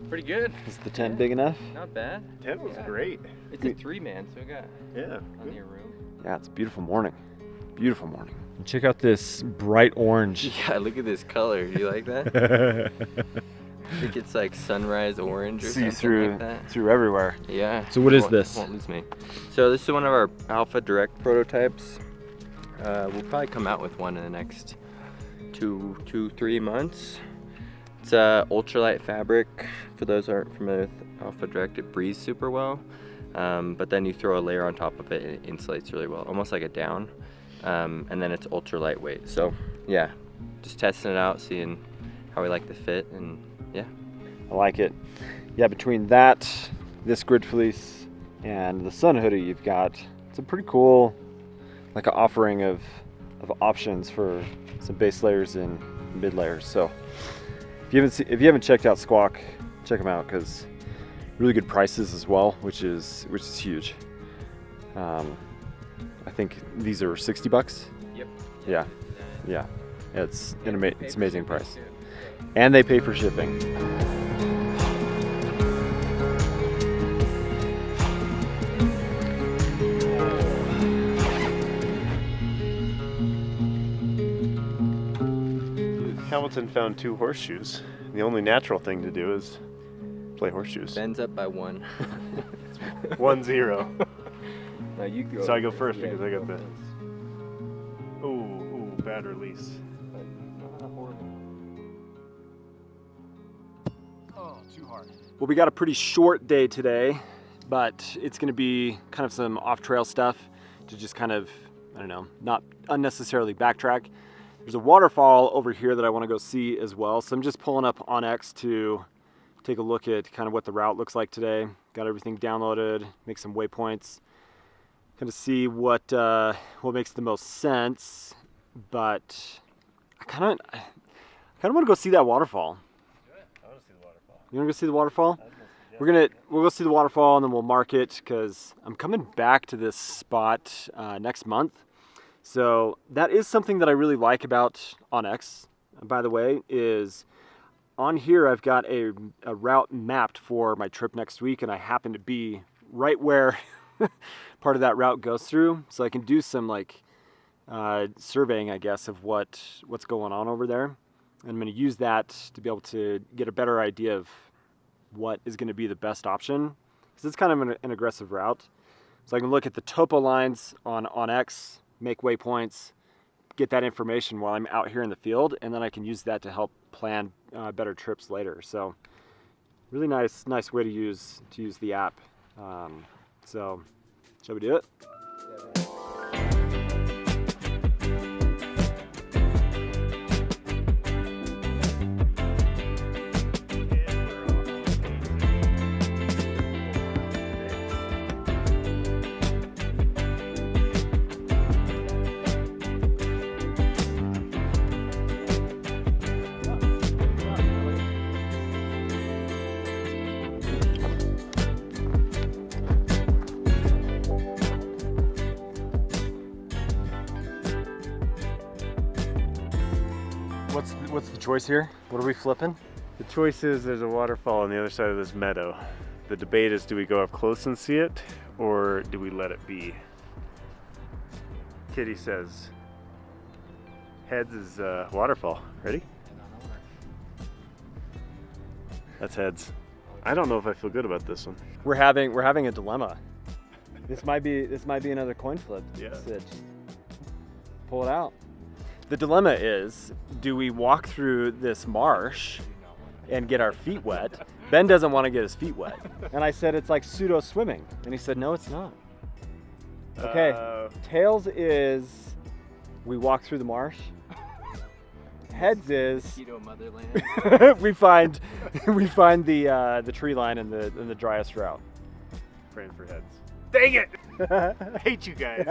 Pretty good. Is the tent big enough? Not bad. Tent was great. It's a 3-man, so we got plenty of room. Yeah, it's a beautiful morning. Beautiful morning. Check out this bright orange. Yeah, look at this color. Do you like that? I think it's like sunrise orange or See something like that. through everywhere. Yeah. So what is this? Won't lose me. So this is one of our Alpha Direct prototypes. We'll probably come out with one in the next 3 months. It's ultralight fabric. For those who aren't familiar with Alpha Direct, it breathes super well. But then you throw a layer on top of it and it insulates really well, almost like a down. And then it's ultra lightweight. So yeah, just testing it out, seeing how we like the fit, and yeah. I like it. Yeah, between that, this grid fleece, and the sun hoodie you've got, it's a pretty cool, like an offering of options for some base layers and mid layers. So if you haven't checked out Squawk, check them out, because really good prices as well, which is huge. I think these are $60. Yep. Yeah. It's amazing price, and they pay for shipping. Hamilton found 2 horseshoes. The only natural thing to do is play horseshoes. Ben's up by 1. 1-0. Now you go. So I go first because I go got the. first. Ooh, bad release. Oh, too hard. Well, we got a pretty short day today, but it's going to be kind of some off-trail stuff to just kind of, I don't know, not unnecessarily backtrack. There's a waterfall over here that I want to go see as well, so I'm just pulling up OnX to take a look at kind of what the route looks like today. Got everything downloaded, make some waypoints, kind of see what makes the most sense. But I kind of want to go see that waterfall. I want to see the waterfall. You want to go see the waterfall? We'll go see the waterfall, and then we'll mark it, because I'm coming back to this spot next month. So that is something that I really like about OnX, by the way, is on here I've got a route mapped for my trip next week, and I happen to be right where part of that route goes through. So I can do some like surveying, I guess, of what's going on over there. And I'm going to use that to be able to get a better idea of what is going to be the best option, because it's kind of an aggressive route. So I can look at the topo lines on OnX, make waypoints, get that information while I'm out here in the field, and then I can use that to help plan better trips later. So really nice way to use the app. So shall we do it? What's the choice here? What are we flipping? The choice is there's a waterfall on the other side of this meadow. The debate is, do we go up close and see it, or do we let it be? Kitty says heads is waterfall. Ready? That's heads. I don't know if I feel good about this one. We're having a dilemma. This might be another coin flip. Yeah. Sitch. Pull it out. The dilemma is, do we walk through this marsh and get our feet wet? Ben doesn't want to get his feet wet. And I said it's like pseudo swimming. And he said, no, it's not. Okay, tails is we walk through the marsh. Heads is Keto motherland. we find the tree line in the driest route. Praying for heads. Dang it! I hate you guys.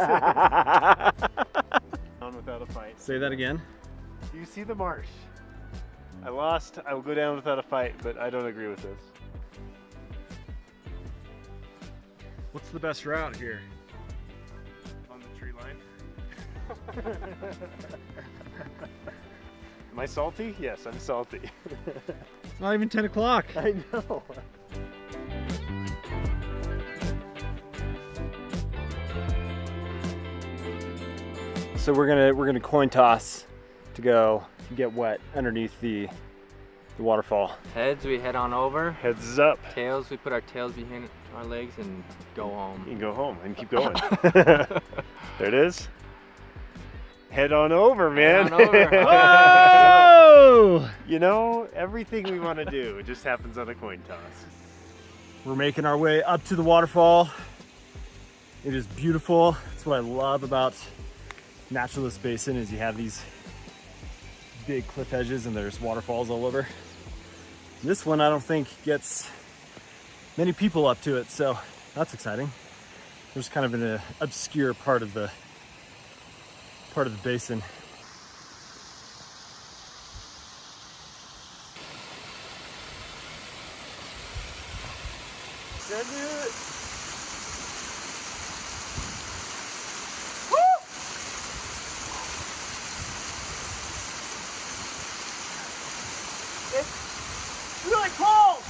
On without a fight. Say that again. You see the marsh. I lost. I will go down without a fight, but I don't agree with this. What's the best route here? On the tree line. Am I salty? Yes, I'm salty. It's not even 10 o'clock. I know. So we're gonna coin toss to go get wet underneath the waterfall. Heads, we head on over. Heads up. Tails, we put our tails behind our legs and go home. You can go home and keep going. There it is. Head on over, man. Head on over. Oh! You know, everything we want to do just happens on a coin toss. We're making our way up to the waterfall. It is beautiful. That's what I love about Naturalist Basin is you have these big cliff edges and there's waterfalls all over. This one I don't think gets many people up to it, so that's exciting. There's kind of an obscure part of the basin. Really cold!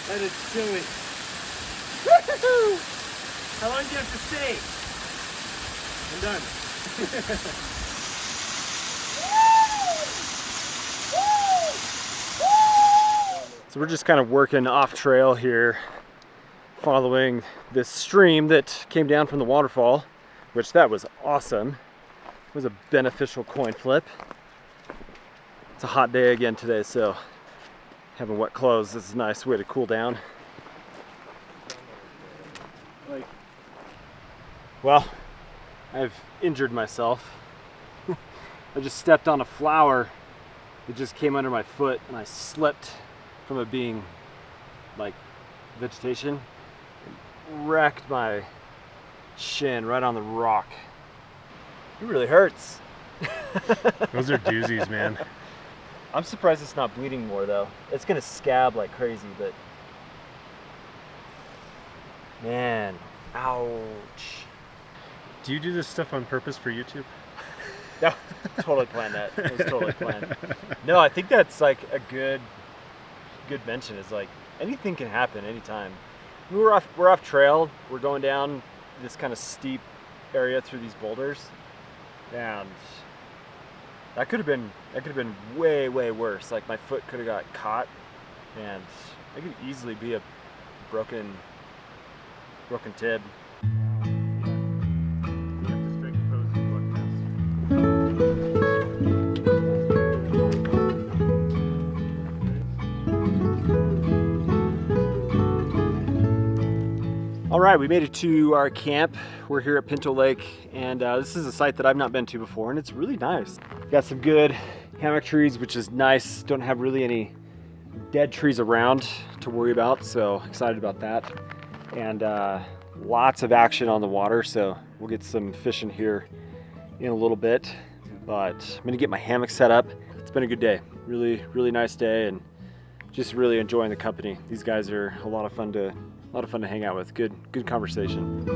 That is chilly. How long do you have to stay? I'm done. So we're just kind of working off trail here, following this stream that came down from the waterfall, which that was awesome. It was a beneficial coin flip. It's a hot day again today, so having wet clothes is a nice way to cool down. Well, I've injured myself. I just stepped on a flower that just came under my foot and I slipped from it being like vegetation. Wrecked my shin right on the rock. It really hurts. Those are doozies, man. I'm surprised it's not bleeding more though. It's gonna scab like crazy, but man, ouch. Do you do this stuff on purpose for YouTube? No, totally planned that. It was totally planned. No, I think that's like a good mention. Is like anything can happen anytime. We're off trail. We're going down this kind of steep area through these boulders, and that could have been way worse. Like my foot could have got caught, and it could easily be a broken tib. All right, we made it to our camp. We're here at Pinto Lake, and this is a site that I've not been to before, and it's really nice. Got some good hammock trees, which is nice. Don't have really any dead trees around to worry about, so excited about that. And lots of action on the water, so we'll get some fishing here in a little bit. But I'm gonna get my hammock set up. It's been a good day, really nice day, and just really enjoying the company. These guys are a lot of fun to hang out with. Good conversation.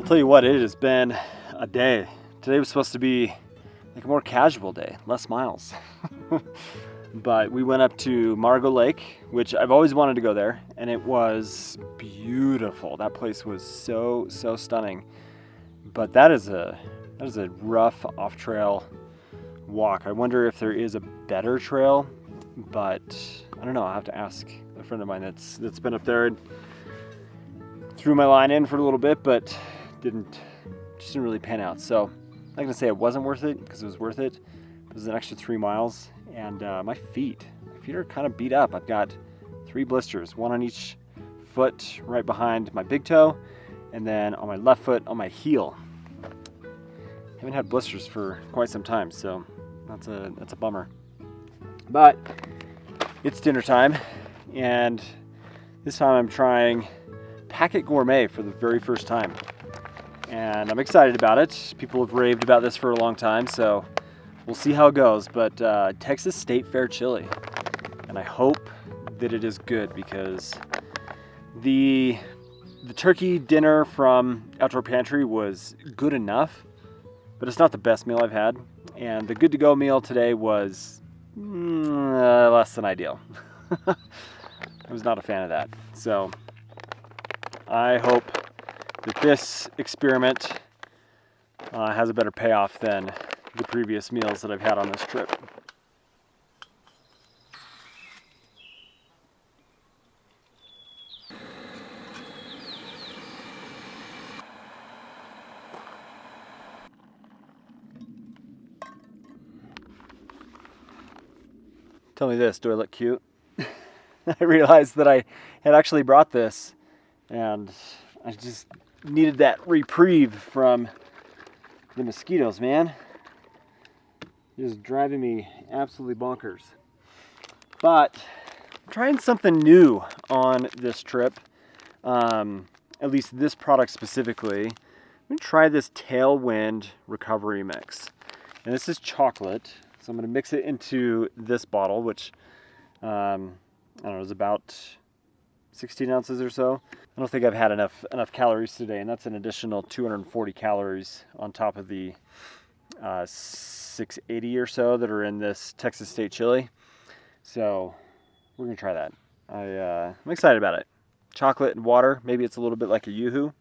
I'll tell you what, it has been a day. Today was supposed to be like a more casual day, less miles. But we went up to Margot Lake, which I've always wanted to go there, and it was beautiful. That place was so stunning. But that is a rough off-trail walk. I wonder if there is a better trail, but I don't know. I'll have to ask a friend of mine that's been up there and threw my line in for a little bit, but just didn't really pan out. So I'm not gonna say it wasn't worth it, because it was worth it. It was an extra 3 miles, and my feet are kind of beat up. I've got 3 blisters, one on each foot right behind my big toe, and then on my left foot on my heel. Haven't had blisters for quite some time, so that's a bummer. But it's dinner time, and this time I'm trying Packet Gourmet for the very first time, and I'm excited about it. People have raved about this for a long time, so we'll see how it goes. But Texas State Fair chili, and I hope that it is good, because the turkey dinner from Outdoor Pantry was good enough, but it's not the best meal I've had. And the good to go meal today was less than ideal. I was not a fan of that. So I hope that this experiment has a better payoff than the previous meals that I've had on this trip. Tell me this, do I look cute? I realized that I had actually brought this, and I just needed that reprieve from the mosquitoes, man. Just driving me absolutely bonkers. But I'm trying something new on this trip, at least this product specifically. I'm gonna try this Tailwind recovery mix, and this is chocolate. So I'm going to mix it into this bottle, which I don't know, is about 16 ounces or so. I don't think I've had enough calories today, and that's an additional 240 calories on top of the 680 or so that are in this Texas State chili. So we're going to try that. I'm excited about it. Chocolate and water. Maybe it's a little bit like a Yoo-hoo,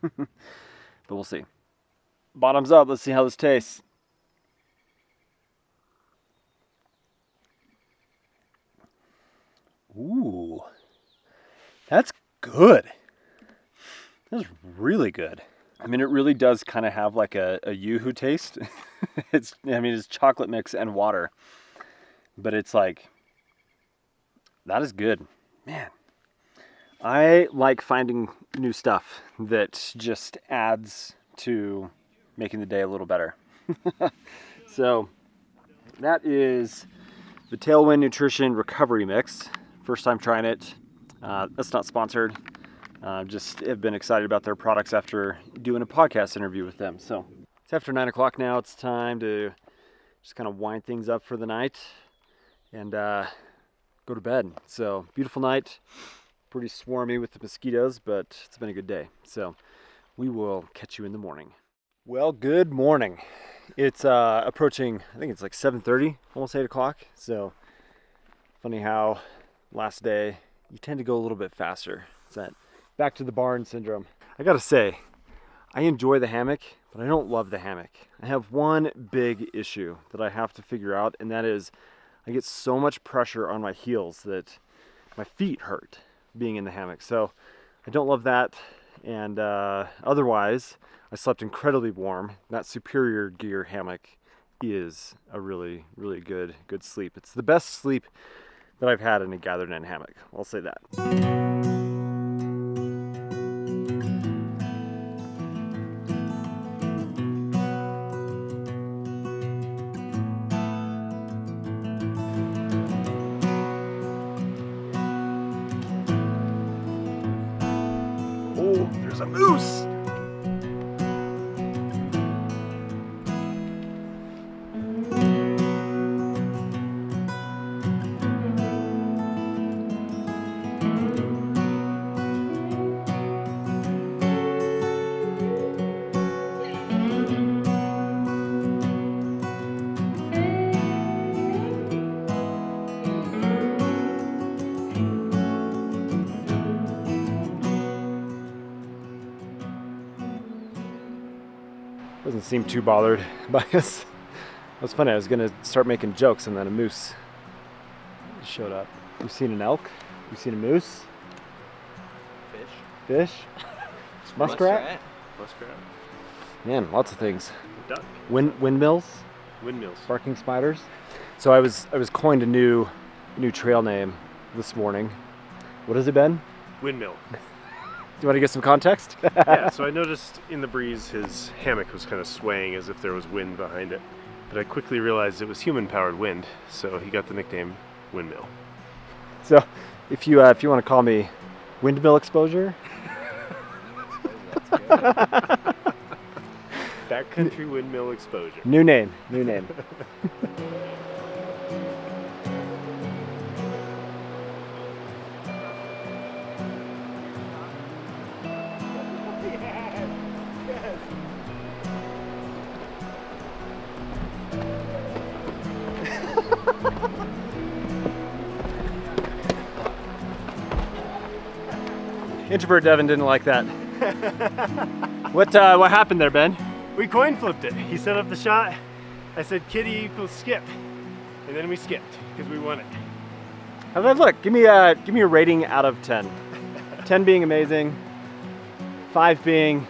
but we'll see. Bottoms up. Let's see how this tastes. Ooh, that's good. That's really good. I mean, it really does kind of have like a Yoo-hoo taste. It's chocolate mix and water, but it's like, that is good. Man, I like finding new stuff that just adds to making the day a little better. So that is the Tailwind Nutrition Recovery Mix. First time trying it. That's not sponsored. Just have been excited about their products after doing a podcast interview with them. So it's after 9 o'clock now. It's time to just kind of wind things up for the night and go to bed. So beautiful night. Pretty swarmy with the mosquitoes, but it's been a good day. So we will catch you in the morning. Well, good morning. It's approaching, I think it's like 7:30, almost 8 o'clock. So funny how last day you tend to go a little bit faster. It's that back to the barn syndrome. I gotta say, I enjoy the hammock, but I don't love the hammock. I have one big issue that I have to figure out, and that is I get so much pressure on my heels that my feet hurt being in the hammock. So I don't love that. And otherwise, I slept incredibly warm. That Superior Gear hammock is a really, really good sleep. It's the best sleep that I've had in a gathered in hammock. I'll say that. Oh, there's a moose! Doesn't seem too bothered by us. It was funny, I was gonna start making jokes and then a moose showed up. You've seen an elk? You've seen a moose? Fish? Muskrat? Muskrat. Man, lots of things. Duck. Windmills? Windmills. Barking spiders. So I was coined a new trail name this morning. What has it been? Windmill. Do you want to get some context? Yeah, so I noticed in the breeze his hammock was kind of swaying as if there was wind behind it. But I quickly realized it was human-powered wind, so he got the nickname Windmill. So if you want to call me Windmill Exposure. Backcountry Windmill Exposure. New name. Introvert Devin didn't like that. What happened there, Ben? We coin flipped it. He set up the shot. I said kitty equals skip. And then we skipped because we won it. How about look? Give me a rating out of 10. 10 being amazing, 5 being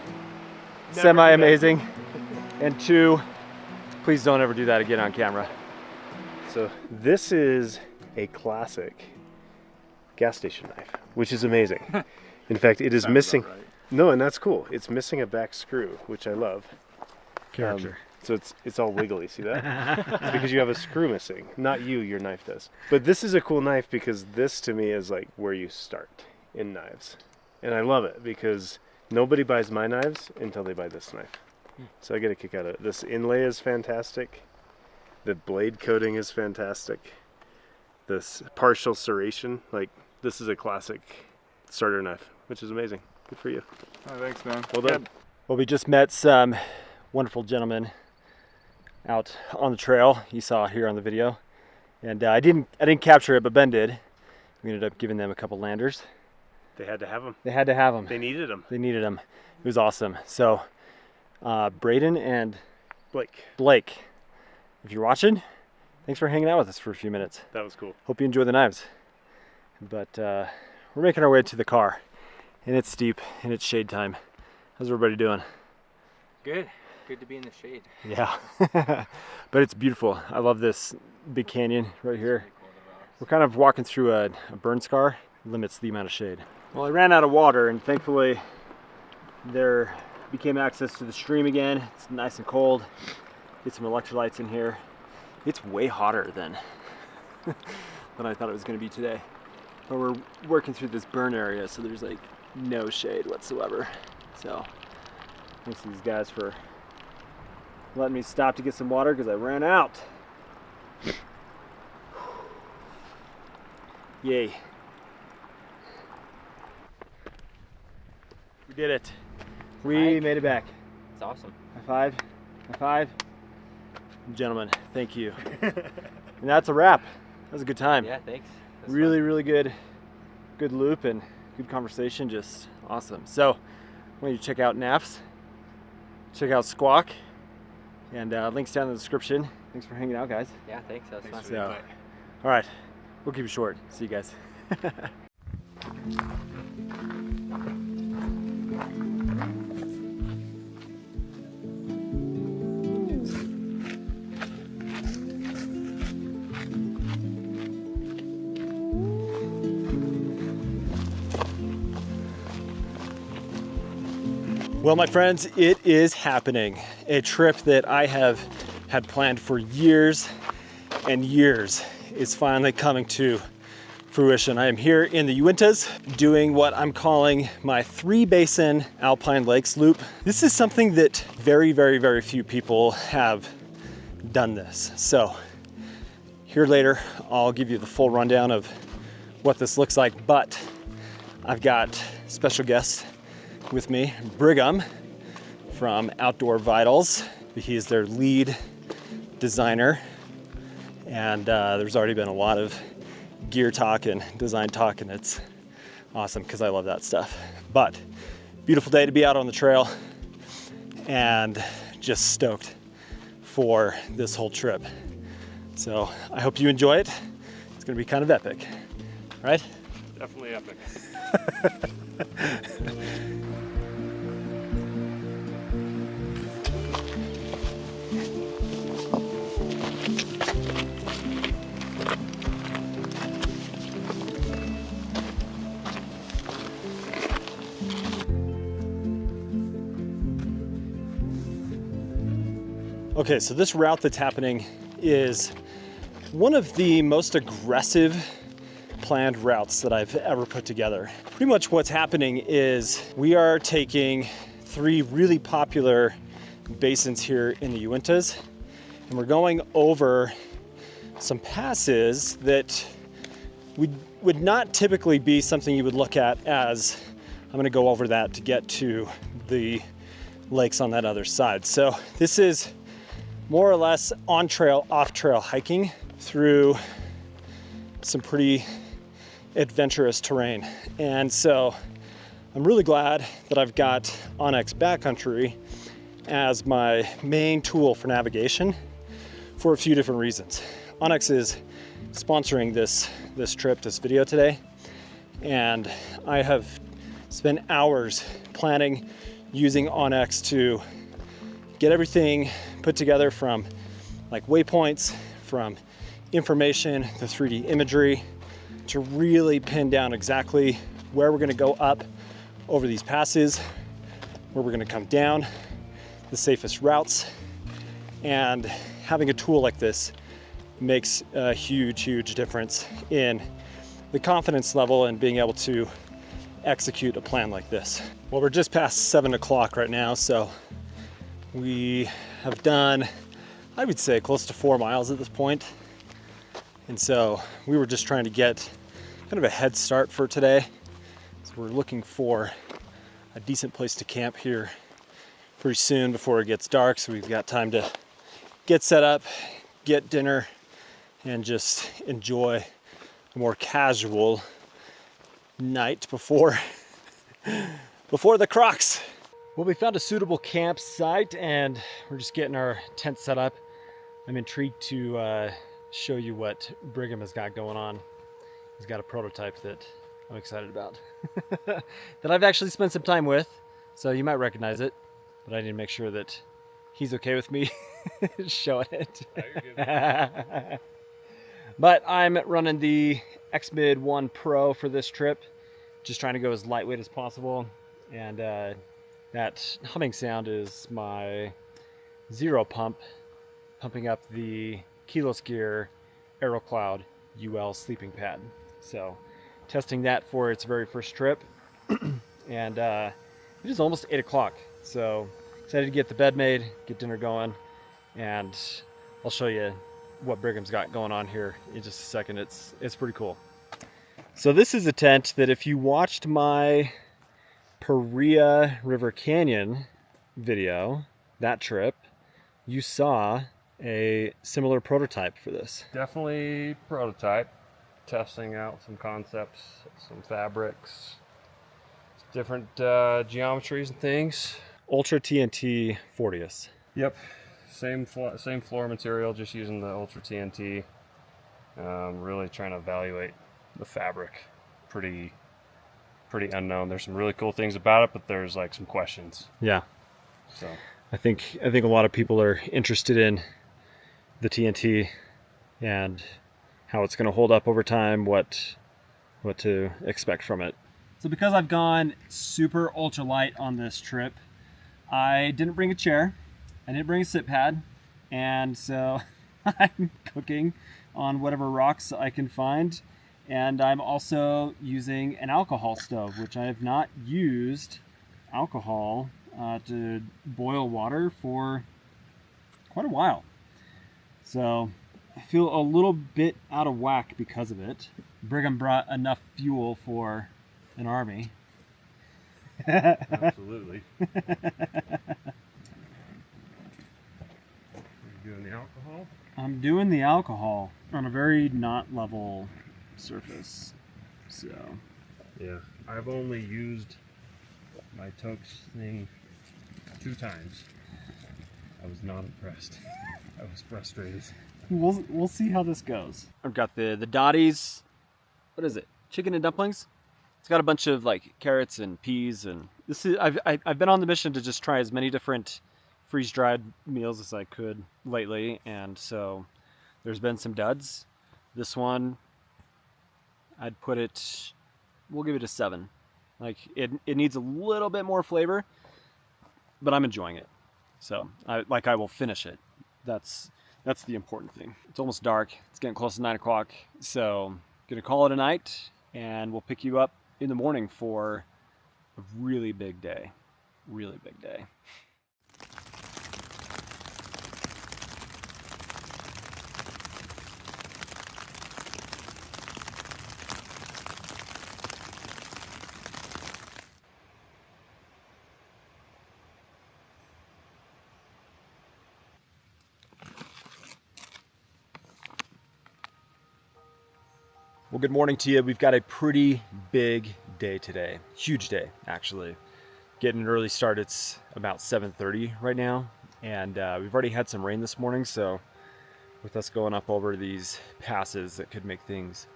semi-amazing, and 2, please don't ever do that again on camera. So this is a classic gas station knife, which is amazing. In fact, it is missing. Right. No, and that's cool. It's missing a back screw, which I love. Character. So it's all wiggly. See that? It's because you have a screw missing. Not you. Your knife does. But this is a cool knife because this to me is like where you start in knives, and I love it because nobody buys my knives until they buy this knife. So I get a kick out of it. This inlay is fantastic. The blade coating is fantastic. This partial serration, like this is a classic starter knife, which is amazing. Good for you. Oh, thanks, man. Well done. Well, we just met some wonderful gentlemen out on the trail. You saw here on the video, and I didn't capture it, but Ben did. We ended up giving them a couple landers. They had to have them. They had to have them. They needed them. They needed them. It was awesome. So, Braden and Blake, if you're watching, thanks for hanging out with us for a few minutes. that was cool. Hope you enjoy the knives. But we're making our way to the car, and it's steep, and it's shade time. How's everybody doing? Good. Good to be in the shade. Yeah. But it's beautiful. I love this big canyon right here. We're kind of walking through a burn scar. Limits the amount of shade. Well, I ran out of water, and thankfully there became access to the stream again. It's nice and cold. Get some electrolytes in here. It's way hotter than I thought it was going to be today. But we're working through this burn area, so there's like no shade whatsoever. So thanks to these guys for letting me stop to get some water because I ran out. Yay. We did it. We made it back. It's awesome. High five. High five. Gentlemen, thank you. And that's a wrap. That was a good time. Yeah, thanks. Really good loop and good conversation. Just awesome. So, why don't you check out NAFs, check out Squawk, and links down in the description. Thanks for hanging out, guys. Yeah, thanks. That was fun. So, all right, we'll keep it short. See you guys. Well, my friends, it is happening. A trip that I have had planned for years and years is finally coming to fruition. I am here in the Uintas doing what I'm calling my 3-basin Alpine Lakes loop. This is something that very few people have done this. So here later, I'll give you the full rundown of what this looks like, but I've got special guests with me, Brigham from Outdoor Vitals. He's their lead designer, and there's already been a lot of gear talk and design talk, and it's awesome because I love that stuff. But beautiful day to be out on the trail and just stoked for this whole trip. So I hope you enjoy it. It's gonna be kind of epic, right? Definitely epic. Okay, so this route that's happening is one of the most aggressive planned routes that I've ever put together. Pretty much what's happening is we are taking 3 really popular basins here in the Uintas, and we're going over some passes that would not typically be something you would look at as, I'm gonna go over that to get to the lakes on that other side. So this is more or less on trail, off trail hiking through some pretty adventurous terrain. And so I'm really glad that I've got Onyx Backcountry as my main tool for navigation for a few different reasons. Onyx is sponsoring this trip, this video today, and I have spent hours planning using Onyx to get everything put together, from like waypoints, from information, the 3D imagery, to really pin down exactly where we're gonna go up over these passes, where we're gonna come down, the safest routes. And having a tool like this makes a huge, huge difference in the confidence level and being able to execute a plan like this. Well, we're just past 7 o'clock right now, so we have done, I would say, close to 4 miles at this point. And so we were just trying to get kind of a head start for today. So we're looking for a decent place to camp here pretty soon before it gets dark, so we've got time to get set up, get dinner, and just enjoy a more casual night before the Crocs. Well, we found a suitable campsite and we're just getting our tent set up. I'm intrigued to show you what Brigham has got going on. He's got a prototype that I'm excited about that I've actually spent some time with, so you might recognize it, but I need to make sure that he's okay with me showing it. But I'm running the X-Mid 1 Pro for this trip, just trying to go as lightweight as possible, and that humming sound is my zero pump pumping up the Keyless Gear AeroCloud UL sleeping pad. So testing that for its very first trip. And it is almost 8 o'clock, so excited to get the bed made, get dinner going, and I'll show you what Brigham's got going on here in just a second. It's pretty cool. So this is a tent that, if you watched my Paria River Canyon video, that trip, you saw a similar prototype for this. Definitely prototype. Testing out some concepts, some fabrics, different geometries and things. Ultra TNT 40s. Yep, same floor material, just using the Ultra TNT. Really trying to evaluate the fabric. Pretty unknown. There's some really cool things about it, but there's like some questions. Yeah. So I think a lot of people are interested in the TNT and how it's going to hold up over time, what to expect from it. So because I've gone super ultra light on this trip, I didn't bring a chair, I didn't bring a sit pad, and so I'm cooking on whatever rocks I can find. And I'm also using an alcohol stove, which I have not used alcohol to boil water for quite a while. So I feel a little bit out of whack because of it. Brigham brought enough fuel for an army. absolutely. You're doing the alcohol? I'm doing the alcohol on a very not level surface. So yeah, I've only used my Tokes thing 2 times. I was not impressed. I was frustrated. We'll see how this goes. I've got the Dottie's, what is it? Chicken and dumplings? It's got a bunch of like carrots and peas, and this is I've been on the mission to just try as many different freeze-dried meals as I could lately, and so there's been some duds. This one, I'd put it, we'll give it a 7. Like it needs a little bit more flavor, but I'm enjoying it. So I will finish it. That's the important thing. It's almost dark. It's getting close to 9 o'clock. So gonna call it a night, and we'll pick you up in the morning for a really big day. Really big day. Well, good morning to you. We've got a pretty big day today. Huge day, actually. Getting an early start. It's about 7:30 right now, and we've already had some rain this morning, so with us going up over these passes, that could make things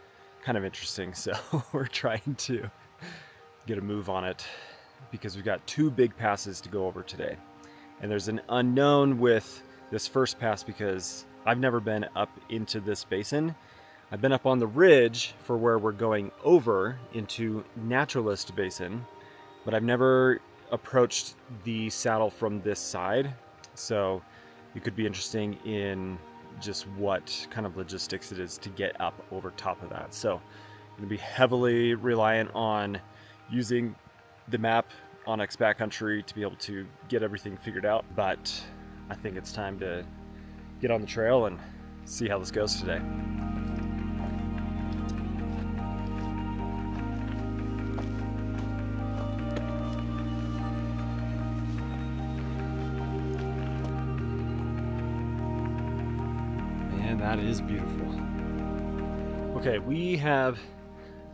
kind of interesting. So we're trying to get a move on it because we've got 2 big passes to go over today. And there's an unknown with this first pass because I've never been up into this basin. I've been up on the ridge for where we're going over into Naturalist Basin, but I've never approached the saddle from this side. So it could be interesting in just what kind of logistics it is to get up over top of that. So I'm going to be heavily reliant on using the map on Backcountry to be able to get everything figured out. But I think it's time to get on the trail and see how this goes today. That is beautiful. Okay, we have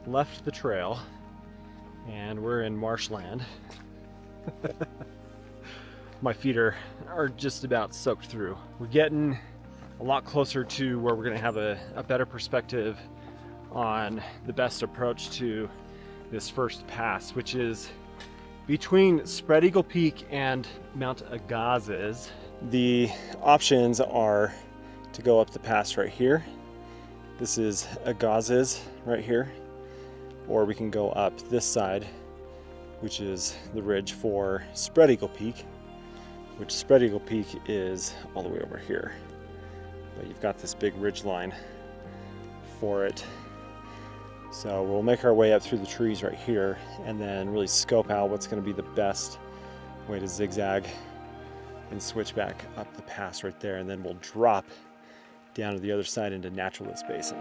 left the trail and we're in marshland. My feet are just about soaked through. We're getting a lot closer to where we're gonna have a better perspective on the best approach to this first pass, which is between Spread Eagle Peak and Mount Agassiz. The options are to go up the pass right here. This is Agassiz right here. Or we can go up this side, which is the ridge for Spread Eagle Peak, which Spread Eagle Peak is all the way over here. But you've got this big ridge line for it. So we'll make our way up through the trees right here and then really scope out what's going to be the best way to zigzag and switch back up the pass right there, and then we'll drop down to the other side into Naturalist Basin.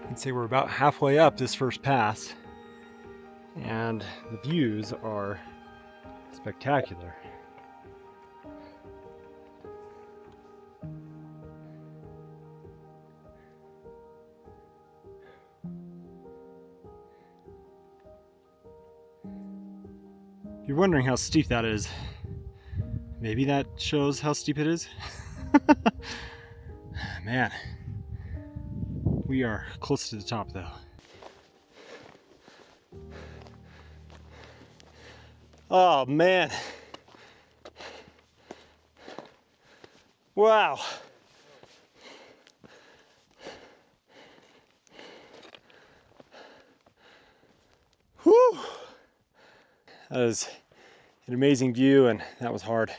I'd say we're about halfway up this first pass, and the views are spectacular. If you're wondering how steep that is, maybe that shows how steep it is. Man, we are close to the top though. Oh man. Wow. Whew. That is an amazing view, and that was hard.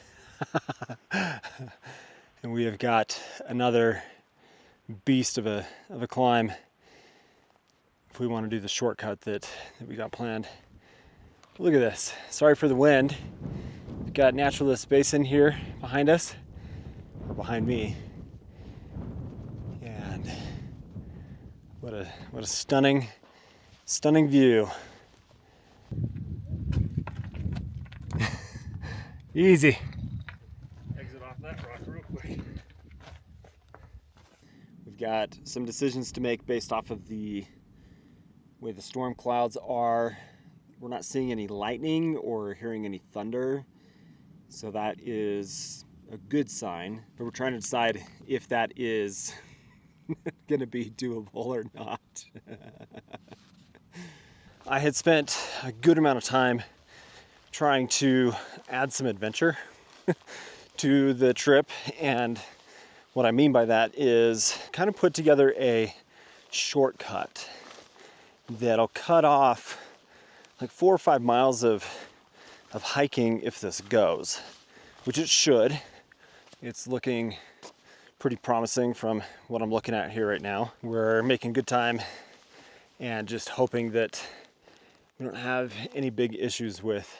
And we have got another beast of a climb if we want to do the shortcut that we got planned. Look at this. Sorry for the wind. We've got Naturalist Basin here behind us, or behind me. And what a stunning Stunning view. Easy. Exit off that rock real quick. We've got some decisions to make based off of the way the storm clouds are. We're not seeing any lightning or hearing any thunder, so that is a good sign. But we're trying to decide if that is gonna be doable or not. I had spent a good amount of time trying to add some adventure to the trip, and what I mean by that is kind of put together a shortcut that'll cut off like 4 or 5 miles of hiking if this goes, which it should. It's looking pretty promising from what I'm looking at here right now. We're making good time and just hoping that we don't have any big issues with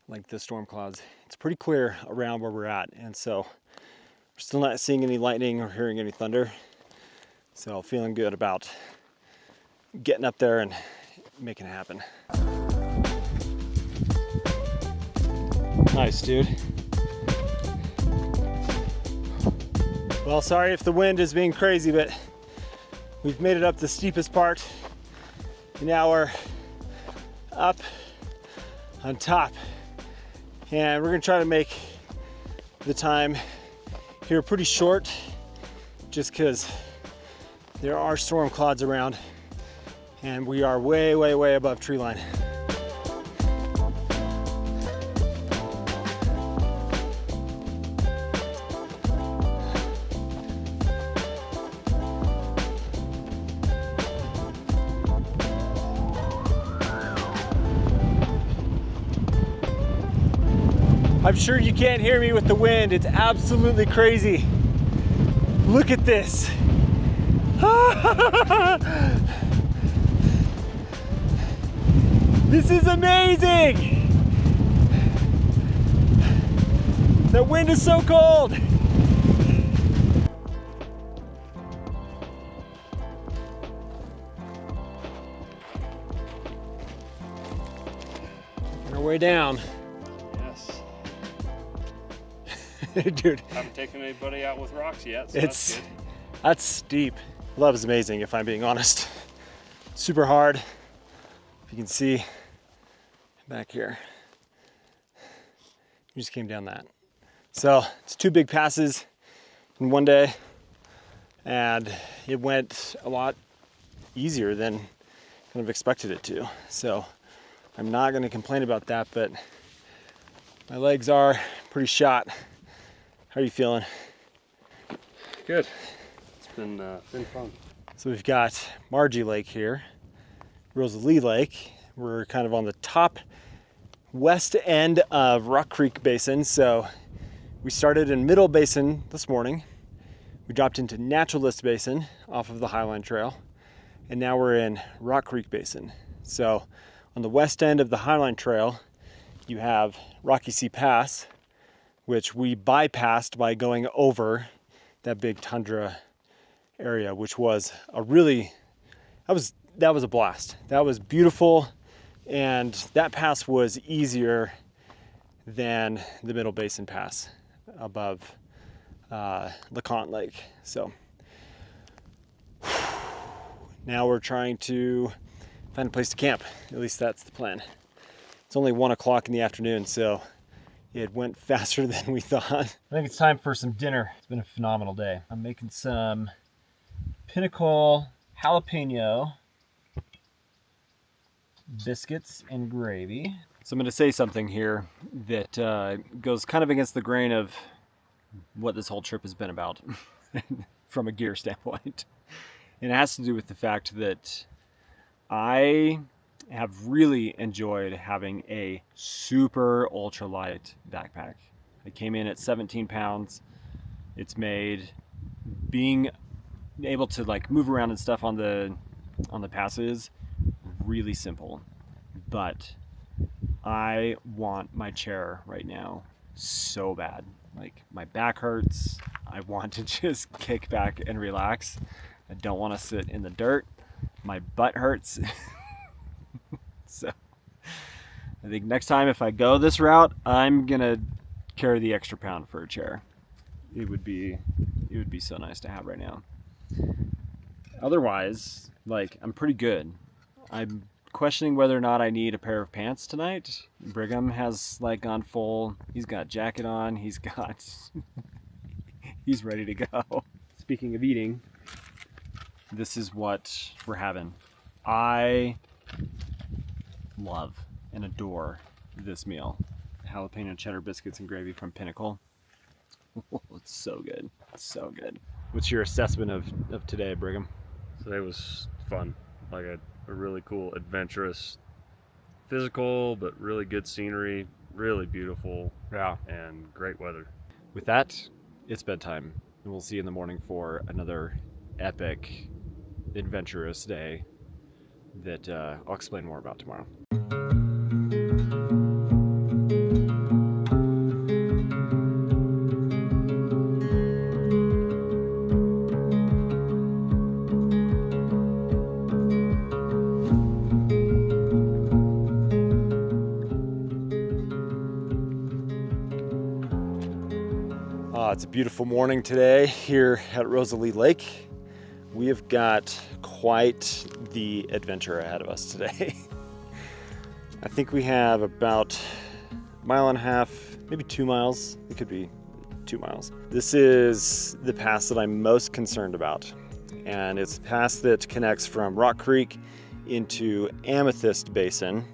like the storm clouds. It's pretty clear around where we're at, and so we're still not seeing any lightning or hearing any thunder. So feeling good about getting up there and making it happen. Nice, dude. Well, sorry if the wind is being crazy, but we've made it up the steepest part. And now we're up on top. And we're gonna try to make the time here pretty short, just because there are storm clouds around and we are way, way, way above tree line. I'm sure you can't hear me with the wind. It's absolutely crazy. Look at this. This is amazing. The wind is so cold. On our way down. Dude, Haven't taken anybody out with rocks yet, so that's good. That's steep. Well, that was amazing, if I'm being honest. Super hard. If you can see back here, we just came down that. So it's 2 big passes in one day, and it went a lot easier than kind of expected it to. So I'm not going to complain about that, but my legs are pretty shot. How are you feeling? Good. It's been fun. So we've got Margie Lake here, Rosalie Lake. We're kind of on the top west end of Rock Creek Basin. So we started in Middle Basin this morning. We dropped into Naturalist Basin off of the Highline Trail. And now we're in Rock Creek Basin. So on the west end of the Highline Trail, you have Rocky Sea Pass, which we bypassed by going over that big tundra area, which was a really, that was a blast. That was beautiful, and that pass was easier than the Middle Basin Pass above LeConte Lake. So now we're trying to find a place to camp. At least that's the plan. It's only 1 o'clock in the afternoon, so it went faster than we thought. I think it's time for some dinner. It's been a phenomenal day. I'm making some Pinnacle jalapeno biscuits and gravy. So I'm going to say something here that goes kind of against the grain of what this whole trip has been about from a gear standpoint. And it has to do with the fact that I have really enjoyed having a super ultralight backpack. It came in at 17 pounds. It's made being able to like move around and stuff on the passes really simple. But I want my chair right now so bad. Like, my back hurts. I want to just kick back and relax. I don't want to sit in the dirt. My butt hurts. So I think next time if I go this route, I'm gonna carry the extra pound for a chair. It would be so nice to have right now. Otherwise, like, I'm pretty good. I'm questioning whether or not I need a pair of pants tonight. Brigham has like gone full. He's got jacket on. He's ready to go. Speaking of eating, this is what we're having. I love and adore this meal. Jalapeno cheddar biscuits and gravy from Pinnacle. Oh, it's so good. It's so good. What's your assessment of today, Brigham? Today was fun. Like a really cool, adventurous, physical, but really good scenery, really beautiful, Yeah. and great weather. With that, it's bedtime. And we'll see you in the morning for another epic, adventurous day that I'll explain more about tomorrow. It's a beautiful morning today here at Rosalie Lake. We have got quite the adventure ahead of us today. I think we have about a mile and a half, maybe 2 miles. It could be 2 miles. This is the pass that I'm most concerned about. And it's a pass that connects from Rock Creek into Amethyst Basin,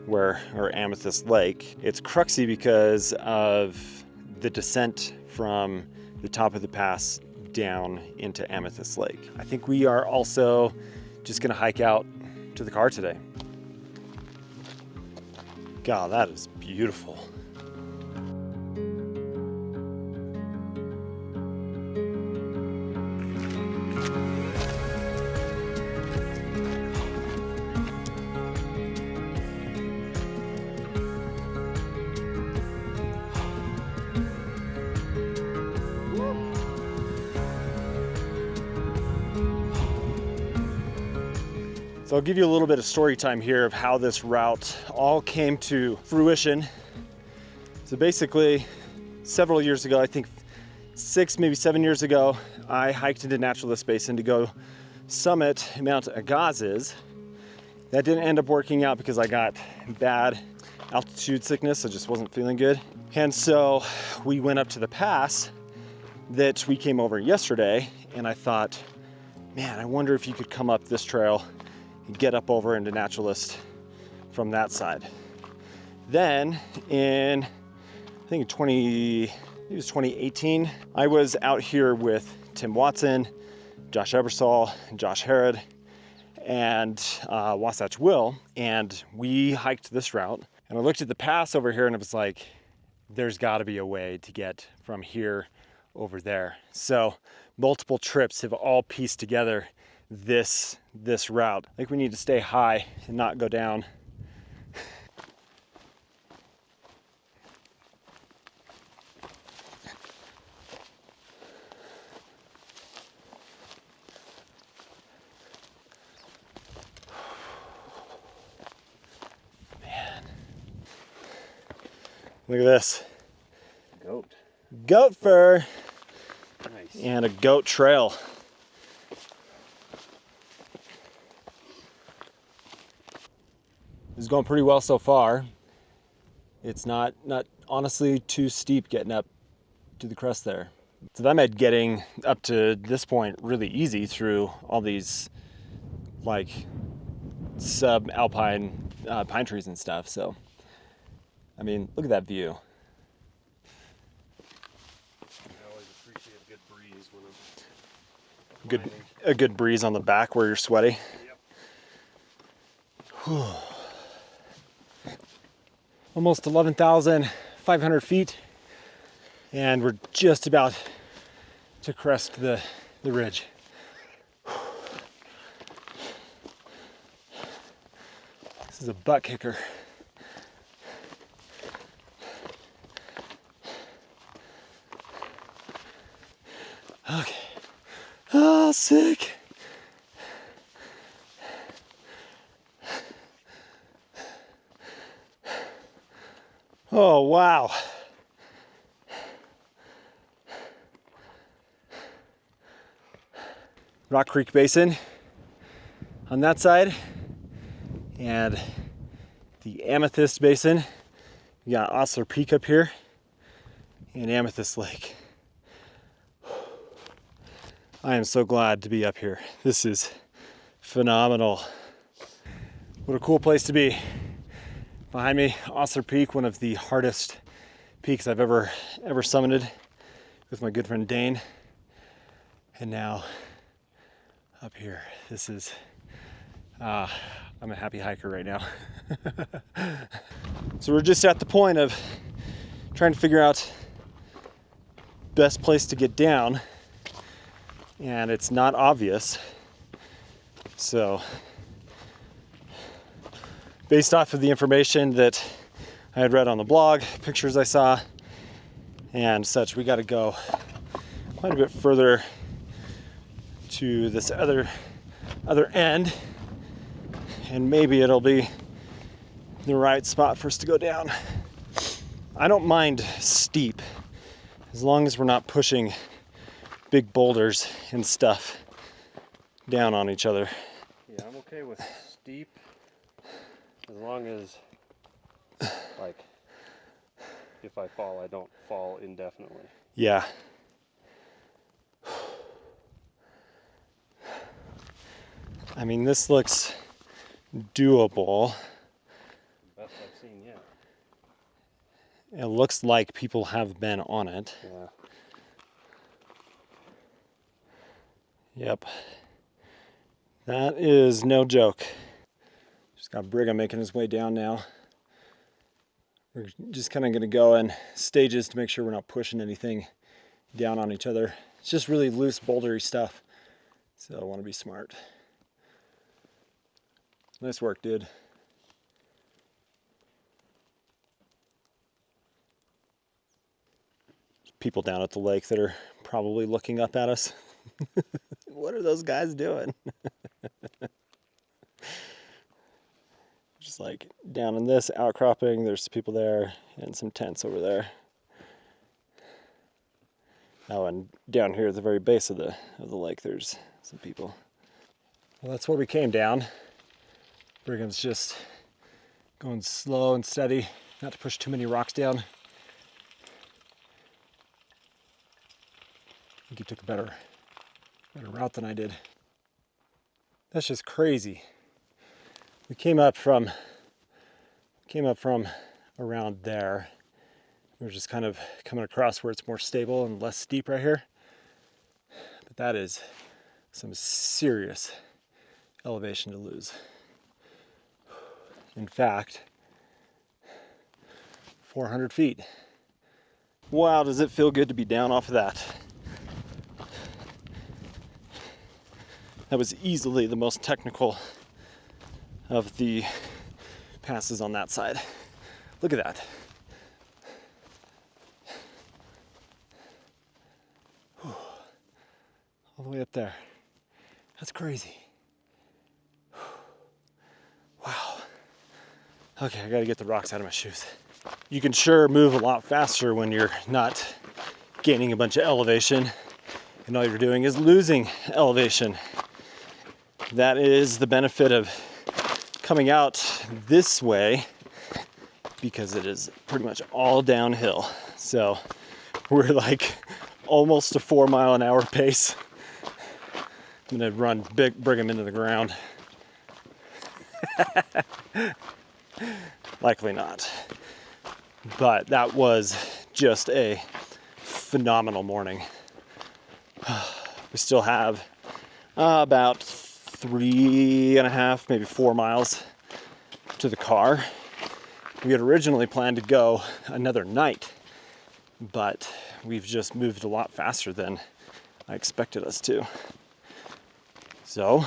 or Amethyst Lake. It's cruxy because of the descent from the top of the pass down into Amethyst Lake. I think we are also just gonna hike out to the car today. God, that is beautiful. So I'll give you a little bit of story time here of how this route all came to fruition. So basically, several years ago, I think 6, maybe 7 years ago, I hiked into Naturalist Basin to go summit Mount Agassiz. That didn't end up working out because I got bad altitude sickness. I just wasn't feeling good. And so we went up to the pass that we came over yesterday, and I thought, man, I wonder if you could come up this trail get up over into Naturalist from that side. Then in, I think it was 2018, I was out here with Tim Watson, Josh Ebersol, Josh Harrod, and Wasatch Will, and we hiked this route. And I looked at the pass over here and it was like, there's gotta be a way to get from here over there. So multiple trips have all pieced together this route. I think we need to stay high and not go down. Man. Look at this. Goat. Goat fur. Nice. And a goat trail. It's going pretty well so far. It's not honestly too steep getting up to the crest there. So that made getting up to this point really easy through all these like sub-alpine pine trees and stuff. So, I mean, look at that view. I always appreciate a good breeze when I'm A good breeze on the back where you're sweaty. Whew. Almost 11,500 feet, and we're just about to crest the ridge. This is a butt kicker. Okay. Oh, sick. Oh, wow. Rock Creek Basin on that side, and the Amethyst Basin. We got Osler Peak up here and Amethyst Lake. I am so glad to be up here. This is phenomenal. What a cool place to be. Behind me, Osler Peak, one of the hardest peaks I've ever summited with my good friend Dane. And now up here, this is, I'm a happy hiker right now. So we're just at the point of trying to figure out best place to get down, and it's not obvious. So based off of the information that I had read on the blog, pictures I saw and such, we got to go quite a bit further to this other end, and maybe it'll be the right spot for us to go down. I don't mind steep as long as we're not pushing big boulders and stuff down on each other. Yeah, I'm okay with steep as long as, like, if I fall, I don't fall indefinitely. Yeah. I mean, this looks doable. Best I've seen yet. It looks like people have been on it. Yeah. Yep. That is no joke. Just got Brigham making his way down now. We're just kind of going to go in stages to make sure we're not pushing anything down on each other. It's just really loose, bouldery stuff. So I want to be smart. Nice work, dude. People down at the lake that are probably looking up at us. What are those guys doing? Just like down in this outcropping, there's people there and some tents over there. Oh, and down here at the very base of the lake, there's some people. Well, that's where we came down. Brigham's just going slow and steady, not to push too many rocks down. I think he took a better route than I did. That's just crazy. We came up from around there. We're just kind of coming across where it's more stable and less steep right here. But that is some serious elevation to lose. In fact, 400 feet. Wow, does it feel good to be down off of that. That was easily the most technical of the passes on that side. Look at that. Whew. All the way up there. That's crazy. Wow. Okay, I gotta get the rocks out of my shoes. You can sure move a lot faster when you're not gaining a bunch of elevation and all you're doing is losing elevation. That is the benefit of coming out this way, because it is pretty much all downhill. So we're like almost a 4 mile an hour pace. I'm gonna run Brigham into the ground. Likely not. But that was just a phenomenal morning. We still have about 3.5, maybe 4 miles to the car. We had originally planned to go another night, but we've just moved a lot faster than I expected us to. So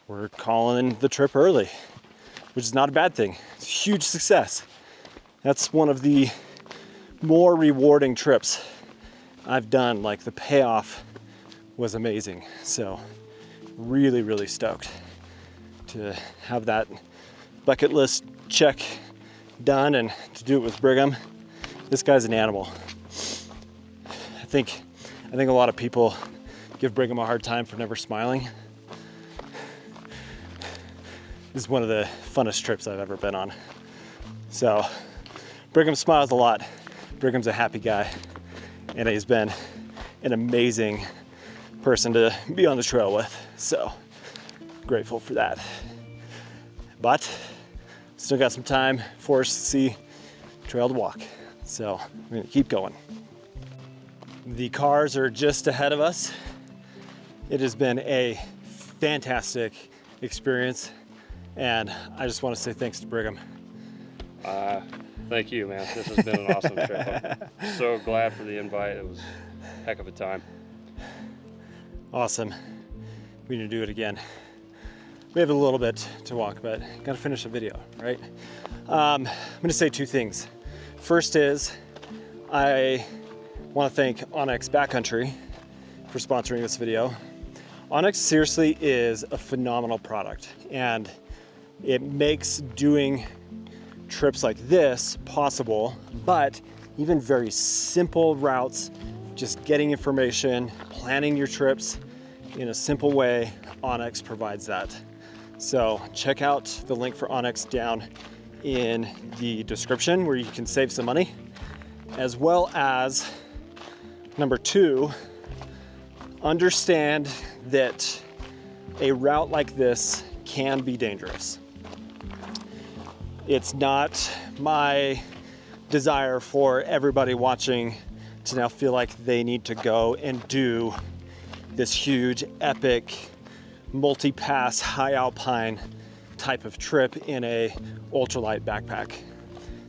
we're calling the trip early, which is not a bad thing. It's a huge success. That's one of the more rewarding trips I've done. Like, the payoff was amazing. So really, really stoked to have that bucket list check done and to do it with Brigham. This guy's an animal. I think a lot of people give Brigham a hard time for never smiling. This is one of the funnest trips I've ever been on. So Brigham smiles a lot. Brigham's a happy guy, and he's been an amazing person to be on the trail with. So grateful for that. But still got some time for us to see trail to walk. So we're gonna keep going. The cars are just ahead of us. It has been a fantastic experience, and I just want to say thanks to Brigham. Thank you, man. This has been an awesome trip. I'm so glad for the invite. It was a heck of a time. Awesome. We need to do it again. We have a little bit to walk, but gotta finish the video, right? I'm gonna say two things. First is, I want to thank Onyx Backcountry for sponsoring this video. Onyx seriously is a phenomenal product, and it makes doing trips like this possible, but even very simple routes, just getting information, planning your trips in a simple way, Onyx provides that. So check out the link for Onyx down in the description where you can save some money, as well as number two, understand that a route like this can be dangerous. It's not my desire for everybody watching to now feel like they need to go and do this huge, epic, multi-pass, high alpine type of trip in a ultralight backpack.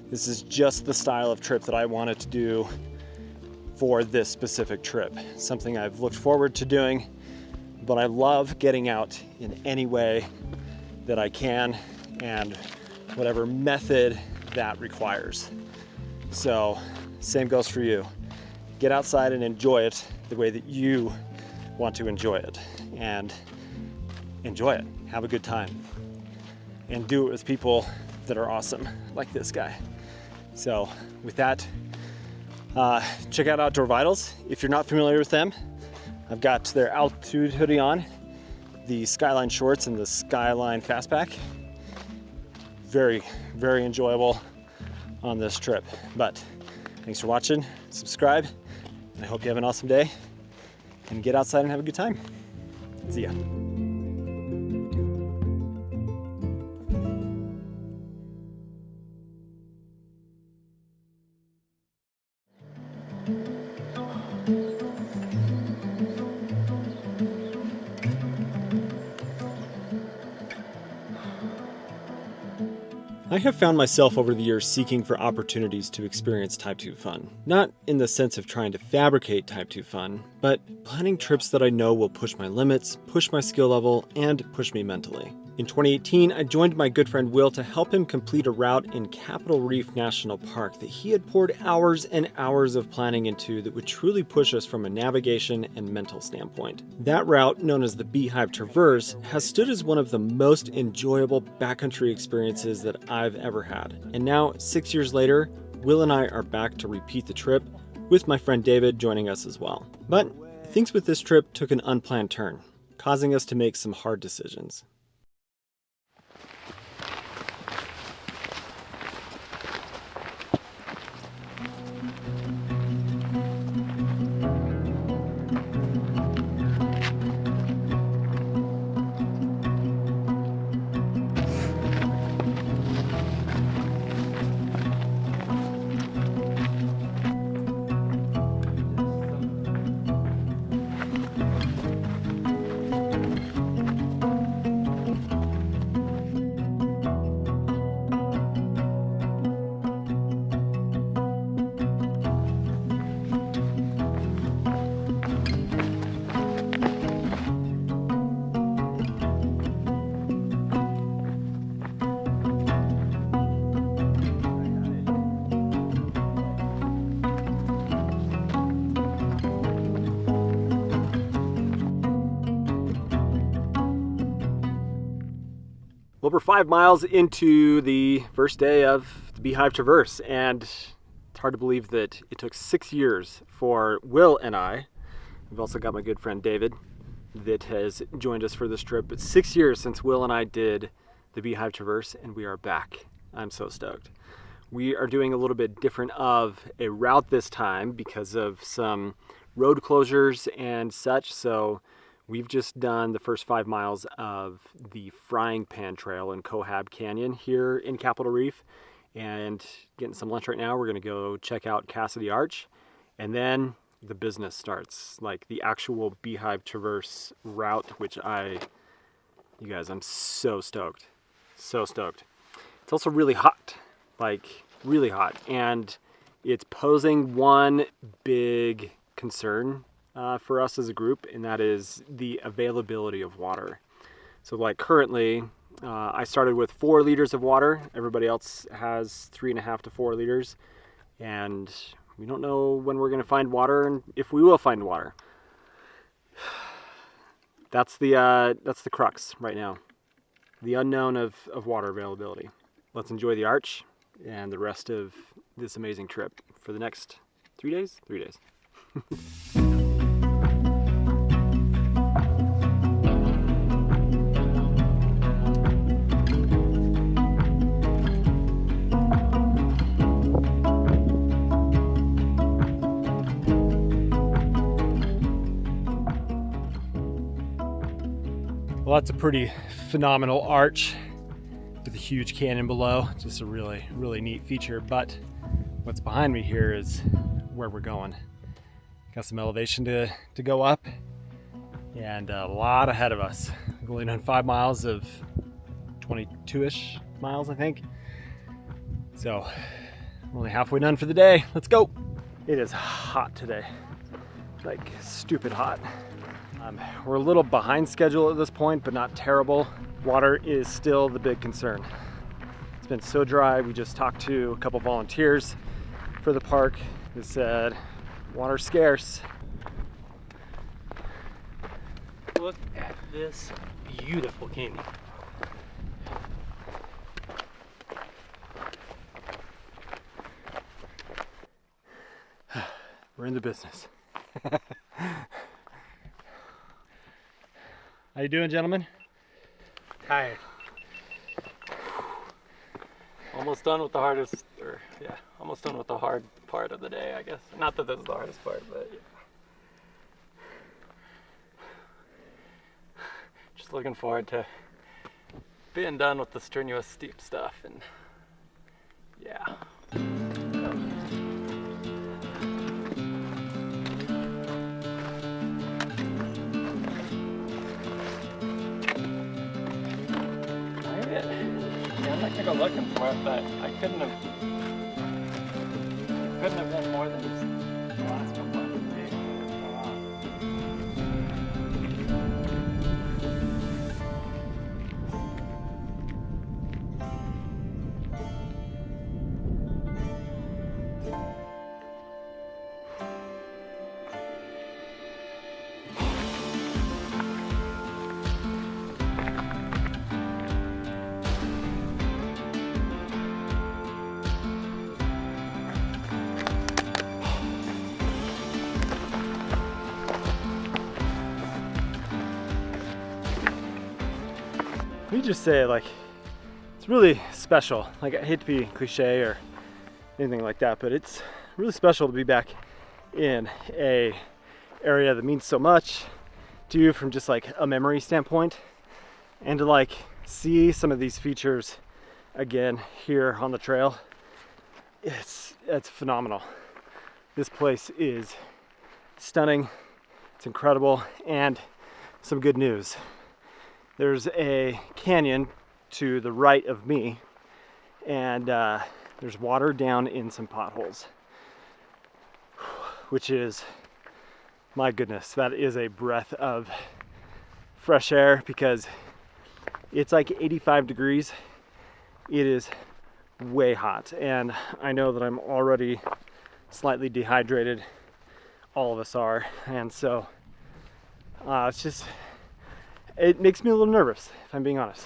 This is just the style of trip that I wanted to do for this specific trip. Something I've looked forward to doing, but I love getting out in any way that I can and whatever method that requires. So same goes for you. Get outside and enjoy it the way that you want to enjoy it, and enjoy it. Have a good time and do it with people that are awesome, like this guy. So with that, check out Outdoor Vitals. If you're not familiar with them, I've got their altitude hoodie on, the Skyline shorts, and the Skyline Fastpack. Very, very enjoyable on this trip. But thanks for watching, subscribe, and I hope you have an awesome day, and get outside and have a good time. See ya. I have found myself over the years seeking for opportunities to experience Type 2 fun. Not in the sense of trying to fabricate Type 2 fun, but planning trips that I know will push my limits, push my skill level, and push me mentally. In 2018, I joined my good friend Will to help him complete a route in Capitol Reef National Park that he had poured hours and hours of planning into that would truly push us from a navigation and mental standpoint. That route, known as the Beehive Traverse, has stood as one of the most enjoyable backcountry experiences that I've ever had. And now, 6 years later, Will and I are back to repeat the trip, with my friend David joining us as well. But things with this trip took an unplanned turn, causing us to make some hard decisions. Well, we're 5 miles into the first day of the Beehive Traverse, and it's hard to believe that it took 6 years for Will and I. We've also got my good friend David that has joined us for this trip. But 6 years since Will and I did the Beehive Traverse, and we are back. I'm so stoked. We are doing a little bit different of a route this time because of some road closures and such. So we've just done the first 5 miles of the Frying Pan Trail in Cohab Canyon here in Capitol Reef, and getting some lunch right now. We're gonna go check out Cassidy Arch, and then the business starts, like the actual Beehive Traverse route, which you guys, I'm so stoked, so stoked. It's also really hot, like really hot, and it's posing one big concern for us as a group, and that is the availability of water. So like currently, I started with 4 liters of water. Everybody else has 3.5 to 4 liters, and we don't know when we're going to find water and if we will find water. That's the crux right now, the unknown of water availability. Let's enjoy the arch and the rest of this amazing trip for the next 3 days. 3 days. Well, that's a pretty phenomenal arch with a huge canyon below. Just a really, really neat feature. But what's behind me here is where we're going. Got some elevation to go up and a lot ahead of us. We've only done 5 miles of 22-ish miles, I think. So we're only halfway done for the day. Let's go. It is hot today, like stupid hot. We're a little behind schedule at this point, but not terrible. Water is still the big concern. It's been so dry. We just talked to a couple volunteers for the park that said water's scarce. Look at this beautiful canyon. We're in the business. How you doing, gentlemen? Tired. Almost done with the hardest, almost done with the hard part of the day, I guess. Not that this is the hardest part, but yeah. Just looking forward to being done with the strenuous, steep stuff, and yeah. I'm not gonna go looking for it, but I couldn't have done more than just the last couple of days. Let me just say, like, it's really special. Like, I hate to be cliche or anything like that, but it's really special to be back in a area that means so much to you from just like a memory standpoint, and to like see some of these features again here on the trail. It's phenomenal. This place is stunning. It's incredible, and some good news. There's a canyon to the right of me, and there's water down in some potholes, which is, my goodness, that is a breath of fresh air, because it's like 85 degrees. It is way hot, and I know that I'm already slightly dehydrated. All of us are, and so it makes me a little nervous, if I'm being honest.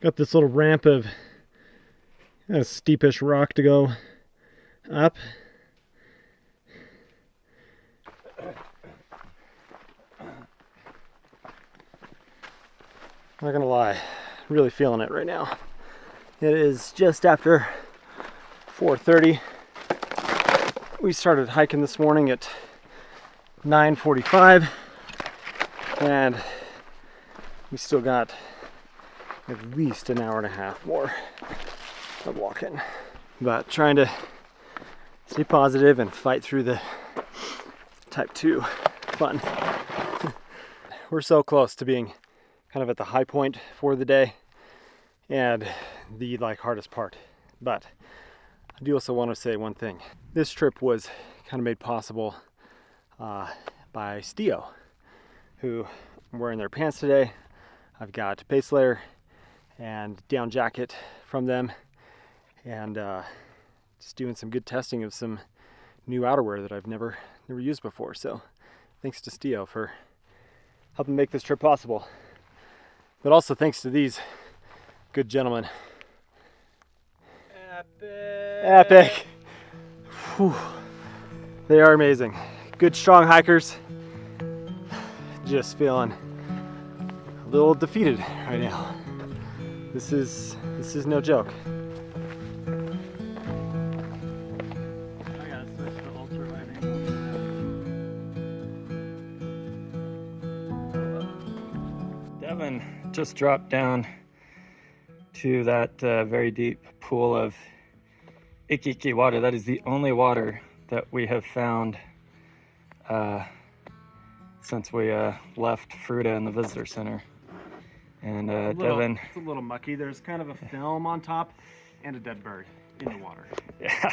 Got this little ramp of a steepish rock to go up. Not gonna lie, really feeling it right now. It is just after 4:30. We started hiking this morning at 9:45, and we still got at least an hour and a half more of walking. But trying to stay positive and fight through the type 2 fun. We're so close to being kind of at the high point for the day and the hardest part. But I do also want to say one thing. This trip was kind of made possible by Stio, who I'm wearing their pants today. I've got base layer and down jacket from them, and just doing some good testing of some new outerwear that I've never used before. So thanks to Stio for helping make this trip possible. But also thanks to these good gentlemen. Epic. Whew. They are amazing. Good, strong hikers. Just feeling a little defeated right now. This is no joke. I gotta switch to ultralight. Devin just dropped down to that very deep pool of icky water. That is the only water that we have found since we left Fruta in the visitor center. And Devin, it's a little mucky. There's kind of a film on top and a dead bird in the water. yeah.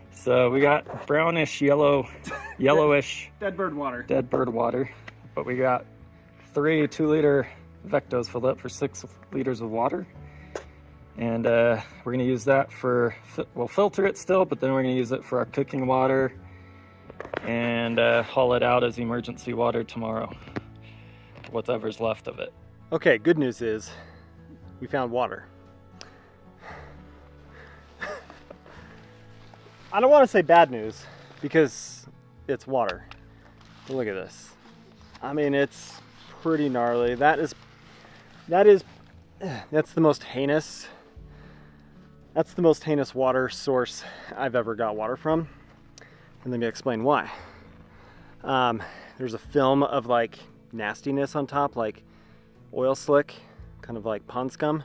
So we got brownish yellowish Dead bird water. dead bird water, but we got 3 2-liter Vectos filled up for 6 liters of water. And we're gonna use that for, we'll filter it still, but then we're gonna use it for our cooking water and haul it out as emergency water tomorrow, whatever's left of it. Okay, good news is we found water. I don't want to say bad news because it's water. But look at this. I mean, it's pretty gnarly. That's the most heinous. That's the most heinous water source I've ever got water from. And let me explain why. There's a film of nastiness on top, like oil slick, kind of like pond scum.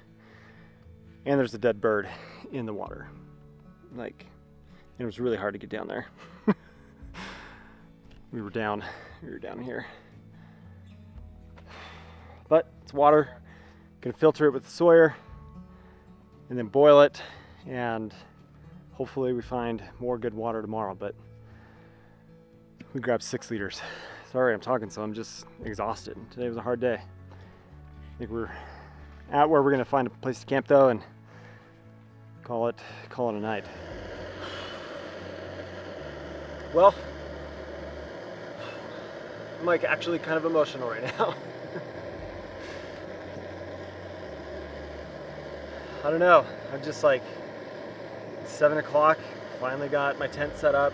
And there's a dead bird in the water. It was really hard to get down there. we were down here. But it's water. Gonna filter it with the Sawyer and then boil it, and hopefully we find more good water tomorrow. But we grabbed 6 liters. Sorry I'm talking so I'm just exhausted. Today was a hard day. I think we're at where we're gonna find a place to camp though and call it a night. Well, I'm actually kind of emotional right now. I don't know, I'm just 7 o'clock, finally got my tent set up.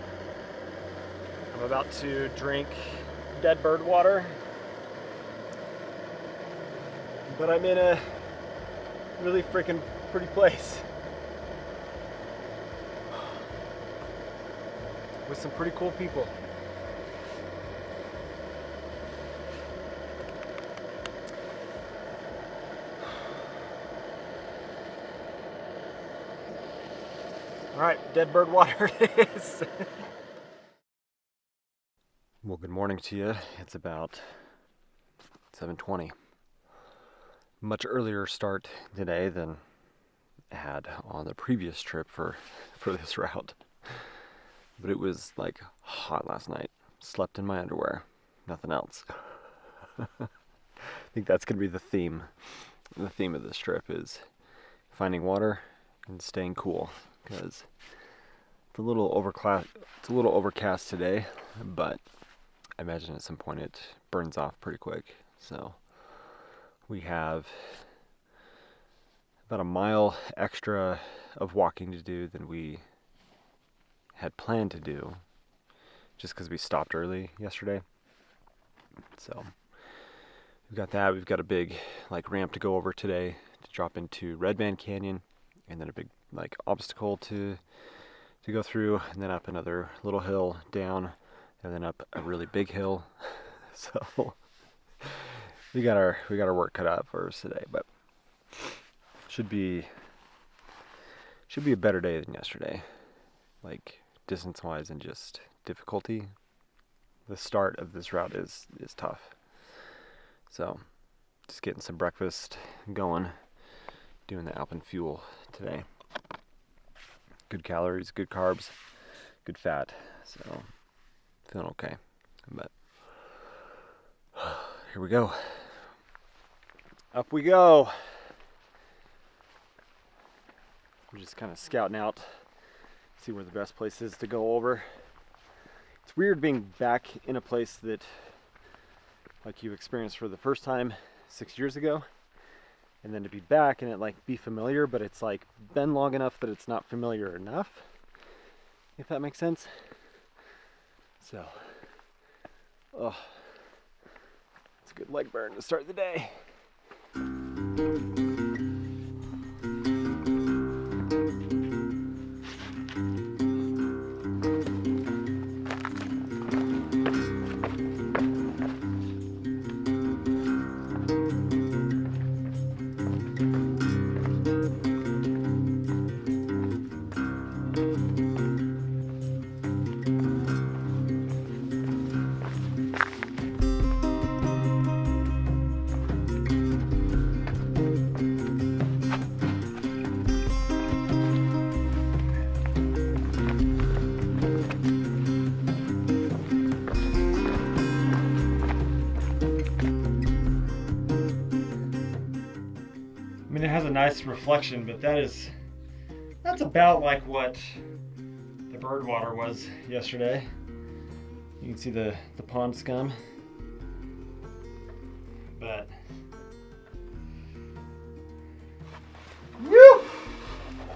I'm about to drink dead bird water. But I'm in a really freaking pretty place. With some pretty cool people. All right, dead bird water it is. Well, good morning to you. It's about 7:20. Much earlier start today than I had on the previous trip for this route. But it was hot last night. Slept in my underwear. Nothing else. I think that's going to be the theme. The theme of this trip is finding water and staying cool. Because it's a little overcast today, but I imagine at some point it burns off pretty quick. So we have about a mile extra of walking to do than we had planned to do, just because we stopped early yesterday. So we've got that. We've got a big like ramp to go over today to drop into Red Man Canyon, and then a big like obstacle to go through, and then up another little hill, down, and then up a really big hill. So we got our work cut out for us today, but should be a better day than yesterday, like distance wise and just difficulty. The start of this route is tough. So just getting some breakfast going, doing the Alpenfuel today. Good calories, good carbs, good fat. So feeling okay. But here we go. Up we go. I'm just kind of scouting out, see where the best place is to go over. It's weird being back in a place that like you experienced for the first time 6 years ago, and then to be back and it like be familiar, but it's like been long enough that it's not familiar enough, if that makes sense. So, oh, it's a good leg burn to start the day. I mean, it has a nice reflection, but that's about like what the bird water was yesterday. You can see the pond scum, but woo!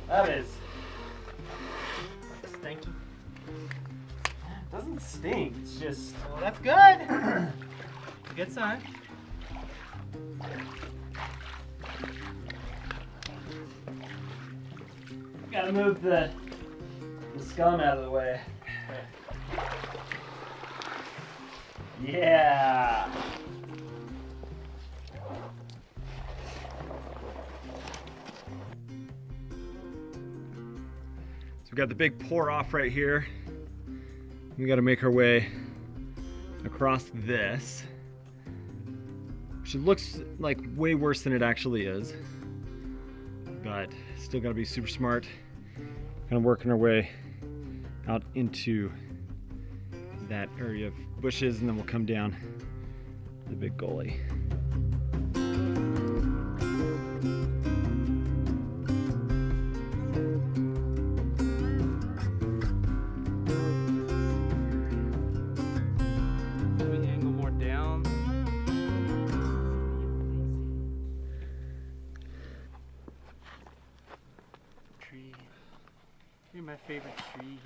That is stinky. It doesn't stink, it's just, well, that's good. Good sign. Gotta move the scum out of the way. Yeah. So we've got the big pour off right here. We gotta make our way across this, which looks like way worse than it actually is, but still gotta be super smart. Kind of working our way out into that area of bushes, and then we'll come down the big gully. Should we angle more down? Tree. You're my favorite tree.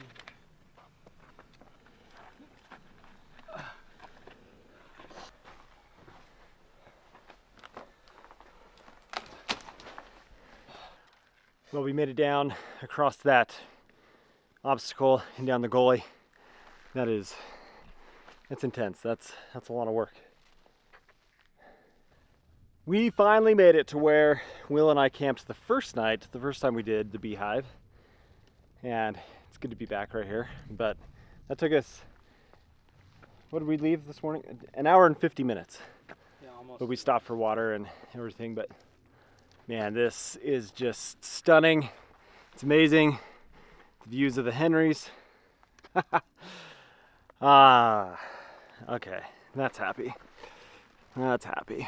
Well, we made it down across that obstacle and down the gully. That's intense. That's a lot of work. We finally made it to where Will and I camped the first night, the first time we did the Beehive. And it's good to be back right here. But that took us, what did we leave this morning? An hour and 50 minutes. Yeah, almost. But we stopped for water and everything. But man, this is just stunning. It's amazing. The views of the Henrys. Okay, that's happy. That's happy.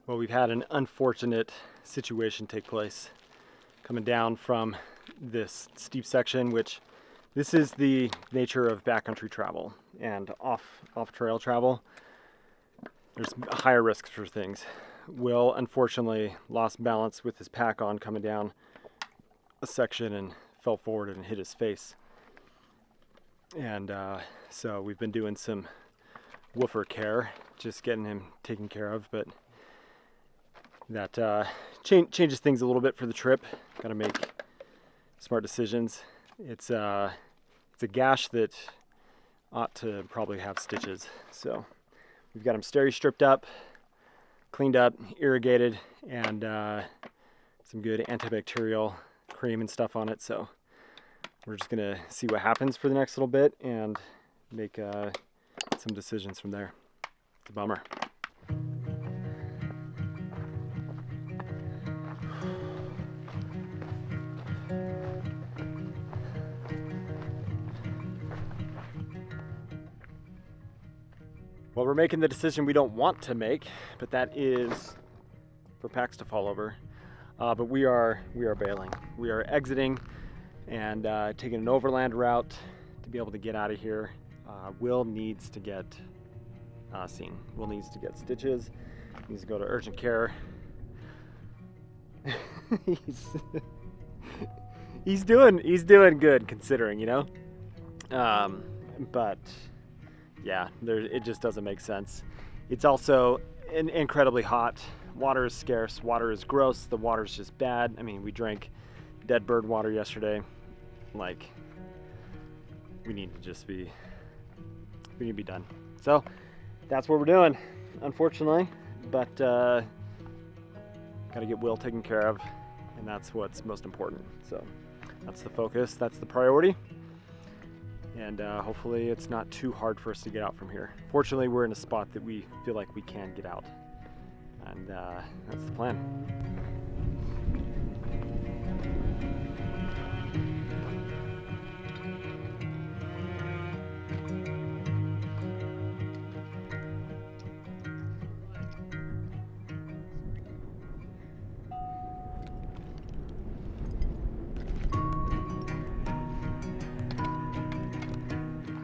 Well, we've had an unfortunate situation take place coming down from this steep section, which this is the nature of backcountry travel and off trail travel. There's higher risks for things. Will unfortunately lost balance with his pack on coming down a section and fell forward and hit his face. And so we've been doing some woofer care, just getting him taken care of, but that changes things a little bit for the trip. Got to make smart decisions. It's a gash that ought to probably have stitches. So we've got him steri stripped up, cleaned up, irrigated, and some good antibacterial cream and stuff on it. So we're just gonna see what happens for the next little bit and make some decisions from there. It's a bummer. Well, we're making the decision we don't want to make, but that is for packs to fall over. But we are bailing. We are exiting and taking an overland route to be able to get out of here. Will needs to get seen. Will needs to get stitches. Needs to go to urgent care. he's doing good considering, you know. But yeah, it just doesn't make sense. It's also incredibly hot. Water is scarce. Water is gross. The water is just bad. I mean, we drank dead bird water yesterday. Like, we need to be done. So that's what we're doing, unfortunately. But gotta get Will taken care of, and that's what's most important. So that's the focus. That's the priority. And hopefully it's not too hard for us to get out from here. Fortunately, we're in a spot that we feel like we can get out. And that's the plan.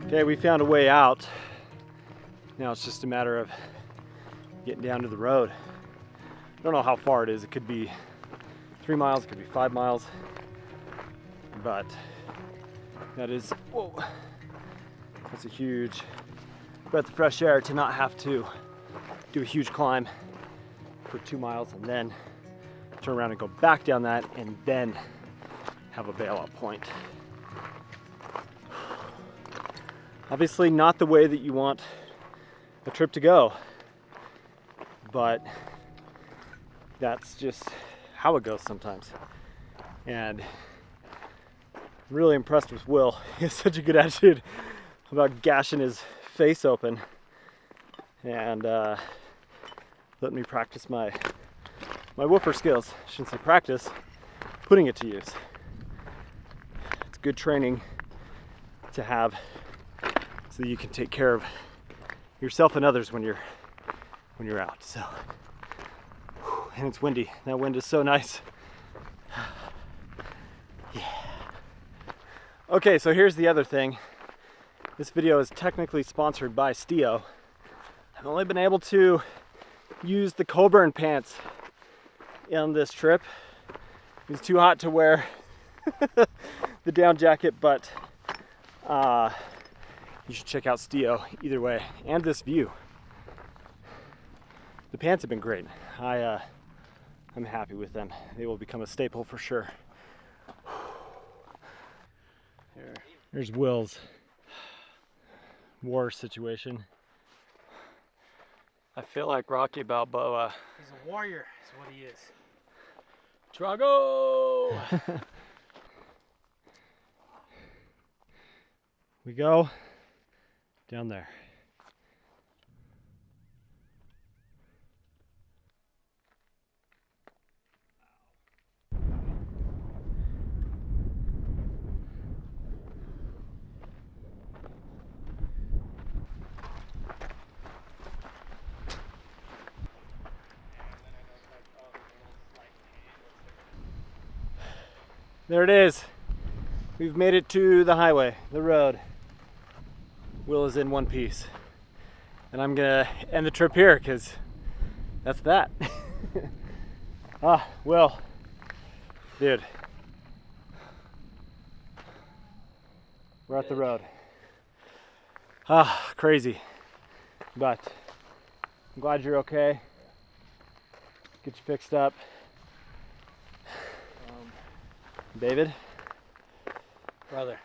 Okay, we found a way out. Now it's just a matter of getting down to the road. I don't know how far it is. It could be 3 miles, it could be 5 miles. But that is, whoa, that's a huge breath of fresh air to not have to do a huge climb for 2 miles and then turn around and go back down that and then have a bailout point. Obviously not the way that you want a trip to go, but that's just how it goes sometimes. And I'm really impressed with Will. He has such a good attitude about gashing his face open and letting me practice my woofer skills. I shouldn't say practice, putting it to use. It's good training to have so that you can take care of yourself and others when you're out. So, and it's windy. That wind is so nice. Yeah. Okay, so here's the other thing. This video is technically sponsored by Stio. I've only been able to use the Coburn pants on this trip. It was too hot to wear the down jacket, but you should check out Stio either way, and this view. The pants have been great. I'm happy with them. They will become a staple for sure. There's Will's war situation. I feel like Rocky Balboa. He's a warrior, is what he is. Drago! We go down there. There it is. We've made it to the highway, the road. Will is in one piece. And I'm gonna end the trip here because that's that. Will, dude, we're at the road. Crazy, but I'm glad you're okay. Get you fixed up. David? Brother,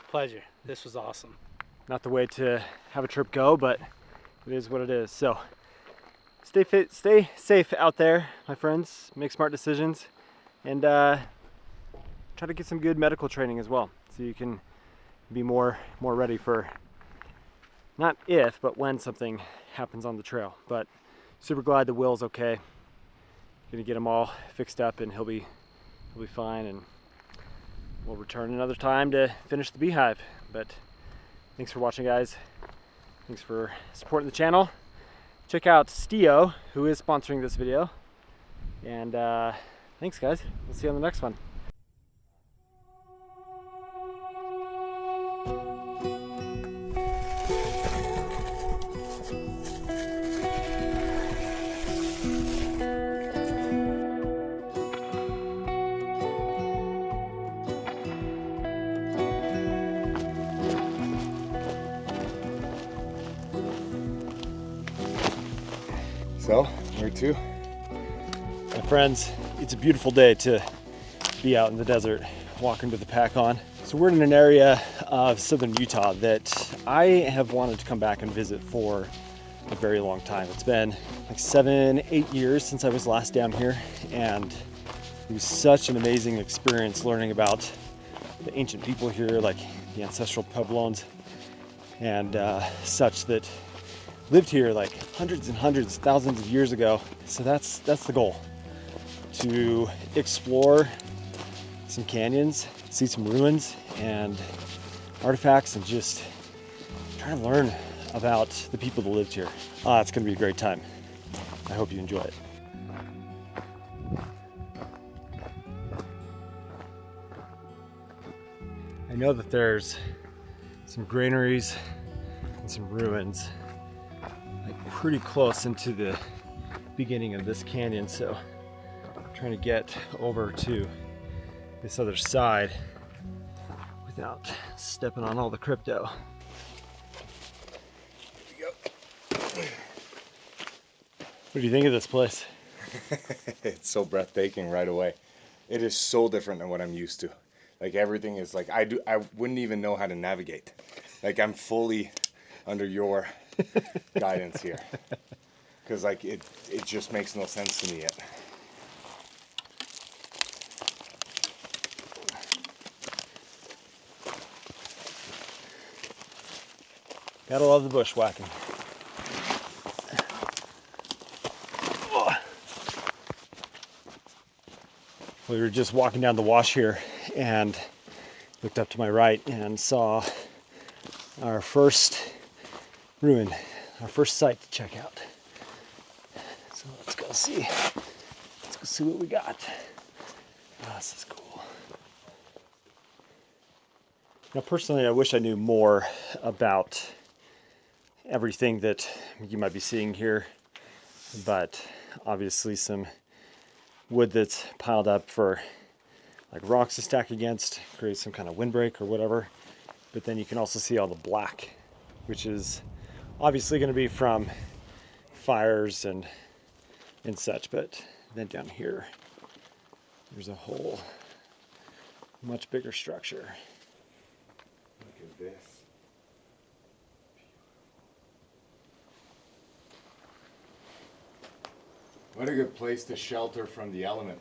pleasure. This was awesome. Not the way to have a trip go, but it is what it is. So stay fit, stay safe out there, my friends. Make smart decisions, and try to get some good medical training as well, so you can be more ready for not if, but when something happens on the trail. But super glad the Will's okay. Gonna get him all fixed up, and he'll be fine, and we'll return another time to finish the Beehive. But thanks for watching, guys. Thanks for supporting the channel. Check out Stio, who is sponsoring this video. And thanks, guys. We'll see you on the next one. So, where to? My friends, it's a beautiful day to be out in the desert, walking with the pack on. So we're in an area of southern Utah that I have wanted to come back and visit for a very long time. It's been like 7-8 years since I was last down here, and it was such an amazing experience learning about the ancient people here, like the ancestral Puebloans and such, that lived here like hundreds and hundreds, thousands of years ago. So that's the goal, to explore some canyons, see some ruins and artifacts, and just try to learn about the people that lived here. It's gonna be a great time. I hope you enjoy it. I know that there's some granaries and some ruins like pretty close into the beginning of this canyon, so I'm trying to get over to this other side without stepping on all the crypto. What do you think of this place? It's so breathtaking right away. It is so different than what I'm used to. Like, everything is like, I wouldn't even know how to navigate. Like, I'm fully under your guidance here. Because like it just makes no sense to me yet. Gotta love the bushwhacking. We were just walking down the wash here and looked up to my right and saw our first ruin, our first site to check out. So let's go see. Let's go see what we got. Oh, this is cool. Now, personally, I wish I knew more about everything that you might be seeing here, but obviously some wood that's piled up for like rocks to stack against, create some kind of windbreak or whatever. But then you can also see all the black, which is obviously going to be from fires and such. But then down here, there's a whole much bigger structure. Look at this. What a good place to shelter from the element.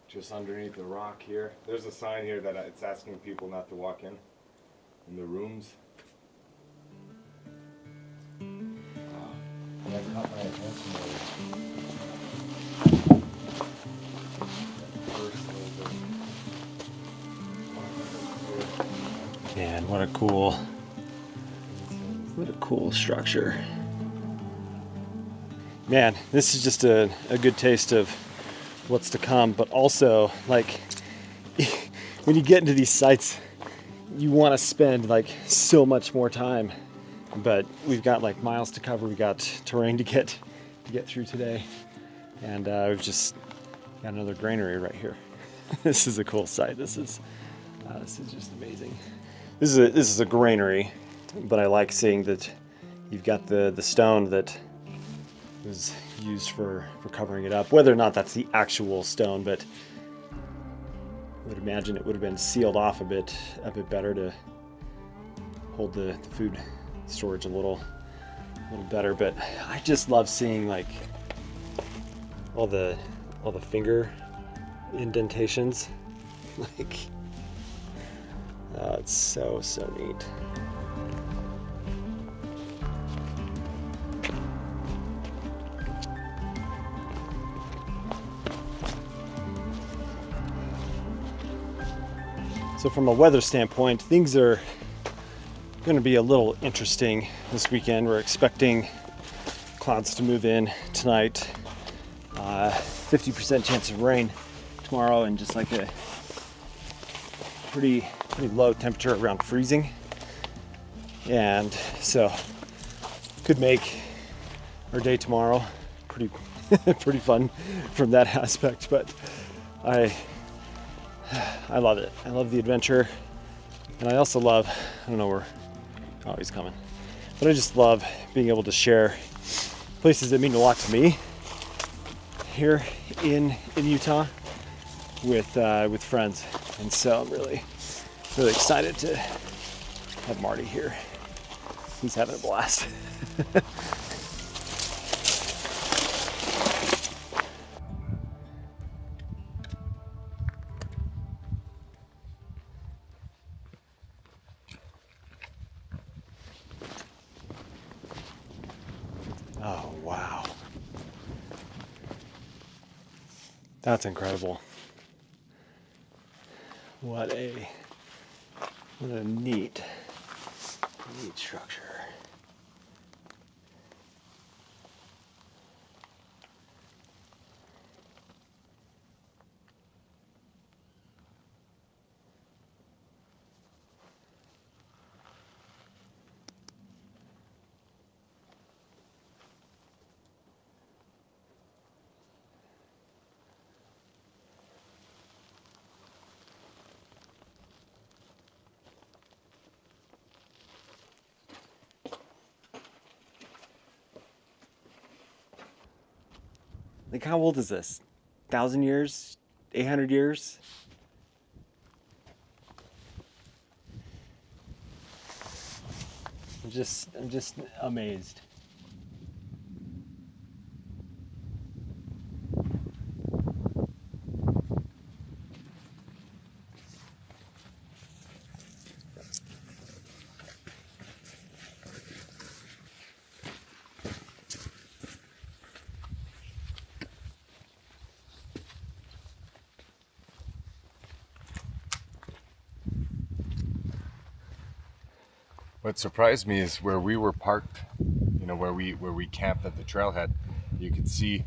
Just underneath the rock here. There's a sign here that it's asking people not to walk in the rooms. That caught my attention there. Man, what a cool structure. Man, this is just a good taste of what's to come, but also, like, when you get into these sites, you want to spend like so much more time, but we've got like miles to cover. We got terrain to get through today, and we've just got another granary right here. This is a cool site. This is just amazing. This is a granary, but I like seeing that you've got the stone that was used for covering it up. Whether or not that's the actual stone, but I would imagine it would have been sealed off a bit better to hold the food storage a little better. But I just love seeing like all the finger indentations. Like, oh, it's so neat. So from a weather standpoint, things are going to be a little interesting this weekend. We're expecting clouds to move in tonight, 50% chance of rain tomorrow, and just like a pretty low temperature around freezing. And so could make our day tomorrow pretty fun from that aspect, but I love it. I love the adventure, and I also love, I don't know where, oh, he's coming, but I just love being able to share places that mean a lot to me here in Utah with friends. And so I'm really excited to have Marty here. He's having a blast. Oh, wow. That's incredible. What a neat structure. Like, how old is this? 1,000 years? 800 years? I'm just amazed. What surprised me is where we were parked, you know, where we camped at the trailhead. You could see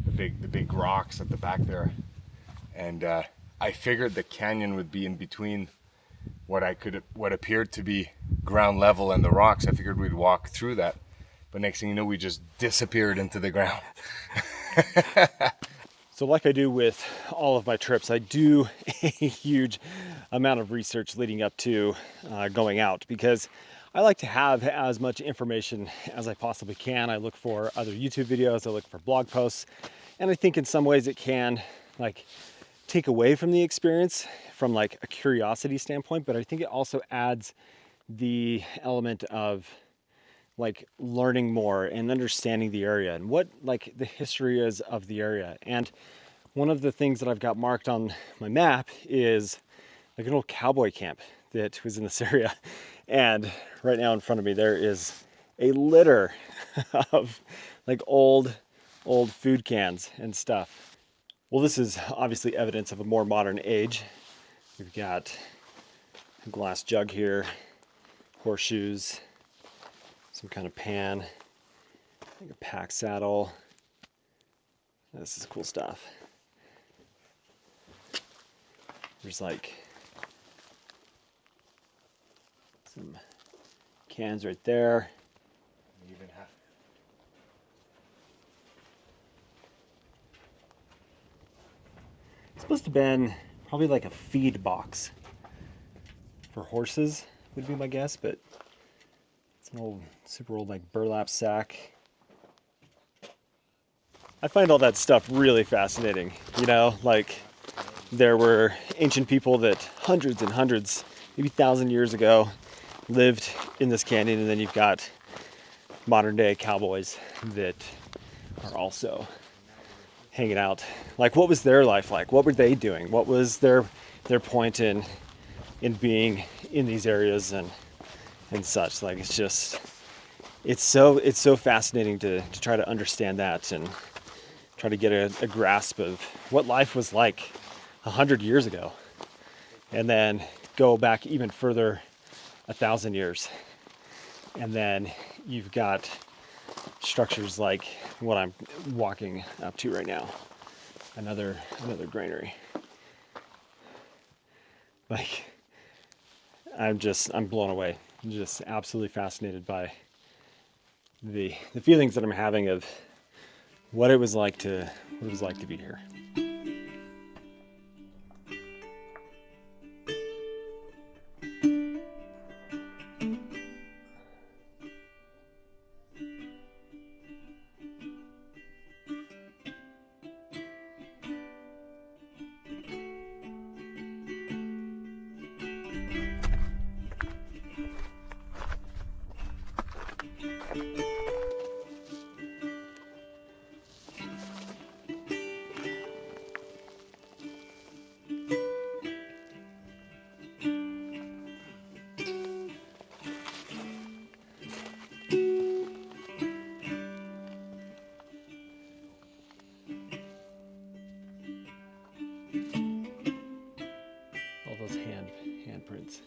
the big rocks at the back there, and I figured the canyon would be in between what appeared to be ground level and the rocks. I figured we'd walk through that, but next thing you know, we just disappeared into the ground. So like I do with all of my trips, I do a huge amount of research leading up to going out, because I like to have as much information as I possibly can. I look for other YouTube videos, I look for blog posts, and I think in some ways it can like take away from the experience from like a curiosity standpoint, but I think it also adds the element of like learning more and understanding the area and what like the history is of the area. And one of the things that I've got marked on my map is like an old cowboy camp that was in this area. And right now in front of me, there is a litter of like old food cans and stuff. Well, this is obviously evidence of a more modern age. We've got a glass jug here, horseshoes, some kind of pan, like a pack saddle. This is cool stuff. There's like Some cans right there. Even have. It's supposed to have been probably like a feed box for horses, would be my guess, but it's an old, super old like burlap sack. I find all that stuff really fascinating, you know, like there were ancient people that hundreds and hundreds, maybe 1,000 years ago lived in this canyon, and then you've got modern day cowboys that are also hanging out. Like, what was their life like? What were they doing? What was their point in being in these areas and such? Like, it's just, it's so fascinating to try to understand that and try to get a grasp of what life was like 100 years ago, and then go back even further, 1,000 years, and then you've got structures like what I'm walking up to right now, another granary. Like, I'm blown away. I'm just absolutely fascinated by the feelings that I'm having of what it was like to be here. Handprints.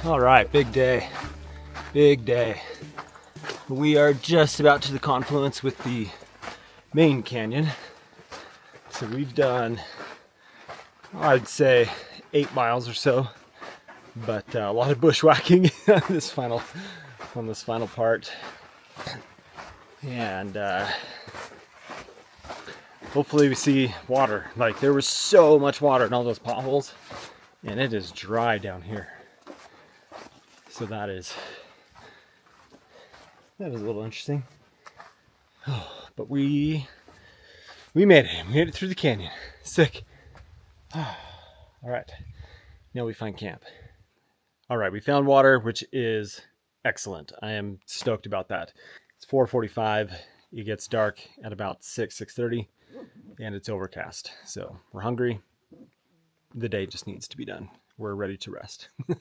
All right, big day, big day. We are just about to the confluence with the main canyon. So we've done, I'd say 8 miles or so, but a lot of bushwhacking on this final part. And hopefully we see water. Like, there was so much water in all those potholes, and it is dry down here. So that is a little interesting. Oh, but we made it. We made it through the canyon. Sick. All right. Now we find camp. All right, we found water, which is excellent. I am stoked about that. It's 4:45. It gets dark at about 6:30, and it's overcast. So we're hungry. The day just needs to be done. We're ready to rest. But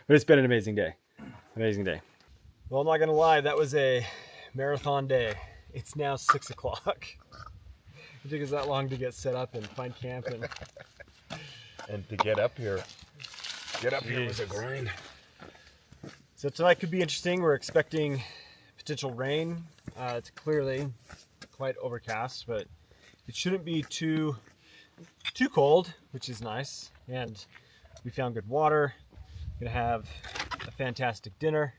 it's been an amazing day. Amazing day. Well, I'm not gonna lie, that was a marathon day. It's now 6 o'clock. It took us that long to get set up and find camp and to get up here. Get up here was a grind. So tonight could be interesting. We're expecting potential rain. It's clearly quite overcast, but it shouldn't be too cold, which is nice. And we found good water. Gonna have a fantastic dinner.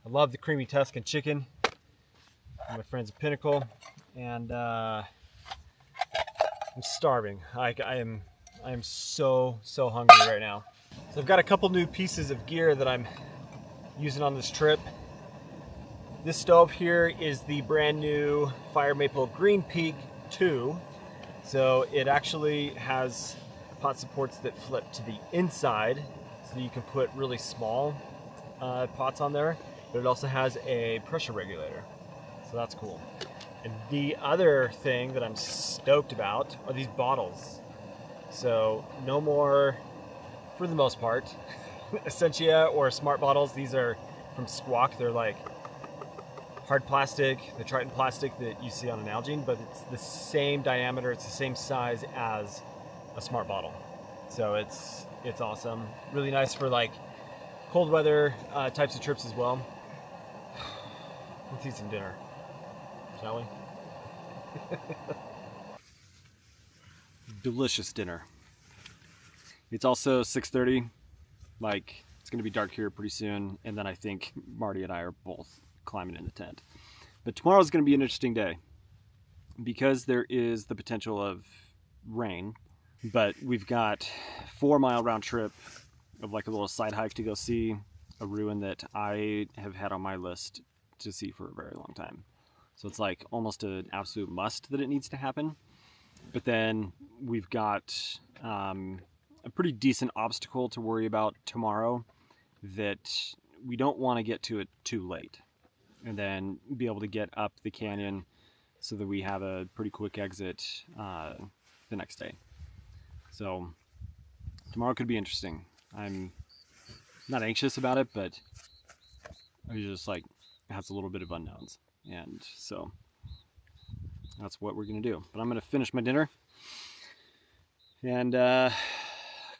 I love the creamy Tuscan chicken from my friends at Pinnacle, and I'm starving. I am so hungry right now. So I've got a couple new pieces of gear that I'm using on this trip. This stove here is the brand new Fire Maple Green Peak 2. So it actually has pot supports that flip to the inside, so that you can put really small pots on there, but it also has a pressure regulator, so that's cool. And the other thing that I'm stoked about are these bottles. So no more, for the most part, Essentia or Smart bottles. These are from Squawk. They're like hard plastic, the Triton plastic that you see on an Nalgene, but it's the same diameter, it's the same size as a Smart bottle. So it's awesome. Really nice for like cold weather types of trips as well. Let's eat some dinner, shall we? Delicious dinner. It's also 6:30. Like, it's gonna be dark here pretty soon, and then I think Marty and I are both climbing in the tent. But tomorrow's gonna be an interesting day because there is the potential of rain, but we've got 4-mile round trip of like a little side hike to go see a ruin that I have had on my list to see for a very long time. So it's like almost an absolute must that it needs to happen. But then we've got a pretty decent obstacle to worry about tomorrow that we don't want to get to it too late, and then be able to get up the canyon so that we have a pretty quick exit the next day. So tomorrow could be interesting. I'm not anxious about it, but I just like, it has a little bit of unknowns, and so that's what we're gonna do. But I'm gonna finish my dinner and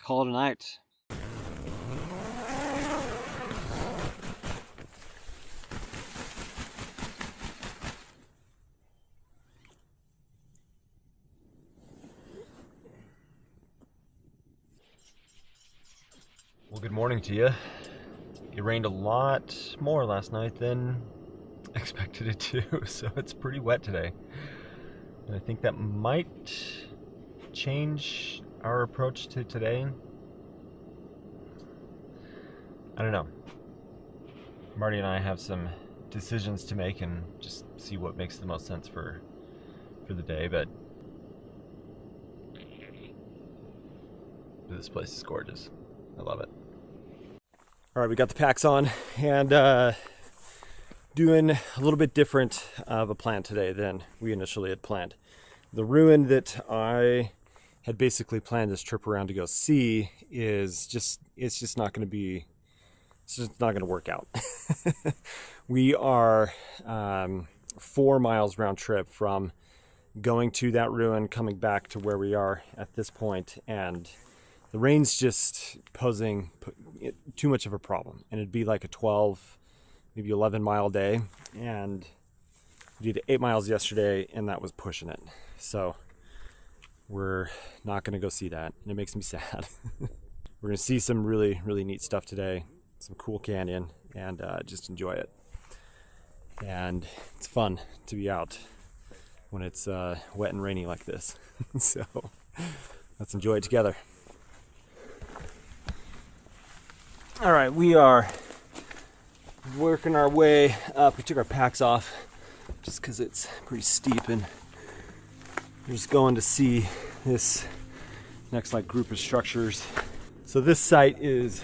call it a night. Well, good morning to you. It rained a lot more last night than expected it to, so it's pretty wet today. And I think that might change our approach to today. I don't know. Marty and I have some decisions to make and just see what makes the most sense for the day, but this place is gorgeous. I love it. All right, we got the packs on and doing a little bit different of a plan today than we initially had planned. The ruin that I had basically planned this trip around to go see is just, it's just not going to work out. We are 4 miles round trip from going to that ruin, coming back to where we are at this point, and the rain's just posing too much of a problem. And it'd be like a 12, maybe 11 mile day, and we did 8 miles yesterday, and that was pushing it. So we're not going to go see that, and it makes me sad. We're going to see some really neat stuff today, some cool canyon, and just enjoy it. And it's fun to be out when it's wet and rainy like this. So let's enjoy it together. All right, we are working our way up. We took our packs off just because it's pretty steep, and we're just going to see this next like group of structures. So this site is,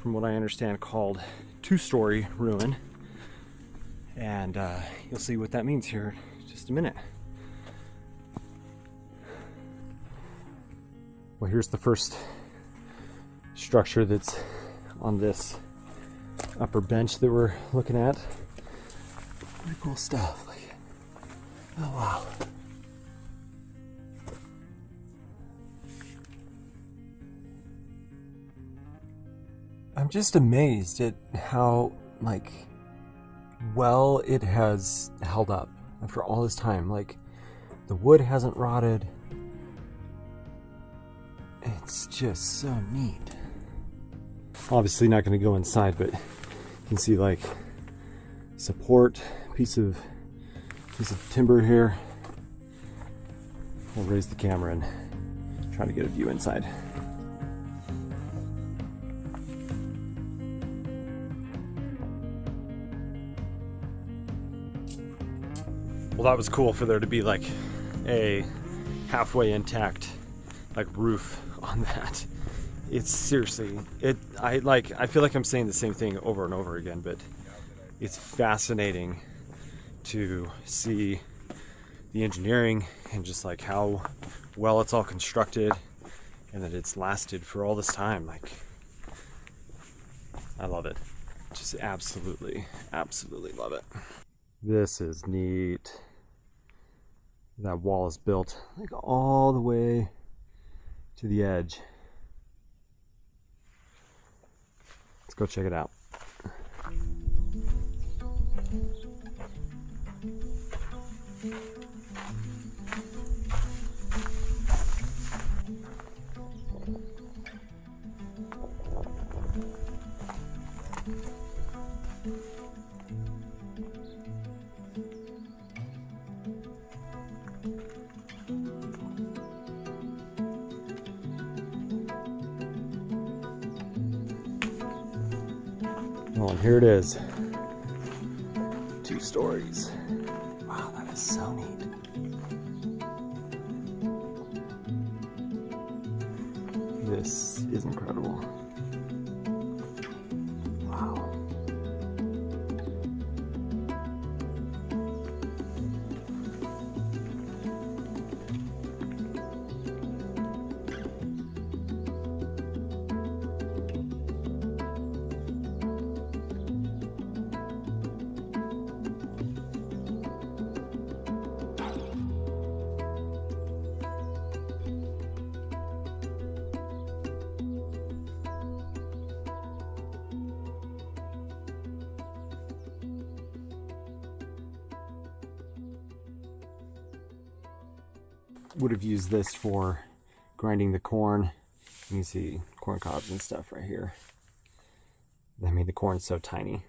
from what I understand, called 2-story ruin, and you'll see what that means here in just a minute. Well, here's the first structure that's on this upper bench that we're looking at. Pretty cool stuff. Like, oh wow. I'm just amazed at how like well it has held up after all this time. Like, the wood hasn't rotted. It's just so neat. Obviously not going to go inside, but you can see like support piece of timber here. I'll raise the camera and try to get a view inside. Well, that was cool for there to be like a halfway intact like roof on that. It's seriously, I feel like I'm saying the same thing over and over again, but it's fascinating to see the engineering and just like how well it's all constructed and that it's lasted for all this time. Like, I love it. Just absolutely love it. This is neat. That wall is built like all the way to the edge. Let's go check it out. Well, and here it is. 2 stories. Wow, that is so neat. This is incredible. Wow. Would have used this for grinding the corn. You can see corn cobs and stuff right here. I mean, the corn's so tiny,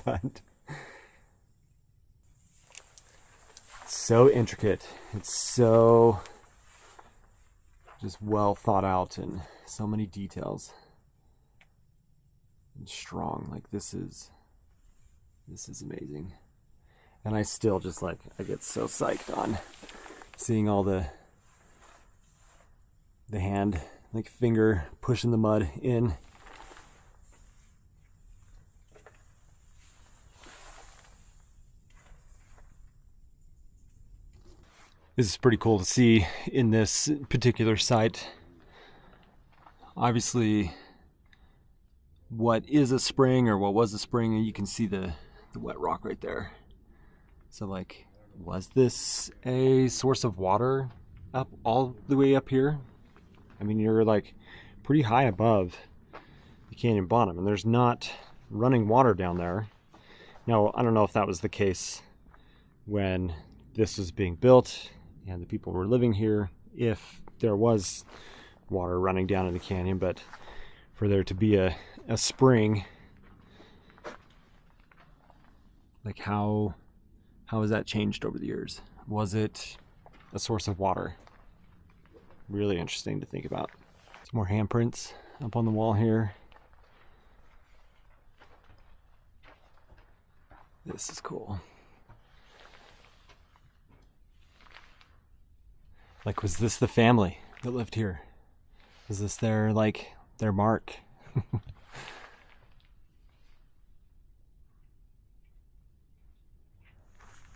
but so intricate. It's so just well thought out and so many details. And strong. Like, this is amazing. And I still just like, I get so psyched on seeing all the hand, like finger pushing the mud in. This is pretty cool to see in this particular site. Obviously, what is a spring or what was a spring, and you can see the wet rock right there. So like, was this a source of water up all the way up here? I mean, you're like pretty high above the canyon bottom and there's not running water down there. Now, I don't know if that was the case when this was being built and the people were living here, if there was water running down in the canyon, but for there to be a spring, like how has that changed over the years? Was it a source of water? Really interesting to think about. Some more handprints up on the wall here. This is cool. Like, was this the family that lived here? Was this their mark?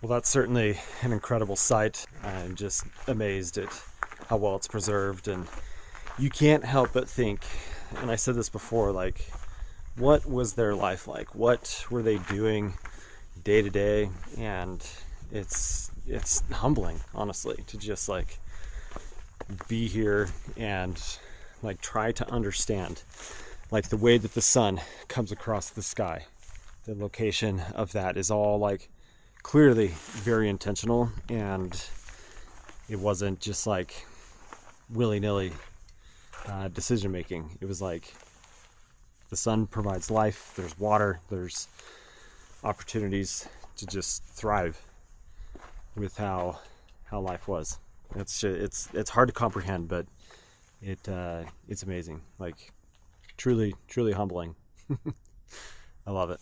Well, that's certainly an incredible sight. I'm just amazed at how well it's preserved, and you can't help but think, and I said this before, like, what was their life like? What were they doing day to day? And it's humbling, honestly, to just like be here and like try to understand like the way that the sun comes across the sky. The location of that is all like clearly very intentional, and it wasn't just like willy-nilly decision making. It was like the sun provides life, there's water, there's opportunities to just thrive with how life was. It's hard to comprehend, but it's amazing. Like truly humbling. I love it.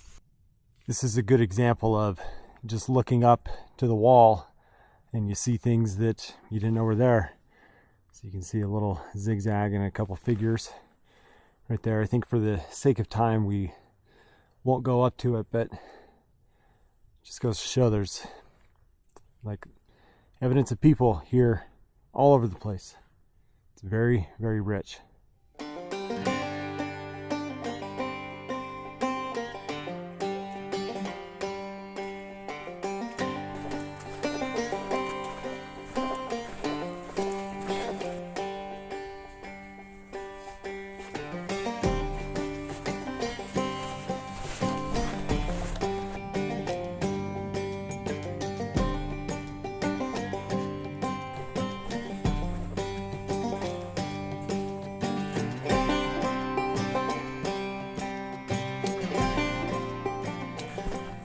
This is a good example of just looking up to the wall and you see things that you didn't know were there. So you can see a little zigzag and a couple figures right there. I think for the sake of time we won't go up to it, but it just goes to show there's like evidence of people here all over the place. It's very, very rich.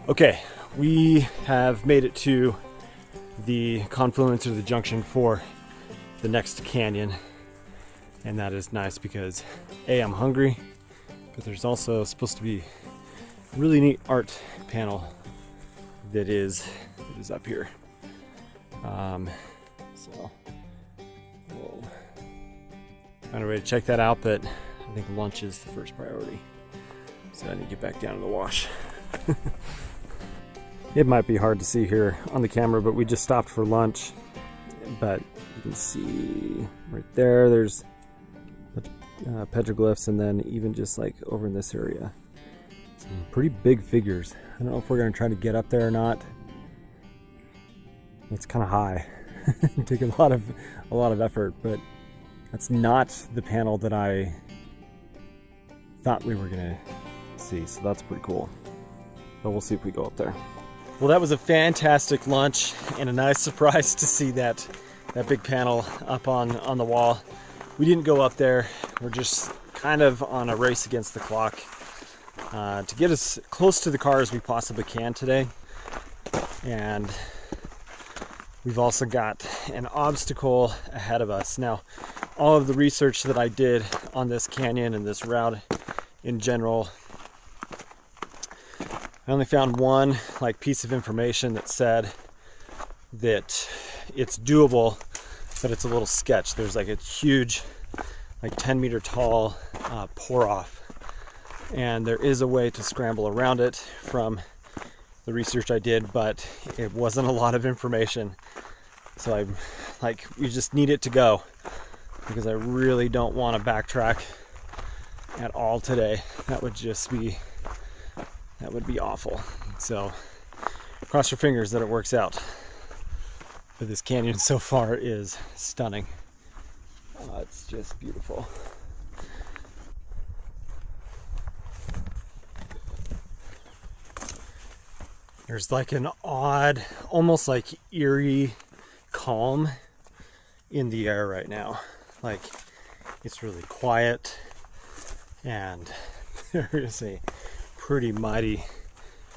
Okay, we have made it to the confluence or the junction for the next canyon, and that is nice because A, I'm hungry, but there's also supposed to be a really neat art panel that is up here. So we'll find a way to check that out, but I think lunch is the first priority, so I need to get back down to the wash. It might be hard to see here on the camera, but we just stopped for lunch. But you can see right there, there's petroglyphs, and then even just like over in this area, some pretty big figures. I don't know if we're gonna try to get up there or not. It's kind of high. It took a lot of effort, but that's not the panel that I thought we were gonna see. So that's pretty cool. But we'll see if we go up there. Well, that was a fantastic lunch and a nice surprise to see that big panel up on the wall. We didn't go up there. We're just kind of on a race against the clock to get as close to the car as we possibly can today. And we've also got an obstacle ahead of us. Now, all of the research that I did on this canyon and this route in general, I only found one piece of information that said that it's doable, but it's a little sketch. There's like a huge 10 meter tall pour off, and there is a way to scramble around it from the research I did, but it wasn't a lot of information. So we just need it to go, because I really don't want to backtrack at all today. That would be awful. So cross your fingers that it works out. But this canyon so far is stunning. It's just beautiful. There's like an odd, almost like eerie calm in the air right now. Like it's really quiet, and there is a pretty mighty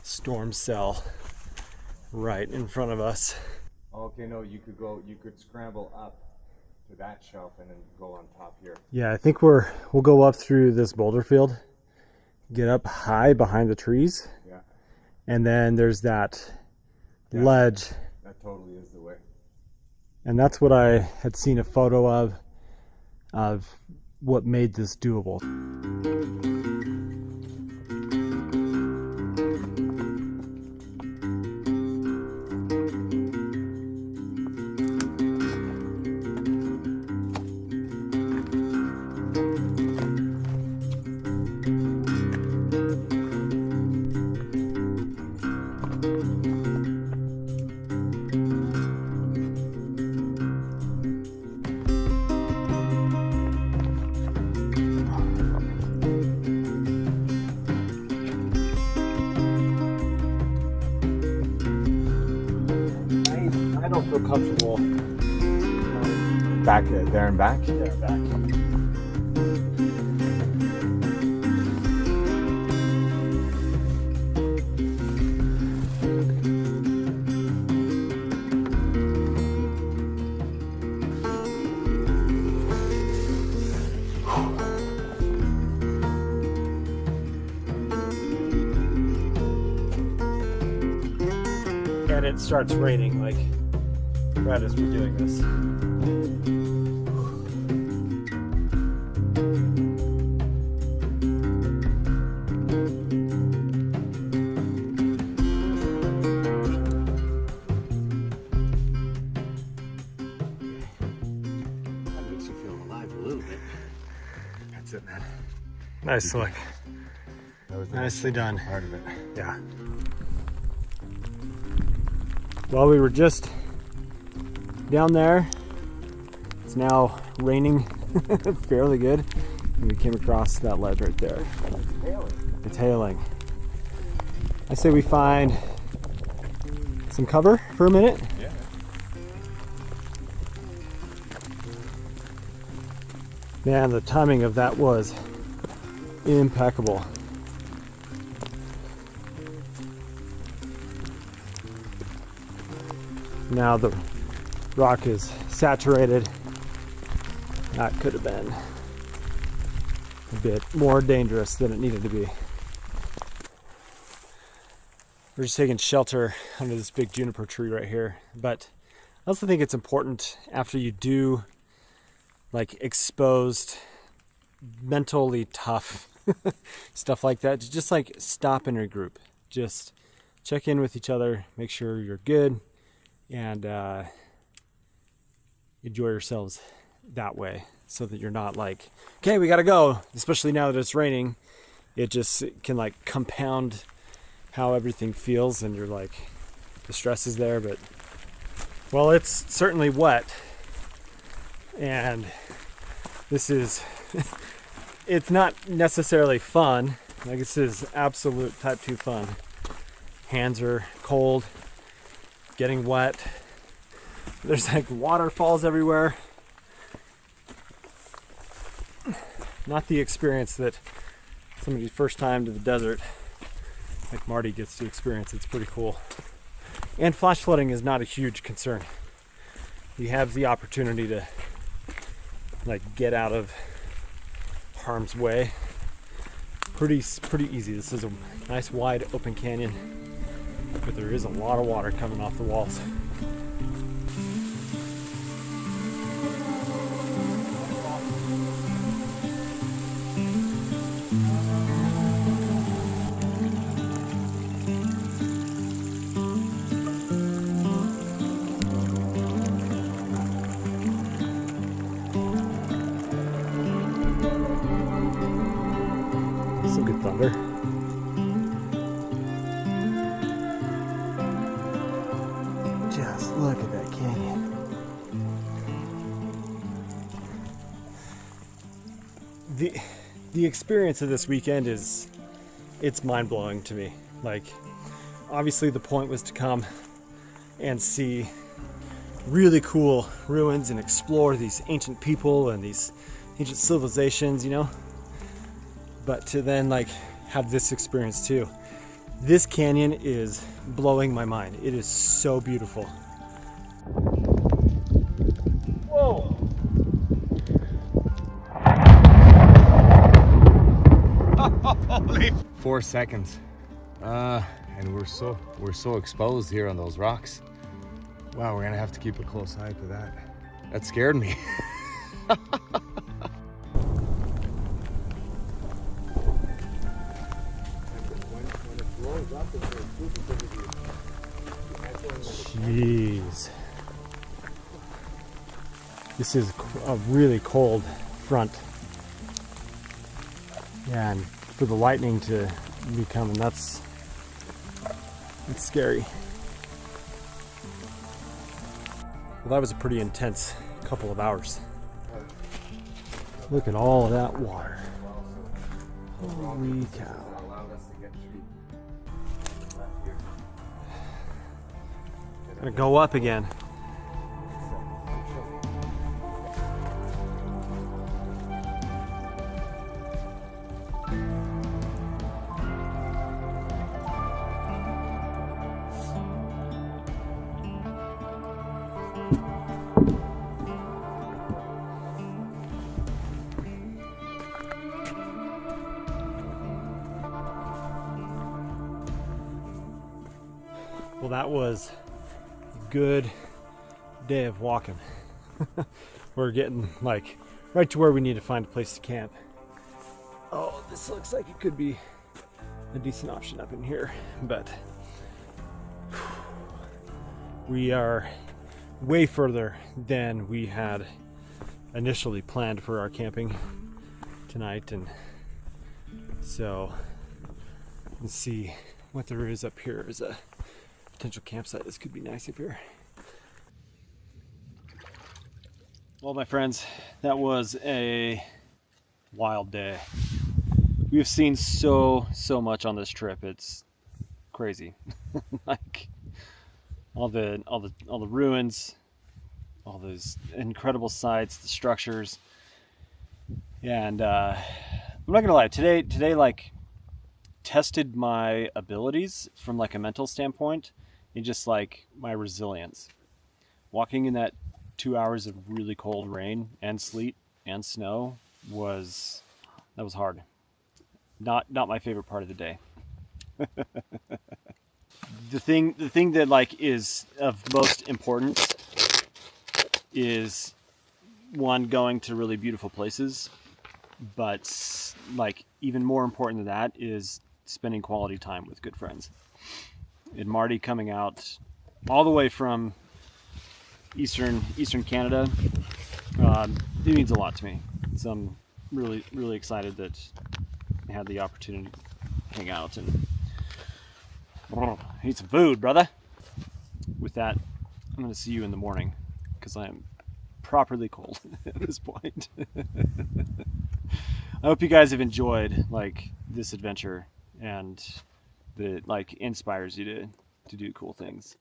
storm cell right in front of us. Okay, no, you could scramble up to that shelf and then go on top here. Yeah, I think we'll go up through this boulder field, get up high behind the trees. Yeah. And then there's that ledge. That totally is the way. And that's what I had seen a photo of what made this doable. I don't feel comfortable back there and back? There and back. when it starts raining, like right as we're doing this. That makes you feel alive a little bit. That's it, man. Nice look. That was Nicely done. Part of it. Yeah. Well, we were just down there. It's now raining fairly good. And we came across that ledge right there. It's hailing. I say we find some cover for a minute. Yeah. Man, the timing of that was impeccable. Now the rock is saturated. That could have been a bit more dangerous than it needed to be. We're just taking shelter under this big juniper tree right here. But I also think it's important after you do like exposed, mentally tough stuff like that, to just like stop and regroup. Just check in with each other, make sure you're good, and enjoy yourselves that way, so that you're not like, okay, we gotta go. Especially now that it's raining, it just can like compound how everything feels, and you're like, the stress is there. But well, it's certainly wet, and this is it's not necessarily fun. Like, this is absolute type 2 fun. Hands are cold, getting wet. There's like waterfalls everywhere. Not the experience that somebody's first time to the desert like Marty gets to experience. It's pretty cool. And flash flooding is not a huge concern. You have the opportunity to like get out of harm's way pretty easy. This is a nice wide open canyon, but there is a lot of water coming off the walls. Some good thunder. Just look at that canyon. The experience of this weekend it's mind-blowing to me. Like, obviously the point was to come and see really cool ruins and explore these ancient people and these ancient civilizations, you know? But to then like have this experience too. This canyon is blowing my mind. It is so beautiful. Whoa! 4 seconds. And we're so exposed here on those rocks. Wow, we're gonna have to keep a close eye to that. That scared me. Jeez. This is a really cold front. Yeah, and for the lightning to be coming, it's scary. Well, that was a pretty intense couple of hours. Look at all of that water. Holy cow. Gonna go up again. Well, that was good day of walking. We're getting like right to where we need to find a place to camp. Oh, this looks like it could be a decent option up in here, but we are way further than we had initially planned for our camping tonight, and so let's see what there is up here as a potential campsite. This could be nice up here. Well, my friends, that was a wild day. We've seen so much on this trip. It's crazy. Like all the ruins, all those incredible sights, the structures, and I'm not gonna lie. Today, like, tested my abilities from like a mental standpoint, and just like my resilience. Walking in that 2 hours of really cold rain and sleet and snow was hard. Not my favorite part of the day. The thing that like is of most importance is, one, going to really beautiful places, but like even more important than that is spending quality time with good friends. And Marty coming out all the way from Eastern Canada, it means a lot to me. So I'm really excited that I had the opportunity to hang out and eat some food, brother. With that, I'm going to see you in the morning because I am properly cold at this point. I hope you guys have enjoyed like this adventure and that it like inspires you to do cool things.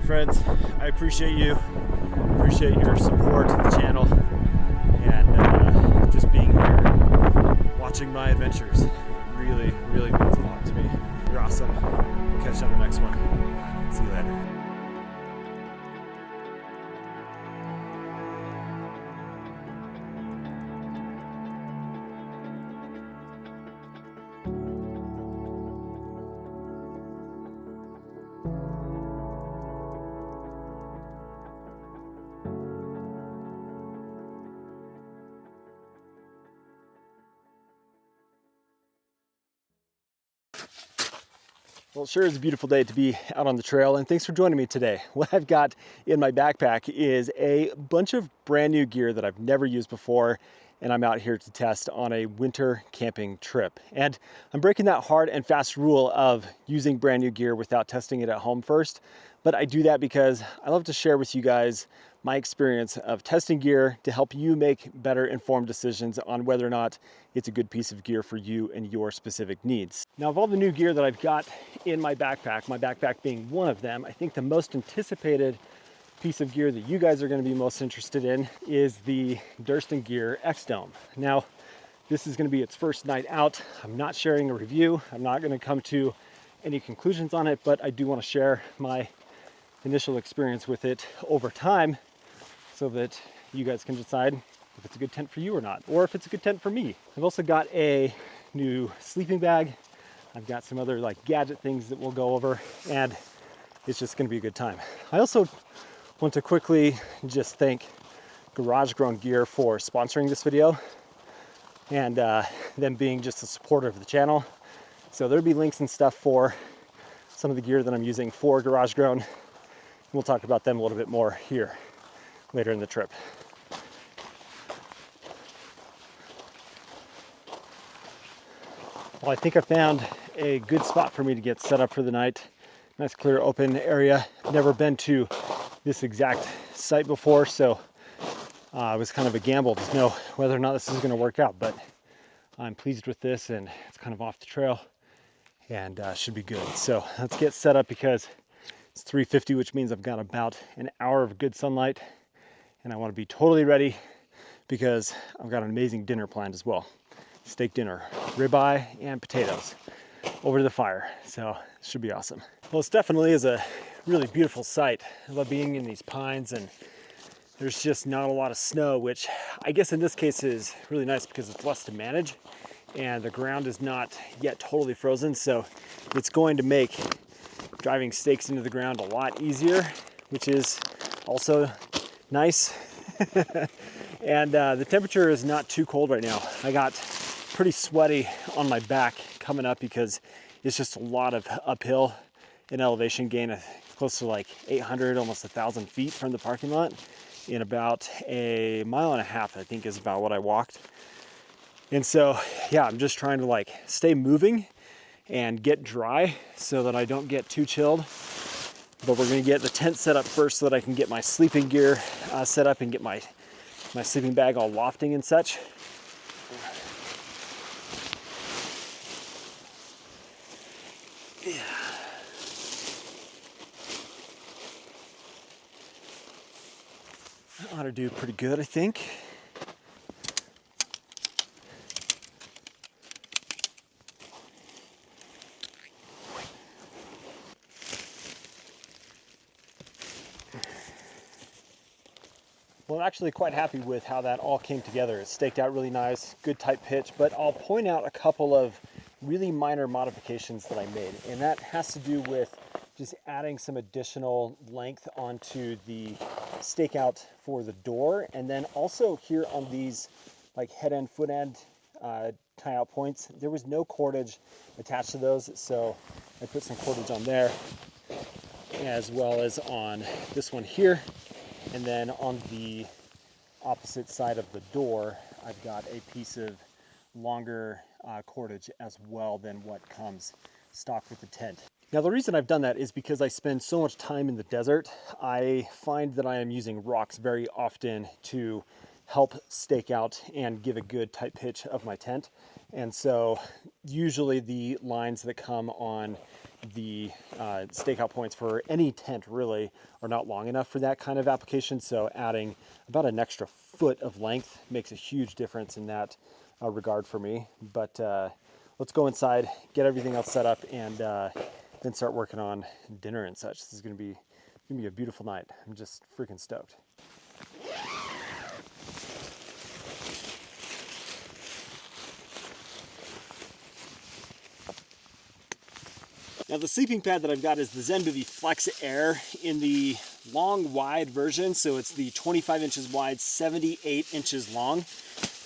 Friends, I appreciate you. Appreciate your support of the channel and just being here, watching my adventures. It really means a lot to me. You're awesome. We'll catch you on the next one. See you later. Well, it sure is a beautiful day to be out on the trail, and thanks for joining me today. What I've got in my backpack is a bunch of brand new gear that I've never used before, and I'm out here to test on a winter camping trip. And I'm breaking that hard and fast rule of using brand new gear without testing it at home first, but I do that because I love to share with you guys my experience of testing gear to help you make better informed decisions on whether or not it's a good piece of gear for you and your specific needs. Now, of all the new gear that I've got in my backpack being one of them, I think the most anticipated piece of gear that you guys are going to be most interested in is the Durston Gear X-Dome. Now, this is going to be its first night out. I'm not sharing a review. I'm not going to come to any conclusions on it, but I do want to share my initial experience with it over time so that you guys can decide if it's a good tent for you or not, or if it's a good tent for me. I've also got a new sleeping bag. I've got some other like gadget things that we'll go over, and it's just going to be a good time. I also want to quickly just thank Garage Grown Gear for sponsoring this video and them being just a supporter of the channel. So there'll be links and stuff for some of the gear that I'm using for Garage Grown. We'll talk about them a little bit more here later in the trip. Well, I think I found a good spot for me to get set up for the night. Nice clear open area. Never been to this exact site before, so It was kind of a gamble to know whether or not this is going to work out, but I'm pleased with this, and it's kind of off the trail and should be good. So let's get set up because it's 3:50, which means I've got about an hour of good sunlight, and I want to be totally ready because I've got an amazing dinner planned as well. Steak dinner, ribeye and potatoes over to the fire. So it should be awesome. Well, this definitely is a really beautiful sight. I love being in these pines, and there's just not a lot of snow, which I guess in this case is really nice because it's less to manage and the ground is not yet totally frozen. So it's going to make driving stakes into the ground a lot easier, which is also nice. And the temperature is not too cold right now. I got pretty sweaty on my back coming up because it's just a lot of uphill in elevation gain, close to like 800, almost 1,000 feet from the parking lot in about a mile and a half, I think is about what I walked. And so, yeah, I'm just trying to like stay moving and get dry so that I don't get too chilled. But we're gonna get the tent set up first so that I can get my sleeping gear set up and get my sleeping bag all lofting and such. Yeah. That ought to do pretty good, I think. Well, I'm actually quite happy with how that all came together. It's staked out really nice, good tight pitch, but I'll point out a couple of really minor modifications that I made, and that has to do with just adding some additional length onto the stakeout for the door, and then also here on these like head end, foot end tie out points, there was no cordage attached to those, so I put some cordage on there, as well as on this one here. And then on the opposite side of the door, I've got a piece of longer cordage as well than what comes stock with the tent. Now, the reason I've done that is because I spend so much time in the desert. I find that I am using rocks very often to help stake out and give a good tight pitch of my tent. And so usually the lines that come on the stakeout points for any tent really are not long enough for that kind of application. So adding about an extra foot of length makes a huge difference in that regard for me. But let's go inside, get everything else set up, and then start working on dinner and such. This is gonna be a beautiful night. I'm just freaking stoked. Now, the sleeping pad that I've got is the Zenbivy Flex Air in the long wide version. So it's the 25 inches wide, 78 inches long.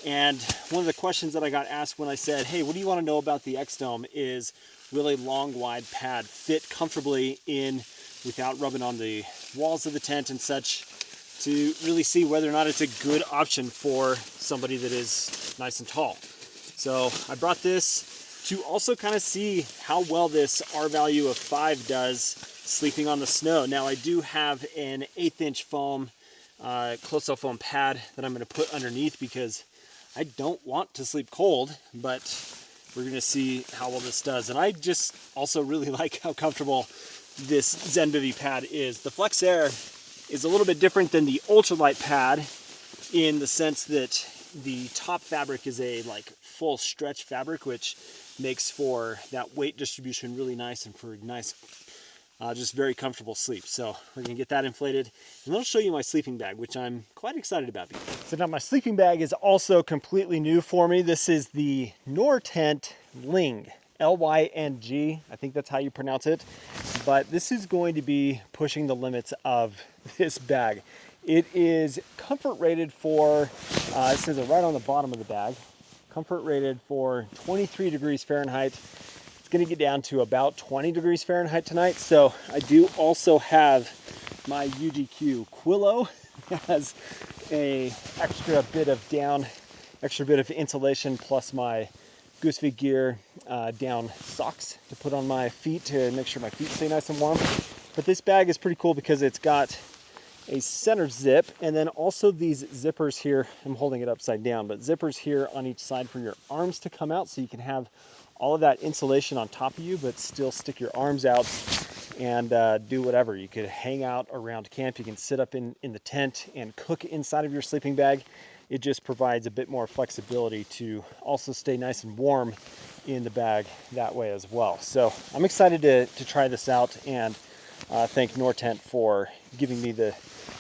And one of the questions that I got asked when I said, hey, what do you want to know about the X-Dome, is will a long wide pad fit comfortably in without rubbing on the walls of the tent and such, to really see whether or not it's a good option for somebody that is nice and tall. So I brought this to also kind of see how well this R value of 5 does sleeping on the snow. Now, I do have an 1/8 inch foam, close-up foam pad that I'm going to put underneath because I don't want to sleep cold, but we're going to see how well this does. And I just also really like how comfortable this Zenbivy pad is. The Flex Air is a little bit different than the ultralight pad in the sense that the top fabric is a like full stretch fabric, which makes for that weight distribution really nice and for nice, just very comfortable sleep. So we're gonna get that inflated, and then I'll show you my sleeping bag, which I'm quite excited about. So now my sleeping bag is also completely new for me. This is the Nortent Ling, L-Y-N-G, I think that's how you pronounce it. But this is going to be pushing the limits of this bag. It is comfort rated for, it says it right on the bottom of the bag, comfort rated for 23 degrees Fahrenheit. It's going to get down to about 20 degrees Fahrenheit tonight. So I do also have my UGQ Quillo. It has a extra bit of insulation, plus my Goose Feet Gear down socks to put on my feet to make sure my feet stay nice and warm. But this bag is pretty cool because it's got a center zip, and then also these zippers here. I'm holding it upside down, but zippers here on each side for your arms to come out, so you can have all of that insulation on top of you, but still stick your arms out and do whatever. You could hang out around camp. You can sit up in the tent and cook inside of your sleeping bag. It just provides a bit more flexibility to also stay nice and warm in the bag that way as well. So I'm excited to try this out, and thank Nortent for giving me the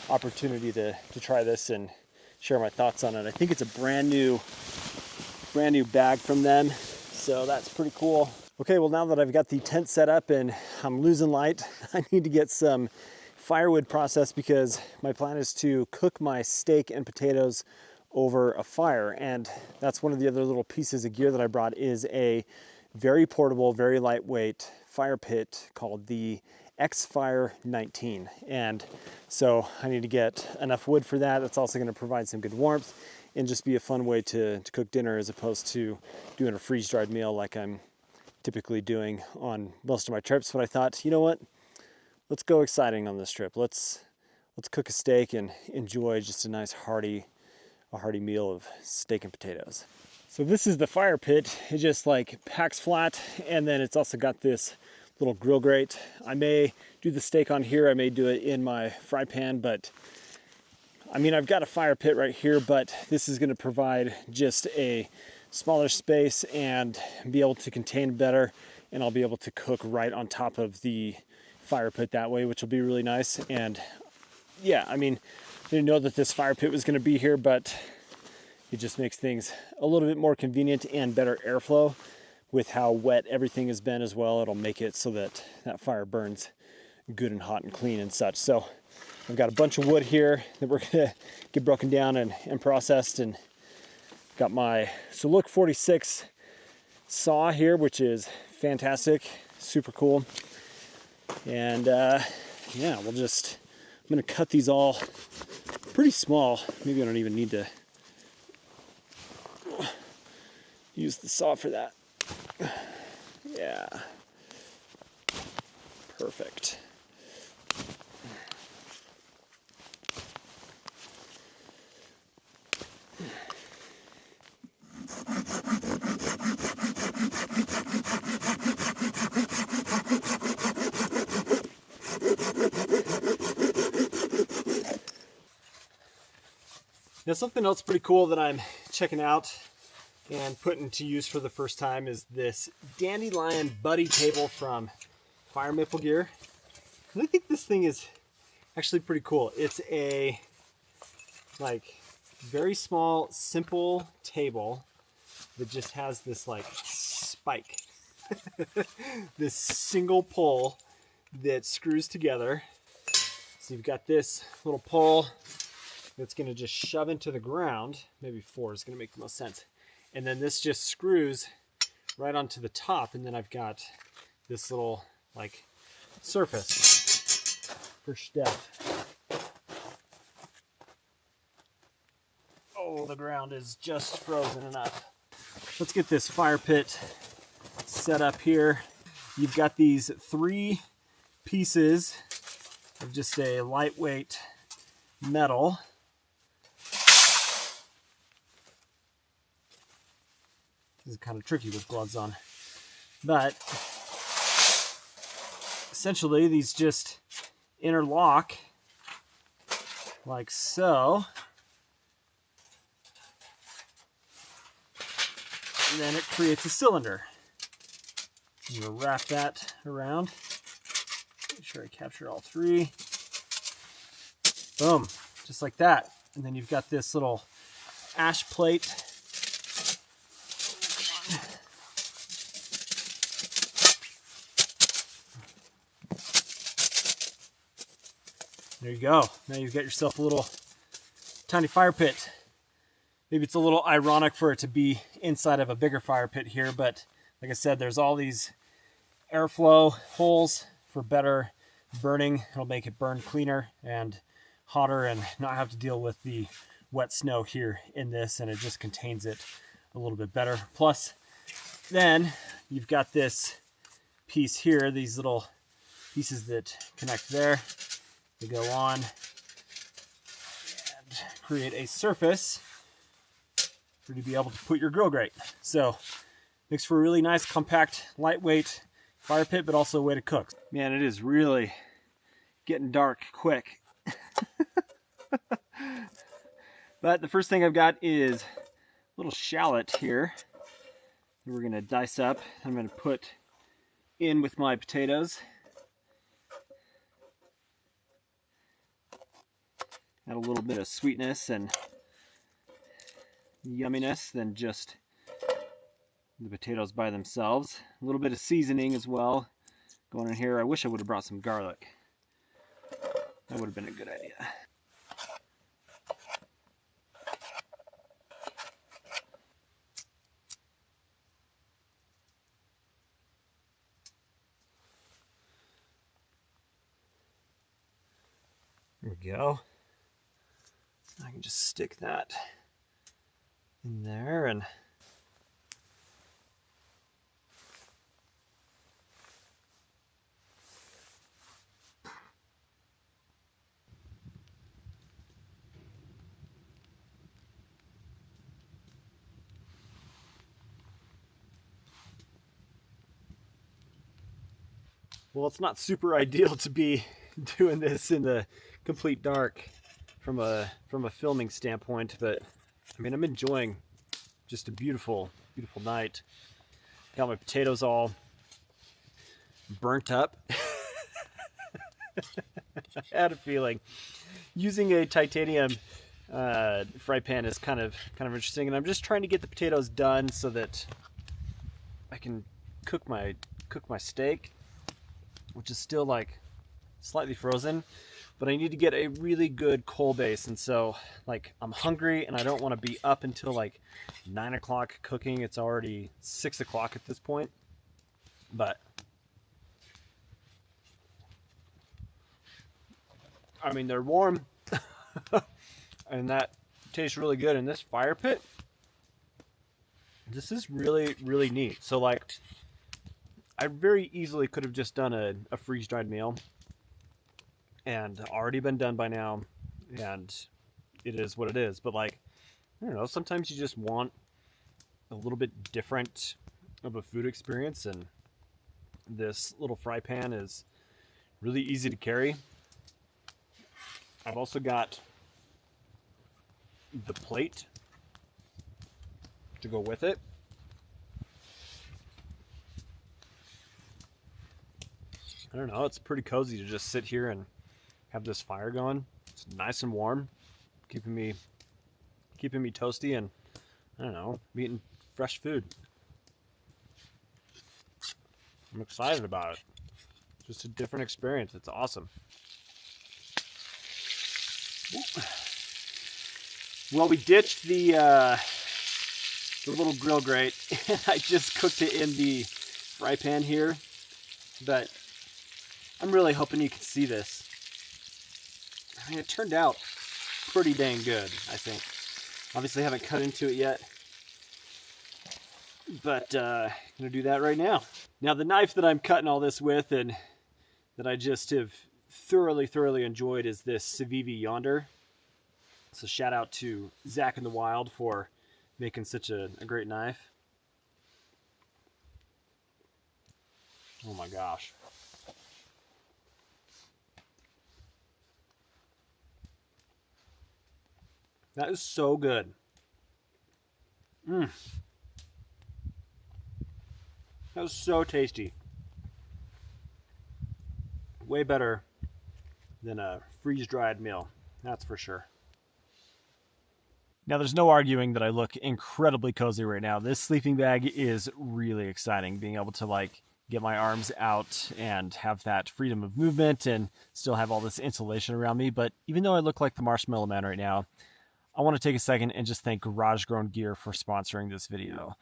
opportunity to try this and share my thoughts on it. I think it's a brand new bag from them, so that's pretty cool. Okay, well, now that I've got the tent set up and I'm losing light, I need to get some firewood processed, because my plan is to cook my steak and potatoes over a fire. And that's one of the other little pieces of gear that I brought, is a very portable, very lightweight fire pit called the X-Fire 19. And so I need to get enough wood for that. It's also going to provide some good warmth and just be a fun way to cook dinner, as opposed to doing a freeze-dried meal like I'm typically doing on most of my trips. But I thought, you know what, let's go exciting on this trip. Let's cook a steak and enjoy just a nice hearty meal of steak and potatoes. So this is the fire pit. It just like packs flat, and then it's also got this little grill grate. I may do the steak on here, I may do it in my fry pan, but I mean, I've got a fire pit right here, but this is going to provide just a smaller space and be able to contain better, and I'll be able to cook right on top of the fire pit that way, which will be really nice. And yeah, I mean, I didn't know that this fire pit was going to be here, but it just makes things a little bit more convenient and better airflow with how wet everything has been as well. It'll make it so that that fire burns good and hot and clean and such. So I've got a bunch of wood here that we're gonna get broken down and processed, and got my Look 46 saw here, which is fantastic, super cool. And yeah, I'm gonna cut these all pretty small. Maybe I don't even need to use the saw for that. Yeah, perfect. Now, something else pretty cool that I'm checking out and putting to use for the first time is this Dandelion Buddy table from Fire Maple Gear. And I think this thing is actually pretty cool. It's a like very small, simple table that just has this like spike, this single pole that screws together. So you've got this little pole that's going to just shove into the ground. Maybe 4 is going to make the most sense. And then this just screws right onto the top, and then I've got this little like surface for Steph. Oh, the ground is just frozen enough. Let's get this fire pit set up here. You've got these 3 pieces of just a lightweight metal. This is kind of tricky with gloves on, but essentially these just interlock like so, and then it creates a cylinder. I'm going to wrap that around. Make sure I capture all 3. Boom, just like that. And then you've got this little ash plate. There you go. Now you've got yourself a little tiny fire pit. Maybe it's a little ironic for it to be inside of a bigger fire pit here, but like I said, there's all these airflow holes for better burning. It'll make it burn cleaner and hotter and not have to deal with the wet snow here in this, and it just contains it a little bit better. Plus, then you've got this piece here, these little pieces that connect there. They go on create a surface for you to be able to put your grill grate. So makes for a really nice, compact, lightweight fire pit, but also a way to cook. Man, it is really getting dark quick. But the first thing I've got is a little shallot here that we're gonna dice up. I'm gonna put in with my potatoes. Add a little bit of sweetness and yumminess than just the potatoes by themselves. A little bit of seasoning as well going in here. I wish I would have brought some garlic. That would have been a good idea. There we go. I can just stick that in there and well, it's not super ideal to be doing this in the complete dark from a filming standpoint, but I mean, I'm enjoying just a beautiful night. Got my potatoes all burnt up. I had a feeling using a titanium fry pan is kind of interesting, and I'm just trying to get the potatoes done so that I can cook my steak, which is still like slightly frozen, but I need to get a really good coal base. And so like I'm hungry and I don't want to be up until like 9 o'clock cooking. It's already 6 o'clock at this point, but I mean, they're warm and that tastes really good in this fire pit. This is really, really neat. So like I very easily could have just done a freeze-dried meal and already been done by now, and it is what it is. But like, I don't know, sometimes you just want a little bit different of a food experience, and this little fry pan is really easy to carry. I've also got the plate to go with it. I don't know, it's pretty cozy to just sit here and have this fire going. It's nice and warm, keeping me toasty, and I don't know, I'm eating fresh food. I'm excited about it. Just a different experience. It's awesome. Well, we ditched the little grill grate, and I just cooked it in the fry pan here, but I'm really hoping you can see this. I mean, it turned out pretty dang good, I think. Obviously, I haven't cut into it yet, but I'm gonna do that right now. Now, the knife that I'm cutting all this with and that I just have thoroughly enjoyed is this Civivi Yonder. So shout out to Zach in the Wild for making such a great knife. Oh my gosh. That is so good. That was so tasty. Way better than a freeze-dried meal, that's for sure. Now, there's no arguing that I look incredibly cozy right now. This sleeping bag is really exciting, being able to like get my arms out and have that freedom of movement and still have all this insulation around me. But even though I look like the Marshmallow Man right now, I want to take a second and just thank Garage Grown Gear for sponsoring this video.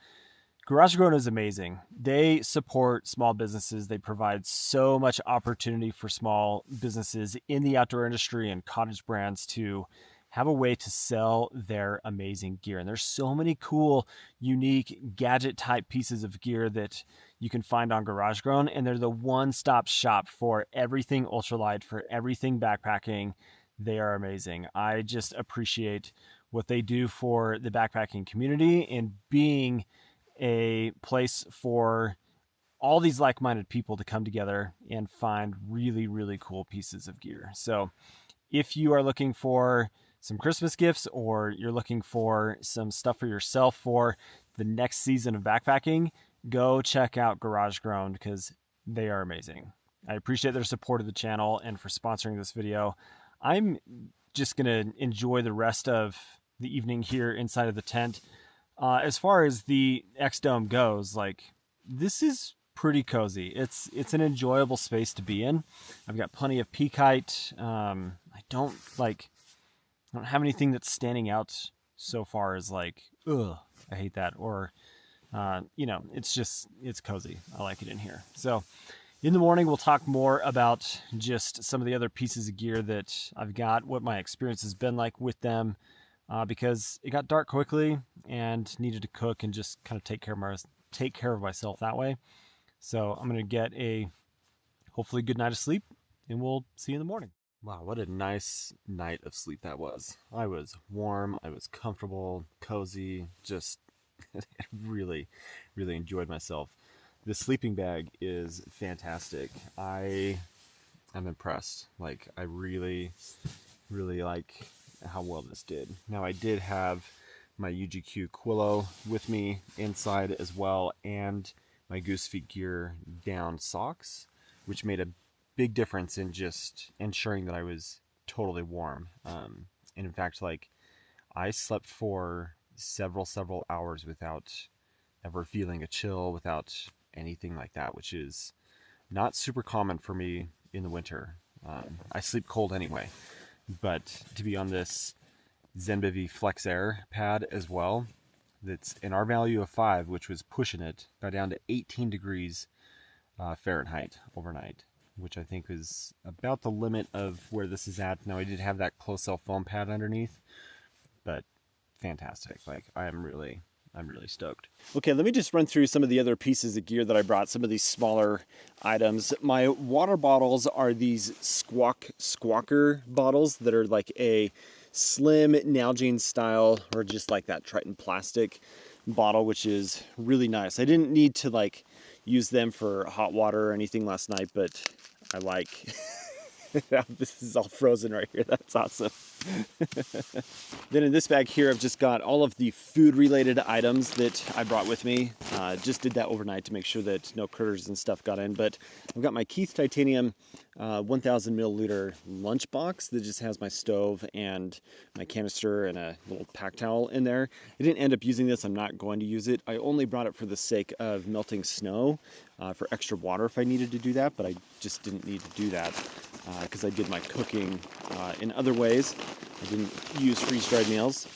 Garage Grown is amazing. They support small businesses. They provide so much opportunity for small businesses in the outdoor industry and cottage brands to have a way to sell their amazing gear. And there's so many cool, unique gadget type pieces of gear that you can find on Garage Grown, and they're the one-stop shop for everything ultralight, for everything backpacking. They are amazing. I just appreciate what they do for the backpacking community and being a place for all these like-minded people to come together and find really, really cool pieces of gear. So if you are looking for some Christmas gifts, or you're looking for some stuff for yourself for the next season of backpacking, go check out Garage Grown, because they are amazing. I appreciate their support of the channel and for sponsoring this video. I'm just going to enjoy the rest of the evening here inside of the tent. As far as the X-Dome goes, like, this is pretty cozy. It's an enjoyable space to be in. I've got plenty of peak height. I don't have anything that's standing out so far as like, ugh, I hate that. Or, it's cozy. I like it in here. So in the morning, we'll talk more about just some of the other pieces of gear that I've got, what my experience has been like with them, because it got dark quickly and needed to cook and just kind of take care of myself that way. So I'm going to get a hopefully good night of sleep, and we'll see you in the morning. Wow, what a nice night of sleep that was. I was warm, I was comfortable, cozy, just really, really enjoyed myself. This sleeping bag is fantastic. I am impressed. Like, I really, really like how well this did. Now, I did have my UGQ Quillo with me inside as well, and my Goose Feet Gear down socks, which made a big difference in just ensuring that I was totally warm. And in fact, like, I slept for several hours without ever feeling a chill, without anything like that, which is not super common for me in the winter. I sleep cold anyway, but to be on this Zenbivy Flex Air pad as well, that's an R value of 5, which was pushing it, got down to 18 degrees Fahrenheit overnight, which I think is about the limit of where this is at. Now, I did have that close cell foam pad underneath, but fantastic. Like, I'm really stoked. Okay, let me just run through some of the other pieces of gear that I brought, some of these smaller items. My water bottles are these Squawker bottles that are like a slim Nalgene style, or just like that Triton plastic bottle, which is really nice. I didn't need to like use them for hot water or anything last night, but I like this is all frozen right here. That's awesome. Then in this bag here, I've just got all of the food related items that I brought with me. Just did that overnight to make sure that no critters and stuff got in. But I've got my Keith Titanium 1000 milliliter lunch box that just has my stove and my canister and a little pack towel in there. I didn't end up using this. I'm not going to use it. I only brought it for the sake of melting snow for extra water if I needed to do that, but I just didn't need to do that because I did my cooking in other ways. I didn't use freeze-dried meals.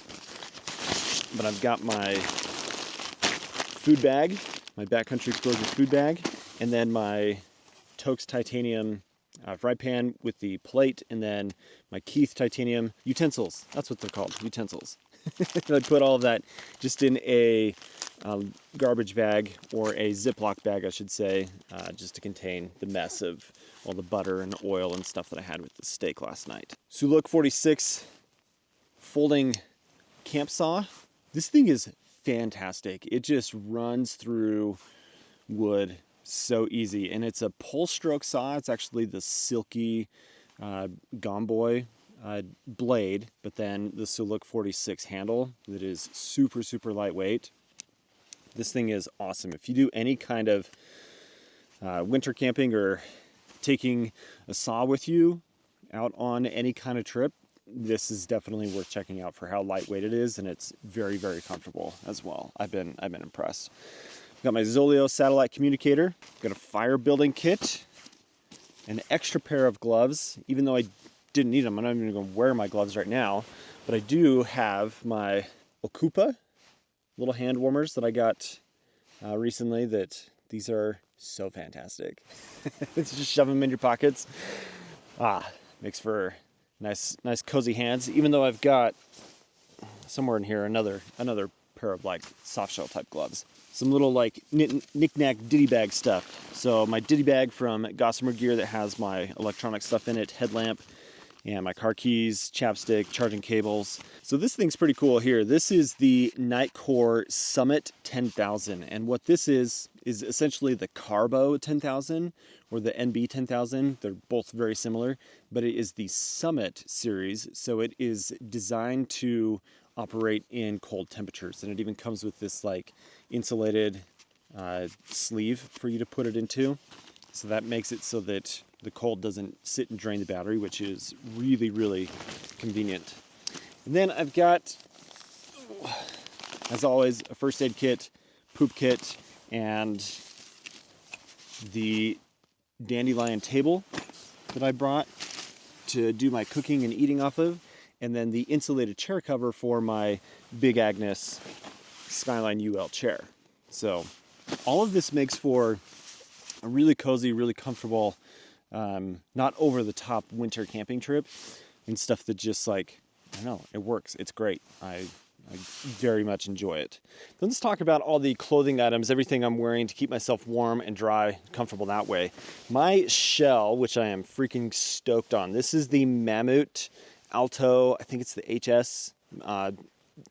But I've got my food bag, my Backcountry Exposure food bag, and then my Toaks Titanium fry pan with the plate, and then my Keith Titanium utensils. That's what they're called, utensils. I put all of that just in a garbage bag, or a Ziploc bag, I should say, just to contain the mess of all the butter and oil and stuff that I had with the steak last night. Suluk 46 folding camp saw. This thing is fantastic. It just runs through wood so easy, and it's a pull stroke saw. It's actually the silky Gomboy blade, but then the Suluk 46 handle that is super lightweight. This thing is awesome. If you do any kind of winter camping or taking a saw with you out on any kind of trip, this is definitely worth checking out for how lightweight it is, and it's very comfortable as well. I've been impressed. Got my Zoleo satellite communicator, got a fire building kit, an extra pair of gloves, even though I didn't need them. I'm not even going to wear my gloves right now, but I do have my Okupa little hand warmers that I got recently. That these are so fantastic. It's just shove them in your pockets. Makes for nice cozy hands. Even though I've got somewhere in here another pair of like soft shell type gloves. Some little like knick-knack ditty bag stuff. So my ditty bag from Gossamer Gear that has my electronic stuff in it, headlamp, and my car keys, chapstick, charging cables. So this thing's pretty cool here. This is the Nightcore Summit 10,000, and what this is essentially the Carbo 10,000 or the NB 10,000. They're both very similar, but it is the Summit series, so it is designed to operate in cold temperatures, and it even comes with this like insulated sleeve for you to put it into, so that makes it so that the cold doesn't sit and drain the battery, which is really, really convenient. And then I've got, as always, a first aid kit, poop kit, and the dandelion table that I brought to do my cooking and eating off of, and then the insulated chair cover for my Big Agnes Skyline UL chair. So all of this makes for a really cozy, really comfortable, not over the top winter camping trip, and stuff that just like, I don't know, it works. It's great. I very much enjoy it. Then let's talk about all the clothing items, everything I'm wearing to keep myself warm and dry, comfortable that way. My shell, which I am freaking stoked on, this is the Mammut Alto, I think it's the HS,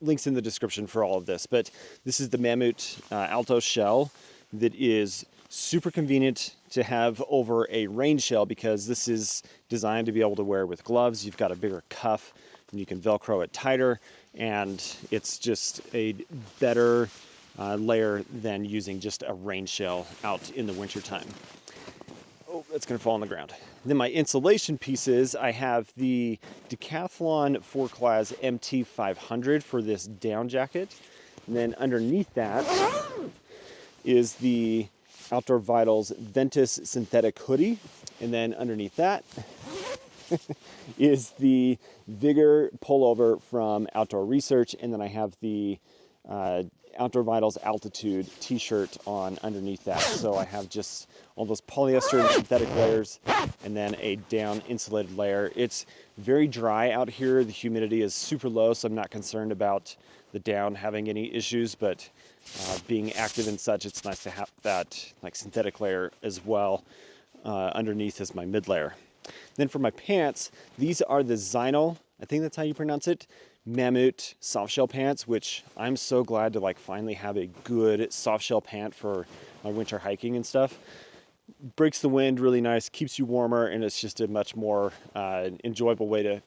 links in the description for all of this, but this is the Mammut Alto shell that is super convenient to have over a rain shell, because this is designed to be able to wear with gloves. You've got a bigger cuff and you can Velcro it tighter, and it's just a better layer than using just a rain shell out in the winter time. Oh, that's gonna fall on the ground. Then my insulation pieces, I have the Decathlon 4-Class MT500 for this down jacket. And then underneath that is the Outdoor Vitals Ventus synthetic hoodie. And then underneath that is the Vigor pullover from Outdoor Research. And then I have the Outdoor Vitals Altitude t-shirt on underneath that. So I have just all those polyester and synthetic layers, and then a down insulated layer. It's very dry out here. The humidity is super low, so I'm not concerned about the down having any issues, but being active and such, it's nice to have that like synthetic layer as well underneath as my mid layer. Then for my pants, these are the Zinal, I think that's how you pronounce it, Mammut softshell pants, which I'm so glad to like finally have a good softshell pant for my winter hiking and stuff. Breaks the wind really nice, keeps you warmer, and it's just a much more enjoyable way to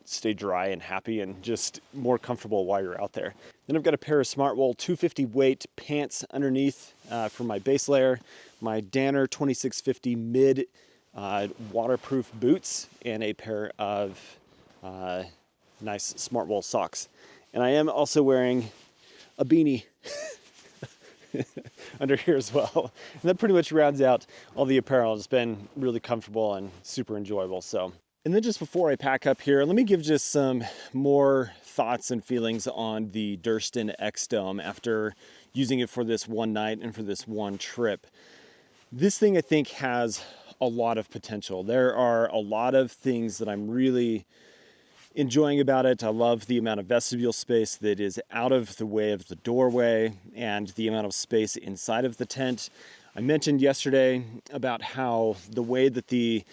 stay dry and happy and just more comfortable while you're out there. Then I've got a pair of Smartwool 250 weight pants underneath for my base layer, my Danner 2650 mid waterproof boots, and a pair of nice Smartwool socks. And I am also wearing a beanie under here as well. And that pretty much rounds out all the apparel. It's been really comfortable and super enjoyable. So, and then just before I pack up here, let me give just some more thoughts and feelings on the Durston X-Dome after using it for this one night and for this one trip. This thing I think has a lot of potential. There are a lot of things that I'm really enjoying about it. I love the amount of vestibule space that is out of the way of the doorway and the amount of space inside of the tent. I mentioned yesterday about how the way that the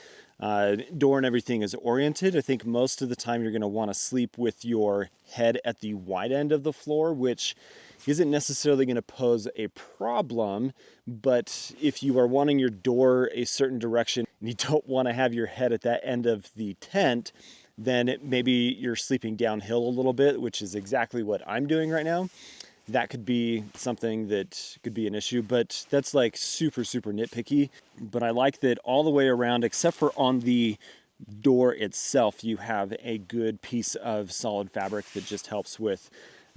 door and everything is oriented, I think most of the time you're going to want to sleep with your head at the wide end of the floor, which isn't necessarily going to pose a problem, but if you are wanting your door a certain direction and you don't want to have your head at that end of the tent, then maybe you're sleeping downhill a little bit, which is exactly what I'm doing right now. That could be something that could be an issue, but that's like super, super nitpicky. But I like that all the way around, except for on the door itself, you have a good piece of solid fabric that just helps with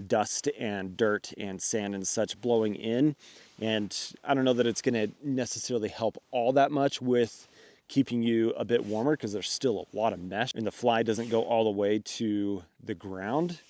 dust and dirt and sand and such blowing in. And I don't know that it's going to necessarily help all that much with keeping you a bit warmer, because there's still a lot of mesh and the fly doesn't go all the way to the ground.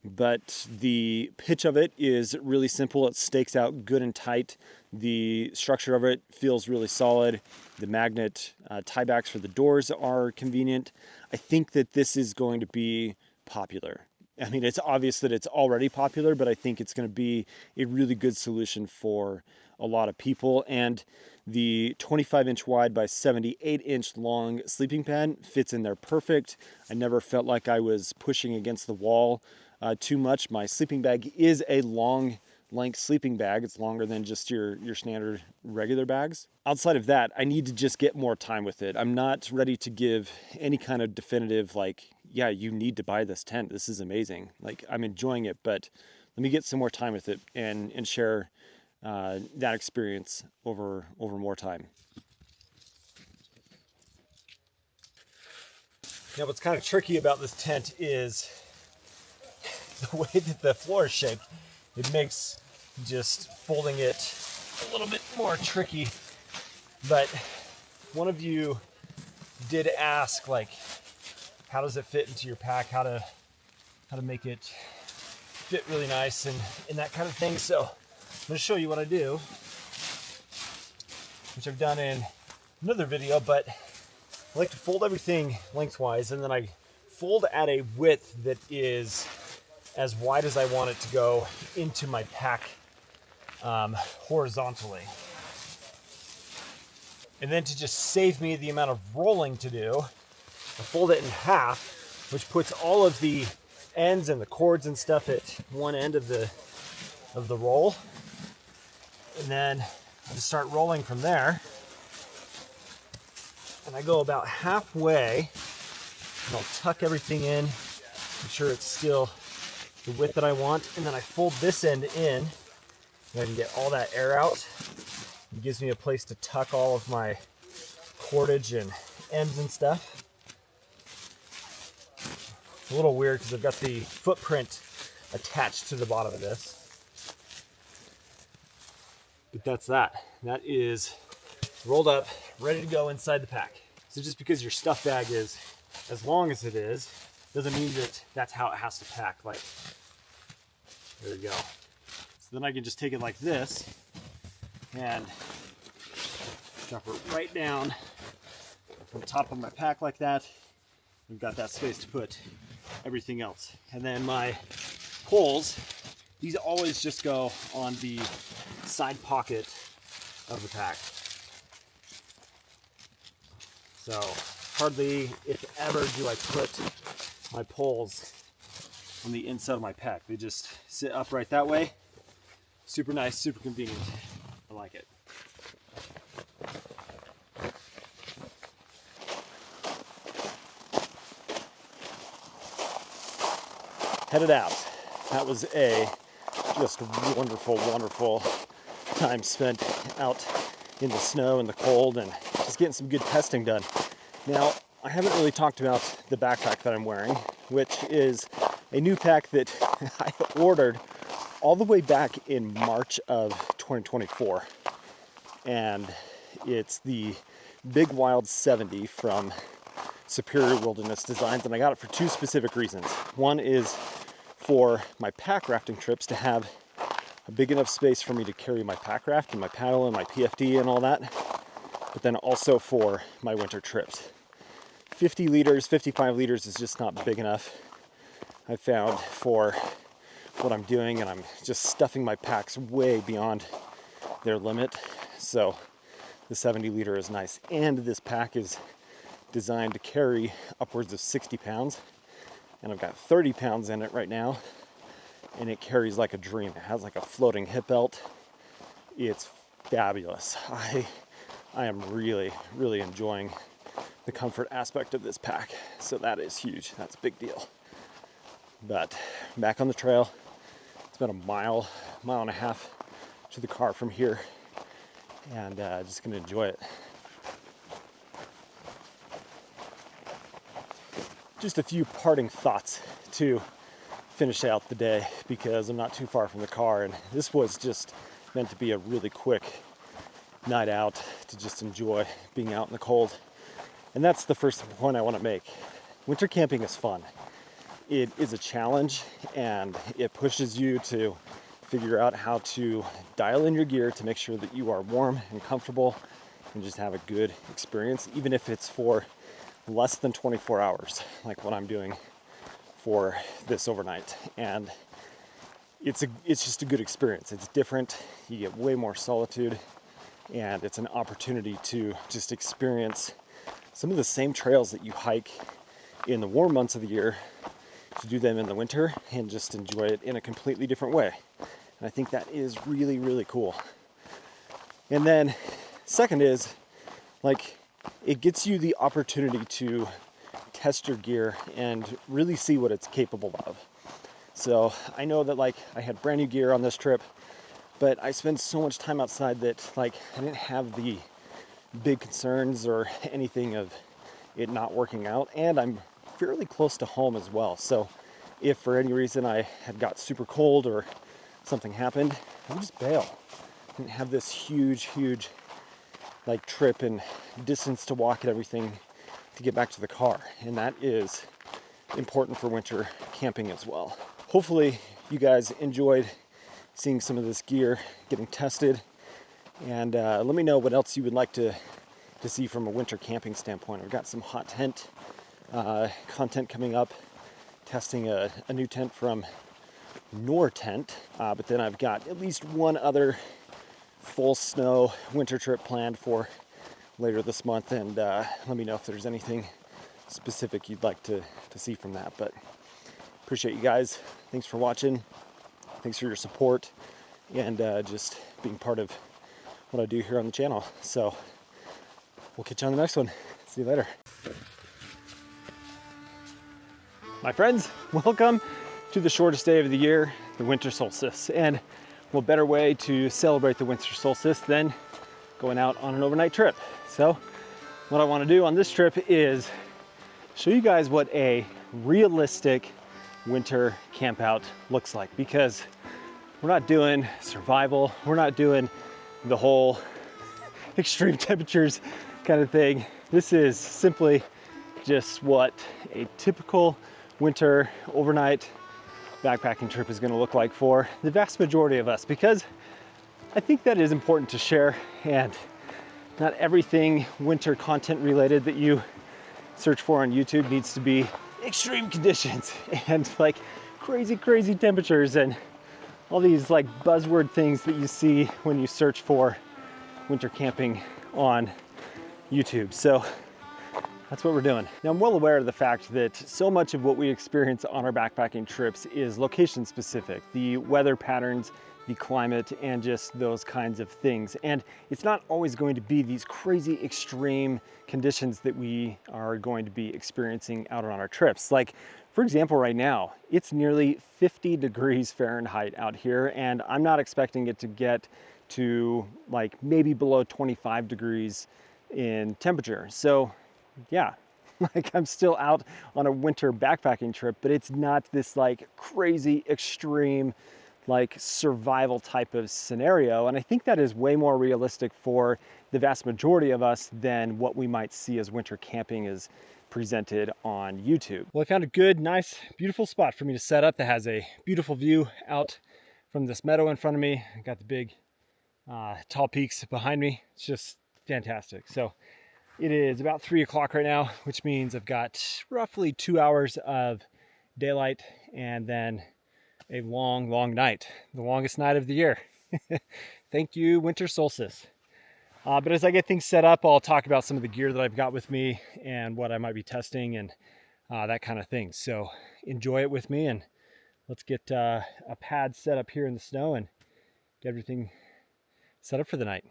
But the pitch of it is really simple. It stakes out good and tight. The structure of it feels really solid. The magnet tiebacks for the doors are convenient. I think that this is going to be popular. I mean, it's obvious that it's already popular, but I think it's going to be a really good solution for a lot of people. And The 25-inch wide by 78-inch long sleeping pad fits in there perfect. I never felt like I was pushing against the wall too much. My sleeping bag is a long length sleeping bag. It's longer than just your standard regular bags. Outside of that, I need to just get more time with it. I'm not ready to give any kind of definitive, like, yeah, you need to buy this tent. This is amazing. Like, I'm enjoying it, but let me get some more time with it and share that experience over more time. Now, what's kind of tricky about this tent is the way that the floor is shaped. It makes just folding it a little bit more tricky. But one of you did ask, like, how does it fit into your pack? How to make it fit really nice and that kind of thing. So I'm going to show you what I do, which I've done in another video, but I like to fold everything lengthwise, and then I fold at a width that is as wide as I want it to go into my pack horizontally. And then to just save me the amount of rolling to do, I fold it in half, which puts all of the ends and the cords and stuff at one end of the roll. And then I just start rolling from there. And I go about halfway, and I'll tuck everything in, make sure it's still the width that I want, and then I fold this end in, and I can get all that air out. It gives me a place to tuck all of my cordage and ends and stuff. It's a little weird because I've got the footprint attached to the bottom of this. But that's that. That is rolled up, ready to go inside the pack. So just because your stuff bag is as long as it is, doesn't mean that that's how it has to pack. Like, there we go. So then I can just take it like this and drop it right down on the top of my pack like that. We've got that space to put everything else. And then my poles, these always just go on the side pocket of the pack. So hardly, if ever, do I put my poles on the inside of my pack. They just sit upright that way. Super nice, super convenient. I like it. Headed out. That was a just wonderful, wonderful time spent out in the snow and the cold and just getting some good testing done. Now, I haven't really talked about the backpack that I'm wearing, which is a new pack that I ordered all the way back in March of 2024. And it's the Big Wild 70 from Superior Wilderness Designs, and I got it for two specific reasons. One is for my pack rafting trips to have a big enough space for me to carry my pack raft and my paddle and my PFD and all that, but then also for my winter trips. 50 liters, 55 liters is just not big enough, I found, for what I'm doing, and I'm just stuffing my packs way beyond their limit. So the 70 liter is nice, and this pack is designed to carry upwards of 60 pounds, and I've got 30 pounds in it right now, and it carries like a dream. It has like a floating hip belt. It's fabulous. I am really, really enjoying the comfort aspect of this pack, so that is huge. That's a big deal. But back on the trail, it's about a mile and a half to the car from here, and just gonna enjoy it. Just a few parting thoughts to finish out the day, because I'm not too far from the car, and this was just meant to be a really quick night out to just enjoy being out in the cold. And that's the first point I want to make. Winter camping is fun. It is a challenge, and it pushes you to figure out how to dial in your gear to make sure that you are warm and comfortable and just have a good experience, even if it's for less than 24 hours, like what I'm doing for this overnight. And it's just a good experience. It's different. You get way more solitude, and it's an opportunity to just experience some of the same trails that you hike in the warm months of the year, to do them in the winter and just enjoy it in a completely different way. And I think that is really, really cool. And then second is, like, it gets you the opportunity to test your gear and really see what it's capable of. So I know that, like, I had brand new gear on this trip, but I spent so much time outside that, like, I didn't have the big concerns or anything of it not working out, and I'm fairly close to home as well. So if for any reason I had got super cold or something happened, I would just bail. I didn't have this huge like trip and distance to walk and everything to get back to the car, and that is important for winter camping as well. Hopefully you guys enjoyed seeing some of this gear getting tested, and let me know what else you would like to see from a winter camping standpoint. I've got some hot tent content coming up, testing a new tent from Nortent, but then I've got at least one other full snow winter trip planned for later this month, and let me know if there's anything specific you'd like to see from that. But appreciate you guys. Thanks for watching. Thanks for your support and just being part of what I do here on the channel. So we'll catch you on the next one. See you later. My friends, welcome to the shortest day of the year, the winter solstice. And what better way to celebrate the winter solstice than going out on an overnight trip? So what I want to do on this trip is show you guys what a realistic winter camp out looks like, because we're not doing survival, we're not doing the whole extreme temperatures kind of thing. This is simply just what a typical winter overnight backpacking trip is going to look like for the vast majority of us, because I think that is important to share, and not everything winter content related that you search for on YouTube needs to be extreme conditions and like crazy temperatures and all these like buzzword things that you see when you search for winter camping on YouTube. So that's what we're doing. Now, I'm well aware of the fact that so much of what we experience on our backpacking trips is location specific, the weather patterns, the climate, and just those kinds of things. And it's not always going to be these crazy extreme conditions that we are going to be experiencing out on our trips. Like, for example, right now, it's nearly 50 degrees Fahrenheit out here, and I'm not expecting it to get to like maybe below 25 degrees in temperature. So yeah, like I'm still out on a winter backpacking trip, but it's not this like crazy extreme like survival type of scenario. And I think that is way more realistic for the vast majority of us than what we might see as winter camping is presented on YouTube. Well, I found a good, nice, beautiful spot for me to set up that has a beautiful view out from this meadow in front of me. I got the big tall peaks behind me. It's just fantastic. So it is about 3 o'clock right now, which means I've got roughly 2 hours of daylight and then a long night, the longest night of the year. Thank you, winter solstice. But as I get things set up, I'll talk about some of the gear that I've got with me and what I might be testing and that kind of thing. So enjoy it with me, and let's get a pad set up here in the snow and get everything set up for the night.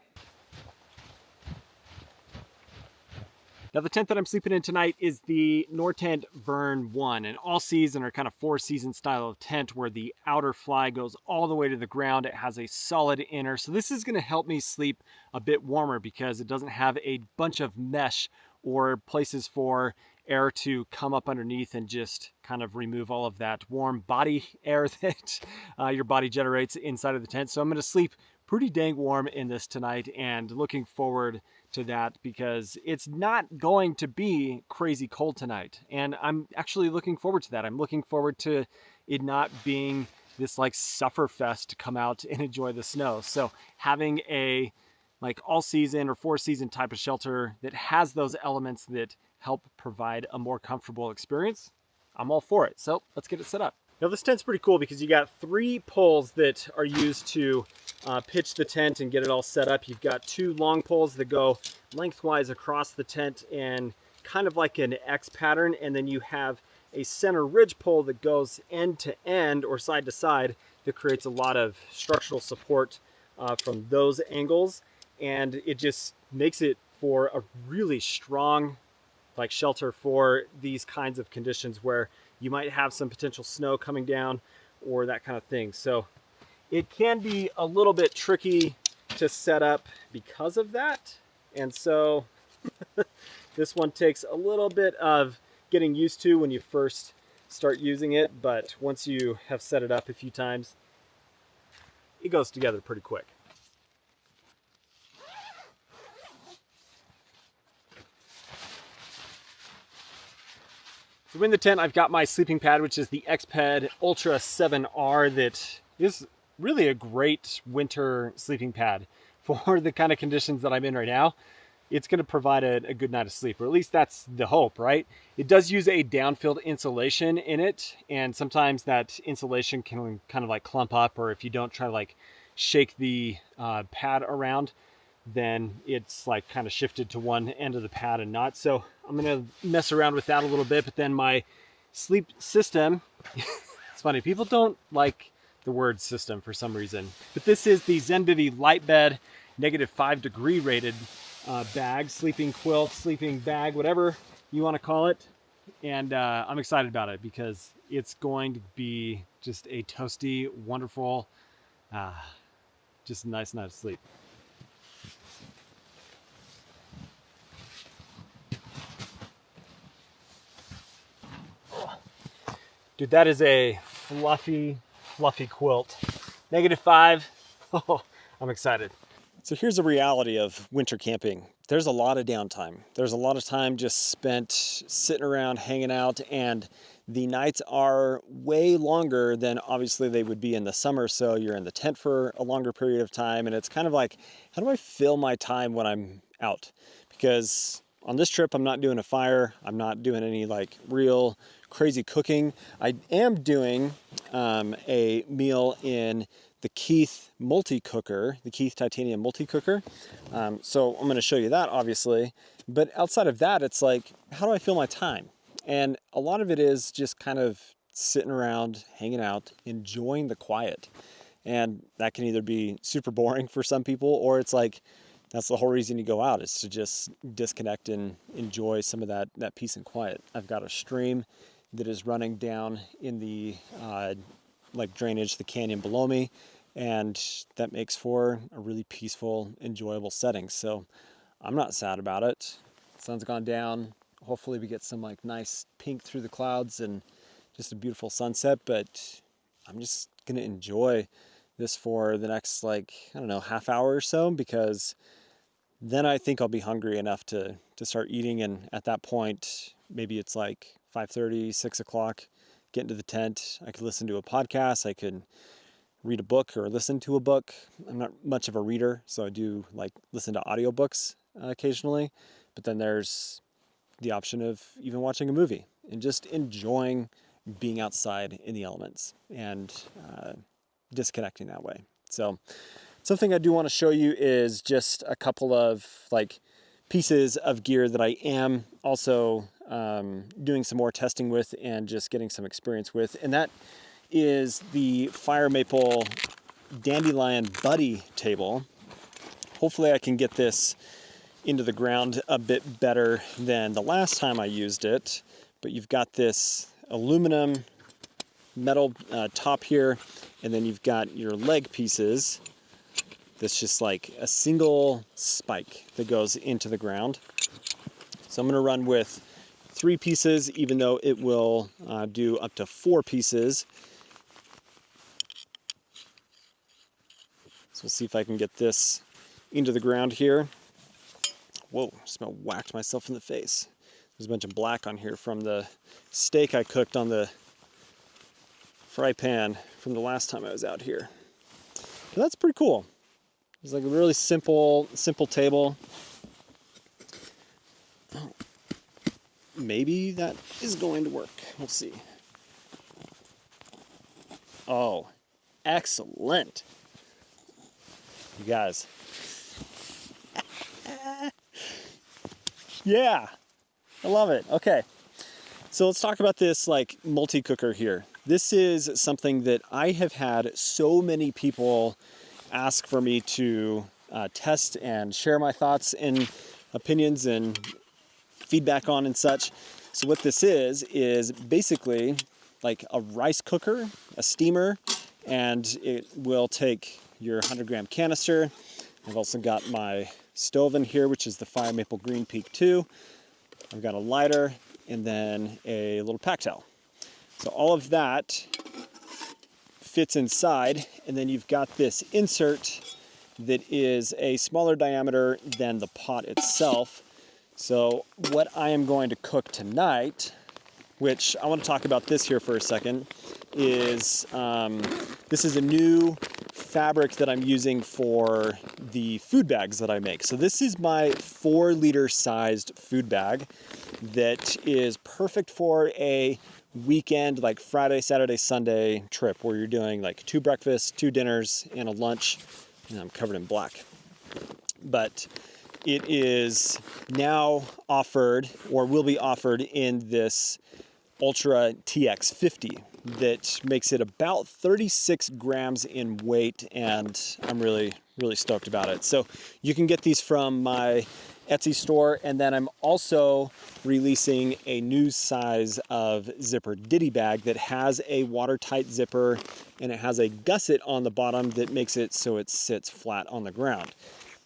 Now, the tent that I'm sleeping in tonight is the Nortent Vern 1, an all-season or kind of four-season style of tent where the outer fly goes all the way to the ground. It has a solid inner, so this is going to help me sleep a bit warmer because it doesn't have a bunch of mesh or places for air to come up underneath and just kind of remove all of that warm body air that your body generates inside of the tent. So I'm going to sleep pretty dang warm in this tonight, and looking forward to that because it's not going to be crazy cold tonight, and I'm actually looking forward to that. I'm looking forward to it not being this like sufferfest to come out and enjoy the snow. So having a like all season or 4-season type of shelter that has those elements that help provide a more comfortable experience, I'm all for it. So let's get it set up. Now this tent's pretty cool because you got 3 poles that are used to pitch the tent and get it all set up, you've got 2 long poles that go lengthwise across the tent and kind of like an X pattern, and then you have a center ridge pole that goes end to end or side to side that creates a lot of structural support from those angles, and it just makes it for a really strong like shelter for these kinds of conditions where you might have some potential snow coming down or that kind of thing. So it can be a little bit tricky to set up because of that, and so this one takes a little bit of getting used to when you first start using it, but once you have set it up a few times, it goes together pretty quick. So in the tent, I've got my sleeping pad, which is the Xped Ultra 7R that is really a great winter sleeping pad for the kind of conditions that I'm in right now. It's going to provide a good night of sleep, or at least that's the hope, right? It does use a downfilled insulation in it, and sometimes that insulation can kind of like clump up, or if you don't try to like shake the pad around, then it's like kind of shifted to one end of the pad and not. So I'm going to mess around with that a little bit, but then my sleep system, it's funny, people don't like the word system for some reason, but this is the Zenbivy Lightbed -5 degree rated bag, sleeping quilt, sleeping bag, whatever you want to call it. And I'm excited about it because it's going to be just a toasty, wonderful, just a nice night of sleep. Dude, that is a fluffy, fluffy quilt. -5. Oh, I'm excited. So here's the reality of winter camping. There's a lot of downtime. There's a lot of time just spent sitting around, hanging out, and the nights are way longer than obviously they would be in the summer. So you're in the tent for a longer period of time, and it's kind of like, how do I fill my time when I'm out? Because on this trip, I'm not doing a fire. I'm not doing any like real crazy cooking. I am doing a meal in the Keith multi-cooker, the Keith titanium multi-cooker. So I'm going to show you that obviously, but outside of that, it's like, how do I fill my time? And a lot of it is just kind of sitting around, hanging out, enjoying the quiet. And that can either be super boring for some people, or it's like, that's the whole reason you go out, is to just disconnect and enjoy some of that peace and quiet. I've got a stream that is running down in the like drainage, the canyon below me, and that makes for a really peaceful, enjoyable setting. So I'm not sad about it. Sun's gone down. Hopefully we get some like nice pink through the clouds and just a beautiful sunset, but I'm just gonna enjoy this for the next, like, I don't know, half hour or so, because then I think I'll be hungry enough to start eating. And at that point, maybe it's like 5:30, 6 o'clock, get into the tent. I could listen to a podcast. I could read a book or listen to a book. I'm not much of a reader, so I do like listen to audiobooks occasionally. But then there's the option of even watching a movie and just enjoying being outside in the elements and disconnecting that way. So something I do want to show you is just a couple of like pieces of gear that I am also doing some more testing with and just getting some experience with. And that is the Fire Maple Dandelion Buddy table. Hopefully I can get this into the ground a bit better than the last time I used it. But you've got this aluminum metal top here, and then you've got your leg pieces. That's just like a single spike that goes into the ground. So I'm going to run with 3 pieces, even though it will do up to 4 pieces. So we'll see if I can get this into the ground here. Whoa, just about whacked myself in the face. There's a bunch of black on here from the steak I cooked on the fry pan from the last time I was out here. But that's pretty cool. It's like a really simple table. Maybe that is going to work. We'll see. Oh, excellent. You guys. Yeah, I love it. Okay, so let's talk about this like multi-cooker here. This is something that I have had so many people ask for me to test and share my thoughts and opinions and feedback on and such. So what this is basically like a rice cooker, a steamer, and it will take your 100-gram canister. I've also got my stove in here, which is the Fire Maple Green Peak 2. I've got a lighter and then a little pack towel. So all of that fits inside, and then you've got this insert that is a smaller diameter than the pot itself. So what I am going to cook tonight, which I want to talk about this here for a second, is this is a new fabric that I'm using for the food bags that I make. So this is my 4-liter sized food bag that is perfect for a weekend, like Friday, Saturday, Sunday trip where you're doing like 2 breakfasts, 2 dinners, and a lunch. And I'm covered in black. But it is now offered, or will be offered, in this Ultra TX50 that makes it about 36 grams in weight, and I'm really stoked about it. So you can get these from my Etsy store, and then I'm also releasing a new size of zipper ditty bag that has a watertight zipper, and it has a gusset on the bottom that makes it so it sits flat on the ground.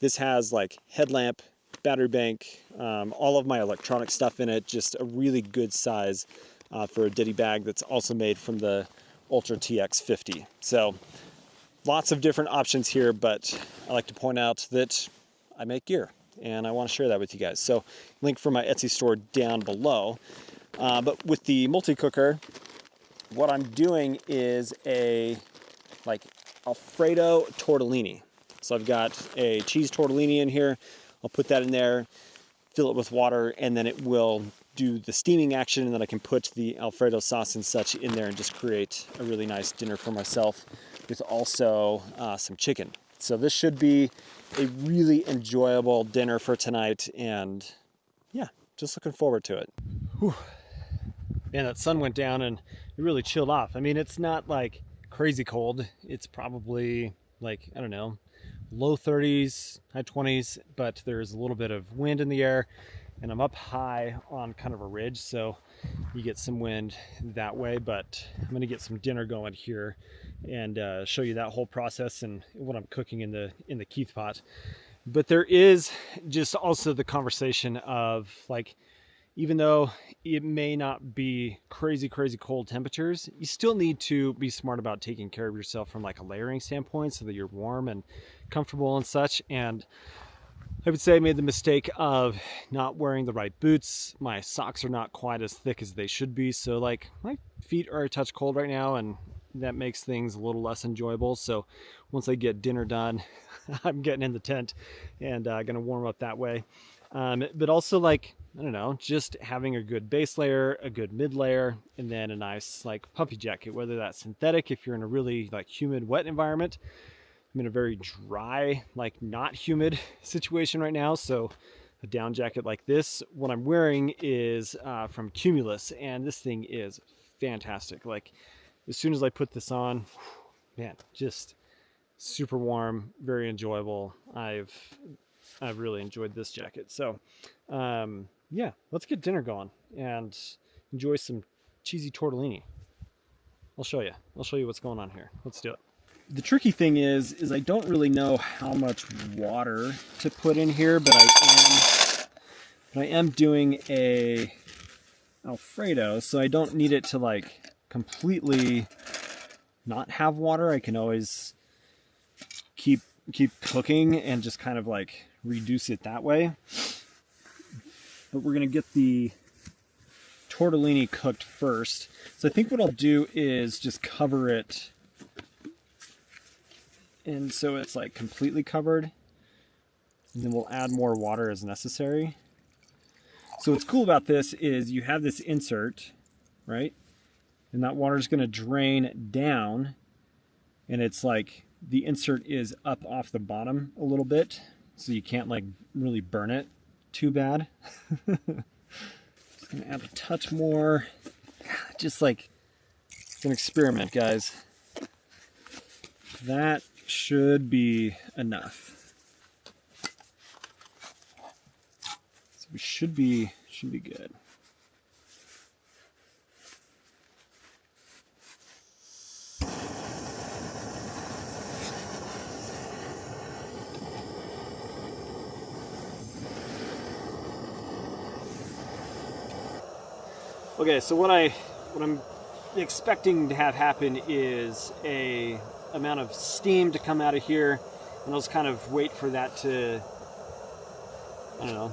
This has like headlamp, battery bank, all of my electronic stuff in it, just a really good size for a ditty bag that's also made from the Ultra TX50. So lots of different options here, but I like to point out that I make gear and I want to share that with you guys. So link for my Etsy store down below. But with the multi-cooker, what I'm doing is a like Alfredo tortellini. So I've got a cheese tortellini in here. I'll put that in there, fill it with water, and then it will do the steaming action, and then I can put the Alfredo sauce and such in there and just create a really nice dinner for myself with also some chicken. So this should be a really enjoyable dinner for tonight, and yeah, just looking forward to it. Whew. Man, that sun went down and it really chilled off. I mean, it's not like crazy cold. It's probably like, I don't know, low 30s, high 20s, but there's a little bit of wind in the air, and I'm up high on kind of a ridge, so you get some wind that way. But I'm going to get some dinner going here and show you that whole process and what I'm cooking in the Keith pot. But there is just also the conversation of like, even though it may not be crazy cold temperatures, you still need to be smart about taking care of yourself from like a layering standpoint so that you're warm and comfortable and such. And I would say I made the mistake of not wearing the right boots. My socks are not quite as thick as they should be, so like my feet are a touch cold right now, and that makes things a little less enjoyable. So once I get dinner done, I'm getting in the tent and gonna warm up that way. But also, like, I don't know, just having a good base layer, a good mid layer, and then a nice like puffy jacket, whether that's synthetic if you're in a really like humid, wet environment. I'm in a very dry, like not humid situation right now, so a down jacket like this, what I'm wearing is from Cumulus, and this thing is fantastic. Like, as soon as I put this on, man, just super warm, very enjoyable. I've really enjoyed this jacket. So yeah, let's get dinner going and enjoy some cheesy tortellini. I'll show you what's going on here. Let's do it. The tricky thing is I don't really know how much water to put in here, but I am doing a Alfredo, so I don't need it to like completely not have water. I can always keep cooking and just kind of like reduce it that way. But we're gonna get the tortellini cooked first. So I think what I'll do is just cover it, and so it's like completely covered, and then we'll add more water as necessary. So what's cool about this is you have this insert, right? And that water is going to drain down, and it's like the insert is up off the bottom a little bit, so you can't like really burn it too bad. Just gonna add a touch more. Just like it's an experiment, guys. That should be enough. So we should be good. Okay, so what I'm expecting to have happen is a amount of steam to come out of here, and I'll just kind of wait for that to, I don't know,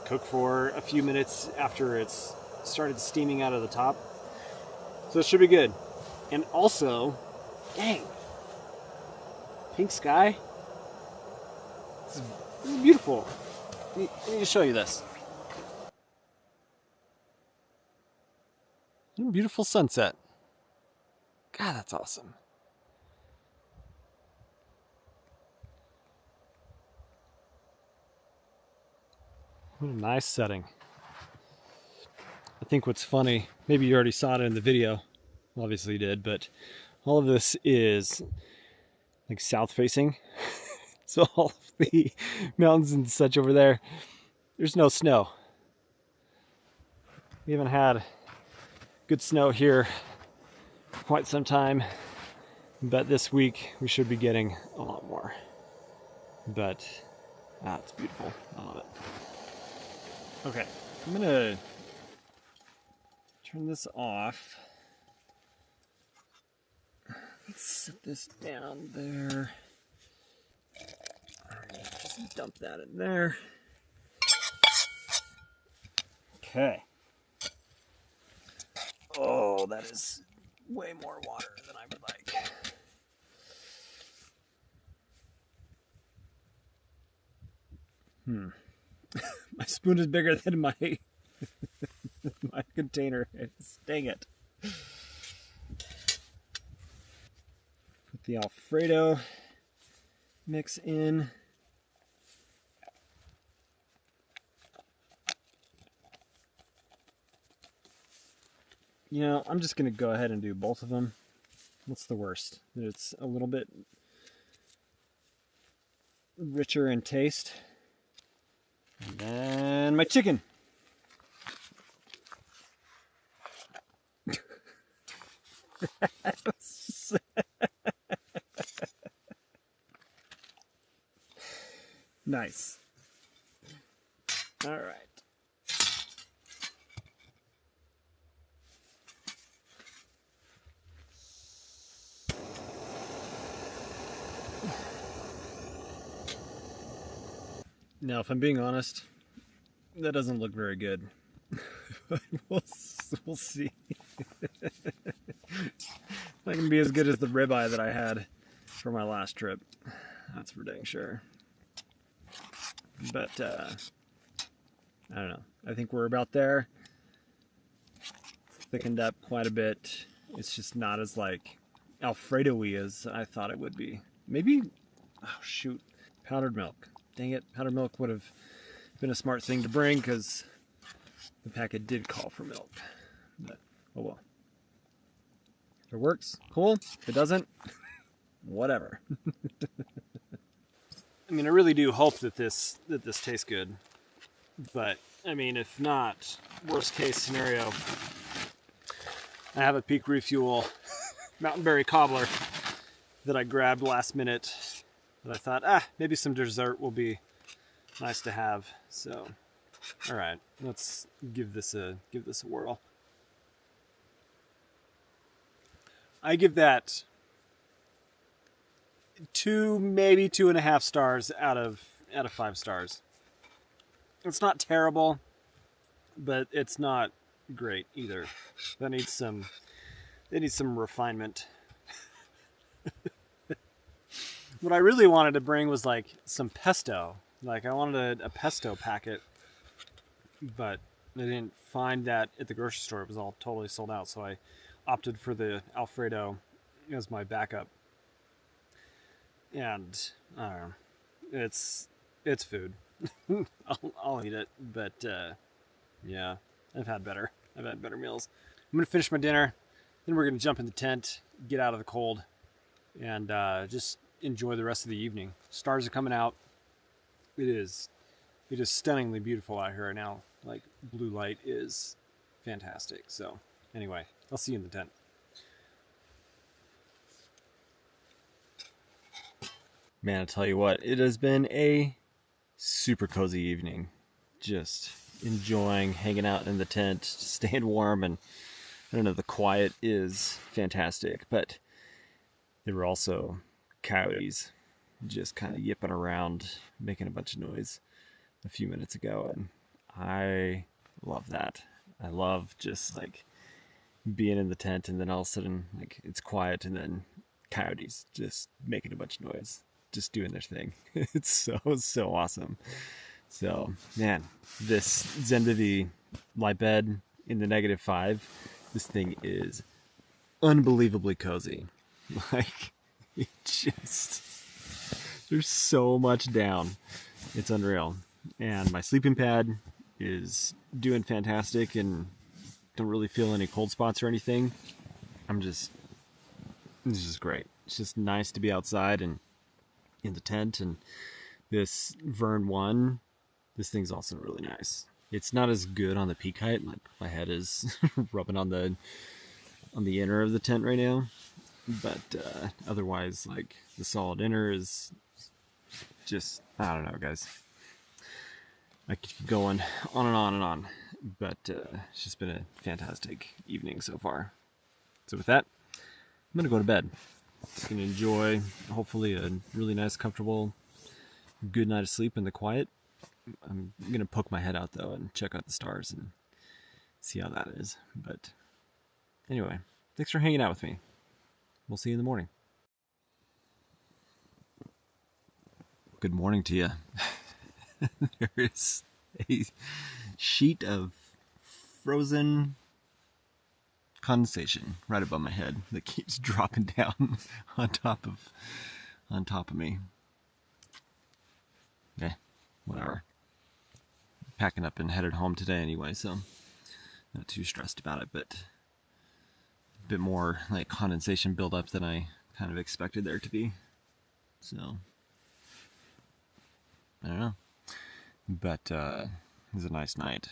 cook for a few minutes after it's started steaming out of the top. So it should be good. And also, dang, pink sky. This is beautiful. I need to show you this. Beautiful sunset. God, that's awesome. What a nice setting. I think what's funny, maybe you already saw it in the video, obviously you did, but all of this is like south facing. So all of the mountains and such over there, there's no snow. We haven't had good snow here for quite some time, but this week we should be getting a lot more. But it's beautiful. I love it. Okay, I'm gonna turn this off. Let's set this down there. Just dump that in there. Okay. Oh, that is way more water than I would like. My spoon is bigger than my my container is. Dang it. Put the Alfredo mix in. You know, I'm just going to go ahead and do both of them. What's the worst? That it's a little bit richer in taste. And then my chicken. Nice. All right. Now, if I'm being honest, that doesn't look very good. But we'll see. Not gonna be as good as the ribeye that I had for my last trip. That's for dang sure. But I don't know. I think we're about there. It's thickened up quite a bit. It's just not as like Alfredo-y as I thought it would be. Maybe, oh shoot, powdered milk. Dang it, powdered milk would have been a smart thing to bring because the packet did call for milk. But, oh well. If it works, cool. If it doesn't, whatever. I mean, I really do hope that this tastes good. But, I mean, if not, worst case scenario, I have a Peak Refuel Mountain Berry Cobbler that I grabbed last minute. But I thought, maybe some dessert will be nice to have. So, all right, let's give this a whirl. I give that 2, maybe 2.5 stars out of 5 stars. It's not terrible, but it's not great either. That needs some refinement. What I really wanted to bring was like some pesto. Like I wanted a pesto packet, but I didn't find that at the grocery store. It was all totally sold out. So I opted for the Alfredo as my backup. and I don't know, it's food. I'll eat it, but yeah, I've had better meals. I'm gonna finish my dinner, then we're gonna jump in the tent, get out of the cold, and just enjoy the rest of the evening. Stars are coming out. It is stunningly beautiful out here right now. Like, blue light is fantastic. So anyway, I'll see you in the tent. Man, I tell you what, it has been a super cozy evening. Just enjoying hanging out in the tent, staying warm, and I don't know, the quiet is fantastic, but there were also coyotes just kind of yipping around, making a bunch of noise a few minutes ago, and I love that. I love just like being in the tent and then all of a sudden like it's quiet and then coyotes just making a bunch of noise, just doing their thing. It's so awesome. So man, this Zenbivy lie bed in the -5, this thing is unbelievably cozy. Like, it just, there's so much down. It's unreal. And my sleeping pad is doing fantastic and don't really feel any cold spots or anything. It's just great. It's just nice to be outside and in the tent. And this Vern 1, this thing's also really nice. It's not as good on the peak height. Like, my head is rubbing on the inner of the tent right now. But otherwise, like, the solid inner is just, I don't know, guys. I could keep going on and on and on. But it's just been a fantastic evening so far. So with that, I'm going to go to bed. Just going to enjoy, hopefully, a really nice, comfortable, good night of sleep in the quiet. I'm going to poke my head out, though, and check out the stars and see how that is. But anyway, thanks for hanging out with me. We'll see you in the morning. Good morning to you. There is a sheet of frozen condensation right above my head that keeps dropping down on top of me. Yeah, whatever. Packing up and headed home today anyway, so not too stressed about it, but a bit more like condensation buildup than I kind of expected there to be. So I don't know. But it was a nice night.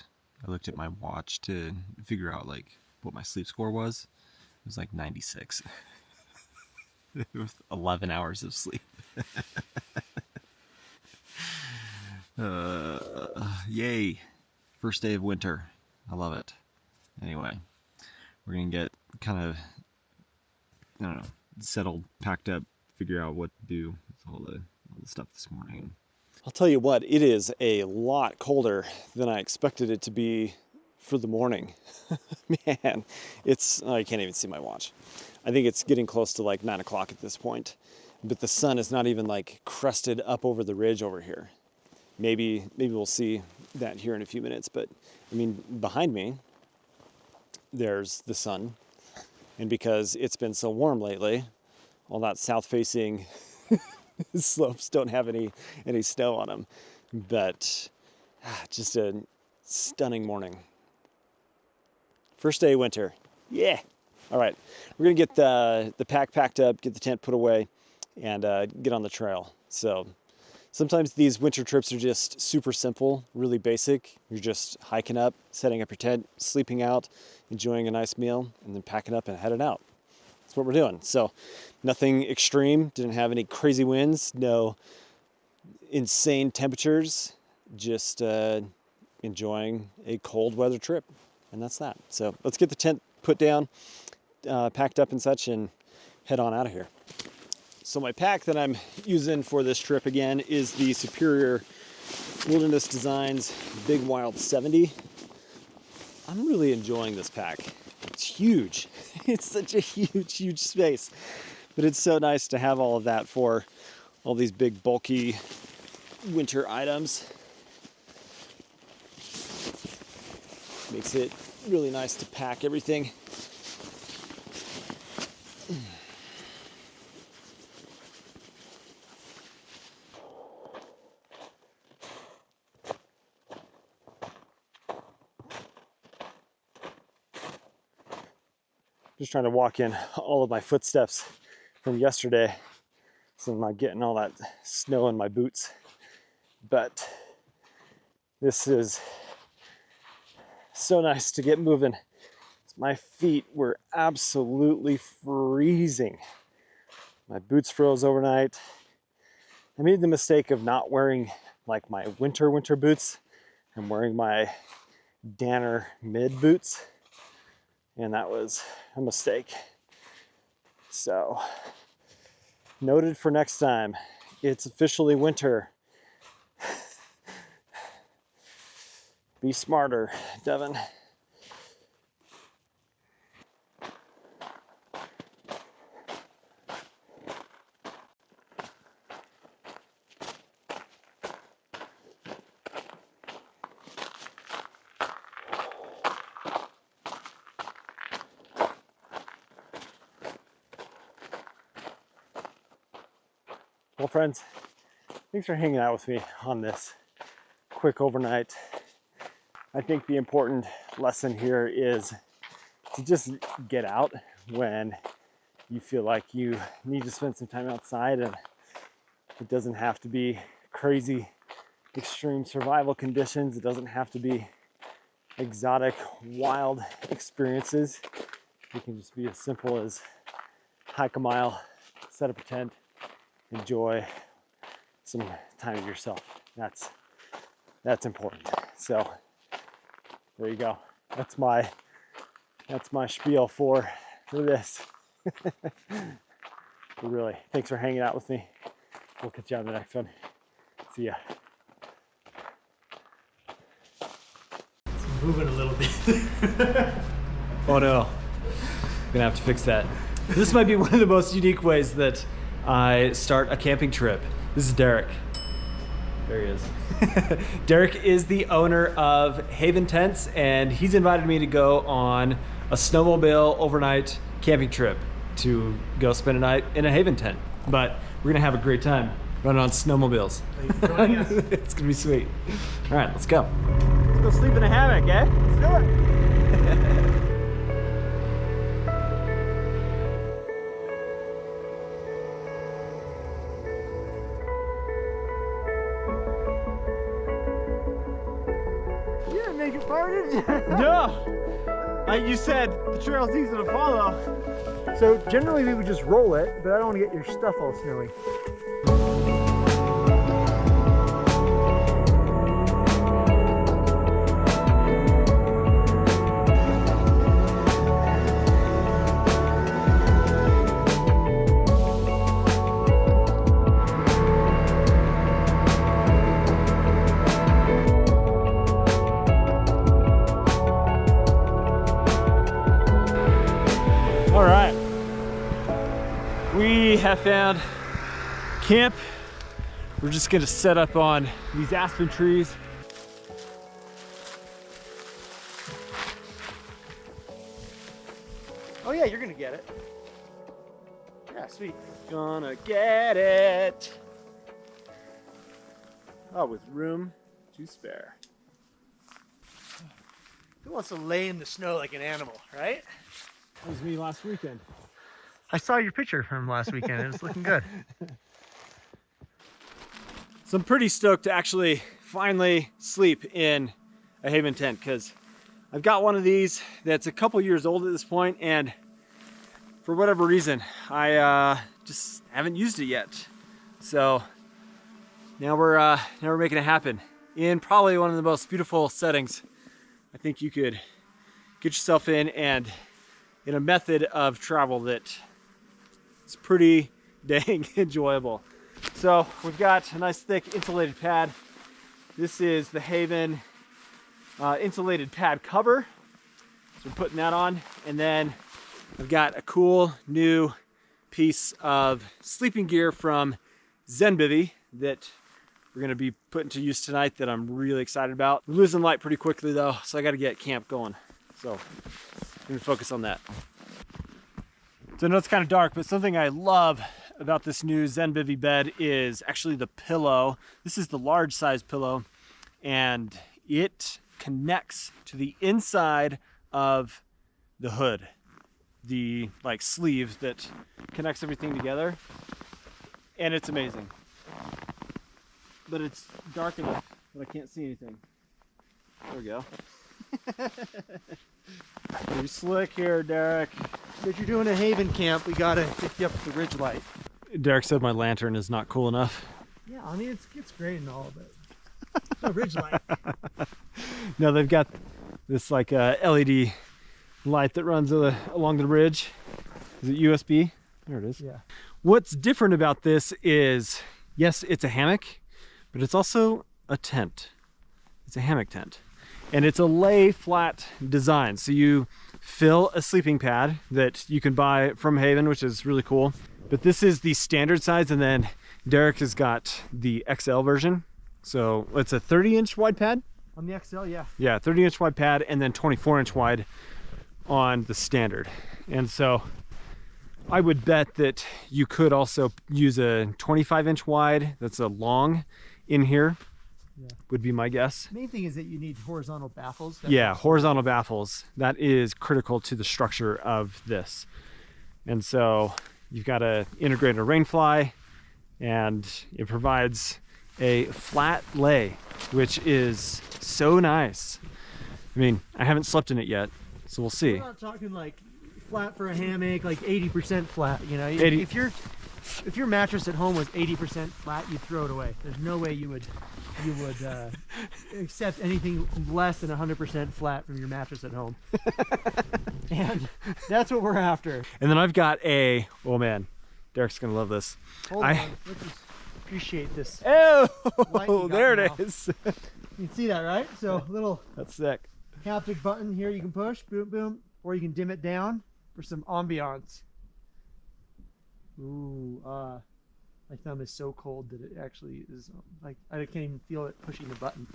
I looked at my watch to figure out like what my sleep score was. It was like 96. It was 11 hours of sleep. Yay. First day of winter. I love it. Anyway, we're going to get kind of, I don't know, settled, packed up, figure out what to do with all the stuff this morning. I'll tell you what, it is a lot colder than I expected it to be for the morning. Man, I can't even see my watch. I think it's getting close to like 9 o'clock at this point, but the sun is not even like crested up over the ridge over here. Maybe we'll see that here in a few minutes, but I mean, behind me, there's the sun. And because it's been so warm lately, all that south-facing slopes don't have any snow on them. But just a stunning morning. First day of winter. Yeah. All right. We're going to get the pack packed up, get the tent put away, and get on the trail. So sometimes these winter trips are just super simple, really basic. You're just hiking up, setting up your tent, sleeping out, enjoying a nice meal, and then packing up and heading out. That's what we're doing. So nothing extreme, didn't have any crazy winds, no insane temperatures, just enjoying a cold weather trip. And that's that. So let's get the tent put down, packed up and such, and head on out of here. So my pack that I'm using for this trip again is the Superior Wilderness Designs Big Wild 70. I'm really enjoying this pack. It's huge. It's such a huge space. But it's so nice to have all of that for all these big bulky winter items. Makes it really nice to pack everything. Just trying to walk in all of my footsteps from yesterday, so I'm not getting all that snow in my boots. But this is so nice to get moving. My feet were absolutely freezing. My boots froze overnight. I made the mistake of not wearing like my winter boots. I'm wearing my Danner mid boots, and that was a mistake. So, noted for next time. It's officially winter. Be smarter, Devin. Well, friends, thanks for hanging out with me on this quick overnight. I think the important lesson here is to just get out when you feel like you need to spend some time outside, and it doesn't have to be crazy extreme survival conditions. It doesn't have to be exotic, wild experiences. It can just be as simple as hike a mile, set up a tent, enjoy some time to yourself. That's important. So there you go. That's my spiel for this. But really, thanks for hanging out with me. We'll catch you on the next one. See ya. It's moving a little bit. Oh no, I'm gonna have to fix that. This might be one of the most unique ways that I start a camping trip. This is Derek. There he is. Derek is the owner of Haven Tents, and he's invited me to go on a snowmobile overnight camping trip to go spend a night in a Haven tent. But we're gonna have a great time running on snowmobiles. It's gonna be sweet. All right, let's go. Let's go sleep in a hammock, eh? Let's do it. No! You said the trail's easy to follow. So generally we would just roll it, but I don't want to get your stuff all snowy. We have found camp. We're just gonna set up on these aspen trees. Oh yeah, you're gonna get it. Yeah, sweet. Gonna get it. Oh, with room to spare. Who wants to lay in the snow like an animal, right? That was me last weekend. I saw your picture from last weekend and it's looking good. So I'm pretty stoked to actually finally sleep in a Haven tent, because I've got one of these that's a couple years old at this point, and for whatever reason I just haven't used it yet. So now we're making it happen in probably one of the most beautiful settings I think you could get yourself in, and in a method of travel that is pretty dang enjoyable. So we've got a nice thick insulated pad. This is the Haven insulated pad cover. So we're putting that on, and then I've got a cool new piece of sleeping gear from Zenbivvy that we're gonna be putting to use tonight that I'm really excited about. We're losing light pretty quickly though, so I gotta get camp going. So I'm gonna focus on that. So I know it's kind of dark, but something I love about this new Zenbivvy bed is actually the pillow. This is the large size pillow, and it connects to the inside of the hood. the like sleeve that connects everything together, and it's amazing. But it's dark enough that I can't see anything. There we go. Pretty slick here, Derek. If you're doing a Haven camp, we gotta get you up with the ridge light. Derek said my lantern is not cool enough. Yeah, I mean it's great and all, but no ridge light. No, they've got this like LED light that runs along the ridge. Is it USB? There it is. Yeah. What's different about this is, yes, it's a hammock, but it's also a tent. It's a hammock tent. And it's a lay flat design. So you fill a sleeping pad that you can buy from Haven, which is really cool. But this is the standard size, and then Derek has got the XL version. So it's a 30-inch wide pad. On the XL, yeah. Yeah, 30-inch wide pad, and then 24-inch wide on the standard. And so I would bet that you could also use a 25-inch wide that's a long in here. Yeah. Would be my guess. Main thing is that you need horizontal baffles. Yeah, horizontal baffles. That is critical to the structure of this. And so you've got to integrate a rain fly, and it provides a flat lay, which is so nice. I mean, I haven't slept in it yet, so we'll see. We're not talking like flat for a hammock, like 80% flat, you know? 80. If your mattress at home was 80% flat, you'd throw it away. There's no way you would accept anything less than 100% flat from your mattress at home. And that's what we're after. And then I've got a, oh man, Derek's gonna love this. Hold on, let's just appreciate this. Oh, there it is. You can see that, right? So little that's sick. haptic button here you can push, boom, boom, or you can dim it down for some ambiance. Ooh, my thumb is so cold that it actually is like I can't even feel it pushing the button.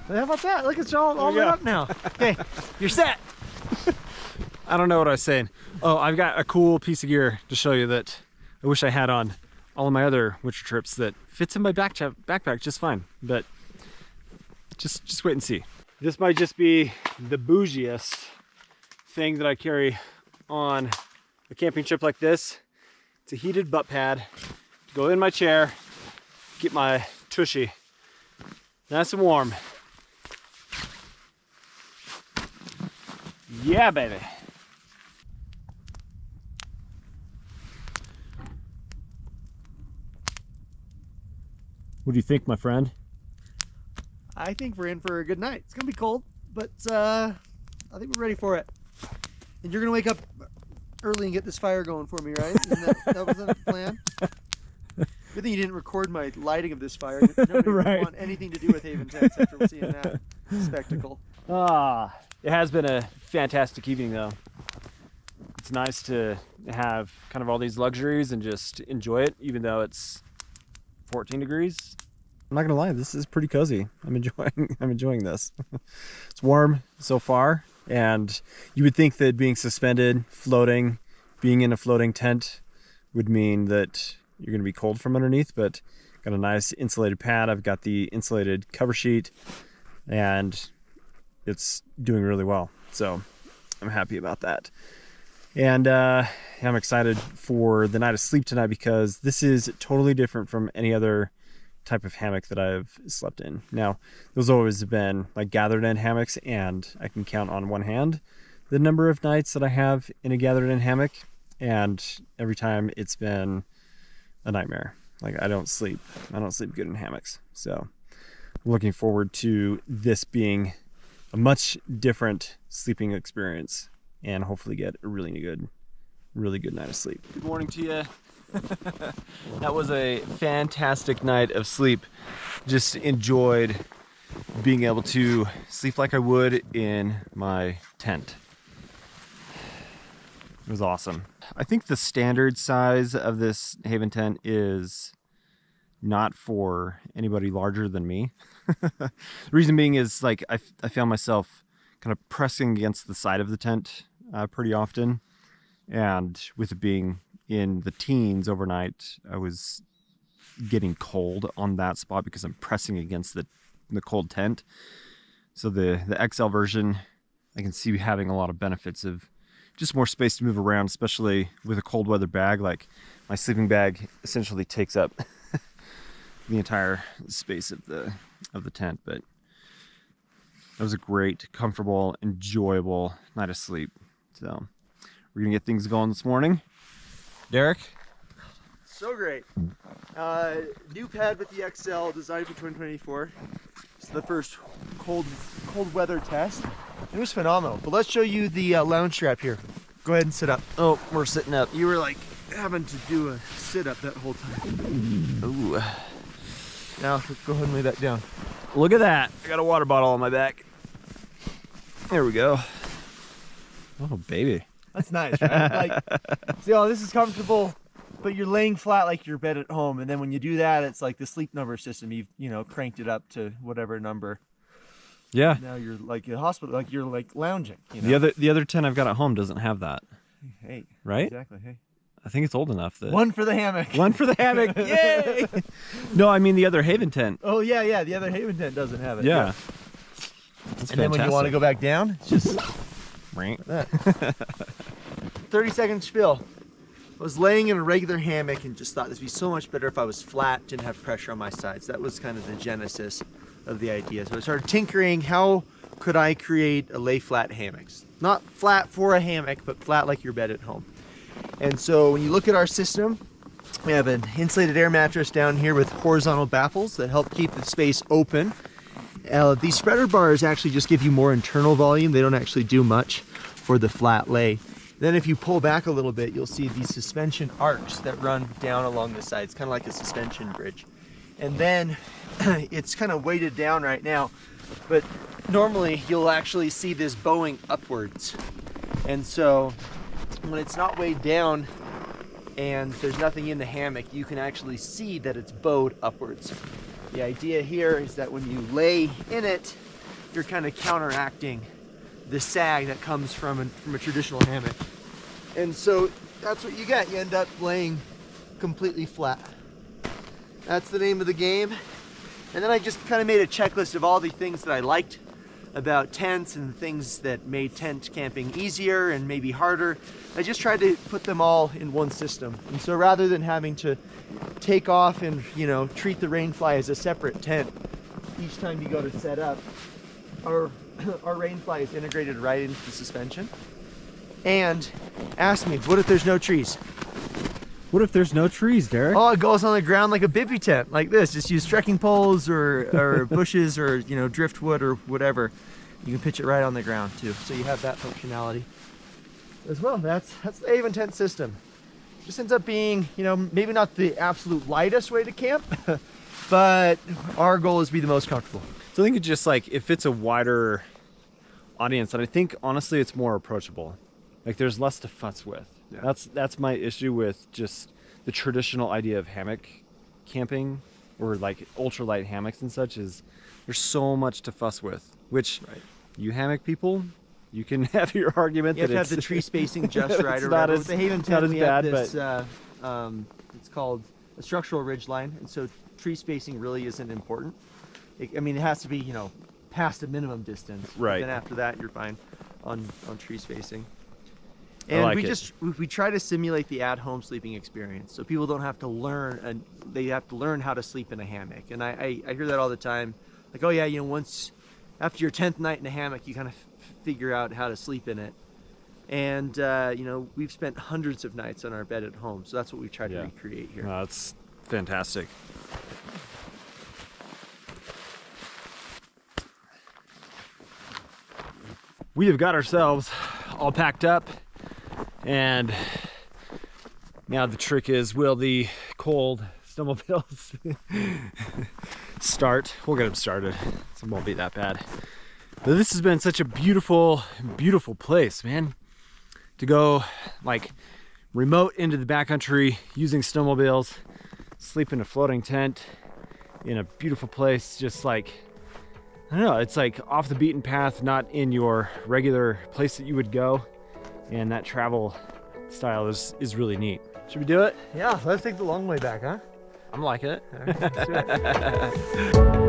But how about that? Look, it's all lit up now. Okay, you're set. I don't know what I was saying. Oh, I've got a cool piece of gear to show you that I wish I had on all of my other winter trips that fits in my backpack just fine. But just wait and see. This might just be the bougiest thing that I carry on a camping trip like this. It's a heated butt pad. Go in my chair, get my tushy nice and warm. Yeah, baby. What do you think, my friend? I think we're in for a good night. It's gonna be cold, but I think we're ready for it. And you're gonna wake up early and get this fire going for me, right? That was the plan? Good thing you didn't record my lighting of this fire. Nobody would want anything to do with Haven tents after seeing that spectacle. It has been a fantastic evening, though. It's nice to have kind of all these luxuries and just enjoy it, even though it's 14 degrees. I'm not gonna lie, this is pretty cozy. I'm enjoying this. It's warm so far, and you would think that being suspended, floating, being in a floating tent would mean that you're gonna be cold from underneath, but got a nice insulated pad. I've got the insulated cover sheet, and it's doing really well. So I'm happy about that. And I'm excited for the night of sleep tonight because this is totally different from any other type of hammock that I've slept in. Now, those always have been like gathered in hammocks, and I can count on one hand the number of nights that I have in a gathered in hammock, and every time it's been a nightmare. Like I don't sleep good in hammocks. So I'm looking forward to this being a much different sleeping experience and hopefully get a really good night of sleep. Good morning to you. That was a fantastic night of sleep. Just enjoyed being able to sleep like I would in my tent. It was awesome. I think the standard size of this Haven tent is not for anybody larger than me. The reason being is like I found myself kind of pressing against the side of the tent pretty often, and with it being in the teens overnight, I was getting cold on that spot because I'm pressing against the cold tent. So the XL version, I can see having a lot of benefits of just more space to move around, especially with a cold weather bag. Like my sleeping bag essentially takes up the entire space of the tent. But that was a great, comfortable, enjoyable night of sleep. So we're gonna get things going this morning. Derek? So great. New pad with the XL, designed for 2024. It's the first cold weather test. It was phenomenal. But let's show you the lounge strap here. Go ahead and sit up. Oh, we're sitting up. You were like having to do a sit up that whole time. Ooh. Now go ahead and lay that down. Look at that. I got a water bottle on my back. There we go. Oh, baby. That's nice, right? Like, see, oh, this is comfortable, but you're laying flat like your bed at home. And then when you do that, it's like the sleep number system. You've, cranked it up to whatever number. Yeah. Now you're like in a hospital, like you're like lounging. You know? The other tent I've got at home doesn't have that. Hey. Right? Exactly. Hey. I think it's old enough that. One for the hammock. One for the hammock. Yay! No, I mean the other Haven tent. Oh yeah. The other Haven tent doesn't have it. Yeah. And then when you want to go back down, it's just right. That. 30-second spiel. I was laying in a regular hammock and just thought this would be so much better if I was flat, didn't have pressure on my sides. That was kind of the genesis of the idea. So I started tinkering, how could I create a lay flat hammock? Not flat for a hammock, but flat like your bed at home. And so when you look at our system, we have an insulated air mattress down here with horizontal baffles that help keep the space open. These spreader bars actually just give you more internal volume. They don't actually do much for the flat lay. Then if you pull back a little bit, you'll see these suspension arcs that run down along the sides, kind of like a suspension bridge. And then it's kind of weighted down right now, but normally you'll actually see this bowing upwards. And so when it's not weighed down and there's nothing in the hammock, you can actually see that it's bowed upwards. The idea here is that when you lay in it, you're kind of counteracting the sag that comes from a traditional hammock. And so that's what you get. You end up laying completely flat. That's the name of the game. And then I just kind of made a checklist of all the things that I liked about tents and things that made tent camping easier and maybe harder. I just tried to put them all in one system. And so rather than having to take off and, treat the rainfly as a separate tent each time you go to set up, our rainfly is integrated right into the suspension. And ask me, what if there's no trees? What if there's no trees, Derek? Oh, it goes on the ground like a bivvy tent, like this. Just use trekking poles or bushes or driftwood or whatever. You can pitch it right on the ground too. So you have that functionality as well. That's the Haven tent system. Just ends up being, maybe not the absolute lightest way to camp, but our goal is to be the most comfortable. So I think it's just like if it's a wider audience, and I think honestly it's more approachable. Like there's less to fuss with. Yeah. That's my issue with just the traditional idea of hammock camping or like ultralight hammocks and such, is there's so much to fuss with, which you hammock people, you can have your argument you that have to have the tree spacing just right. It's or not right. as, with the Haven not tent, as we bad, have this, but it's called a structural ridge line, and so tree spacing really isn't important. It has to be past a minimum distance. Right. Then after that, you're fine on tree spacing. And we try to simulate the at-home sleeping experience, so people don't have to learn, and they have to learn how to sleep in a hammock. And I hear that all the time, like, oh yeah, once after your 10th night in a hammock, you kind of figure out how to sleep in it. And we've spent hundreds of nights on our bed at home, so that's what we try to recreate here. That's fantastic. We have got ourselves all packed up, and now the trick is, will the cold snowmobiles start? We'll get them started, so it won't be that bad. But this has been such a beautiful, beautiful place, man. To go like remote into the backcountry using snowmobiles, sleep in a floating tent in a beautiful place, just like, I don't know, it's like off the beaten path, not in your regular place that you would go. And that travel style is really neat. Should we do it? Yeah, let's take the long way back, huh? I'm liking it. All right, let's do it.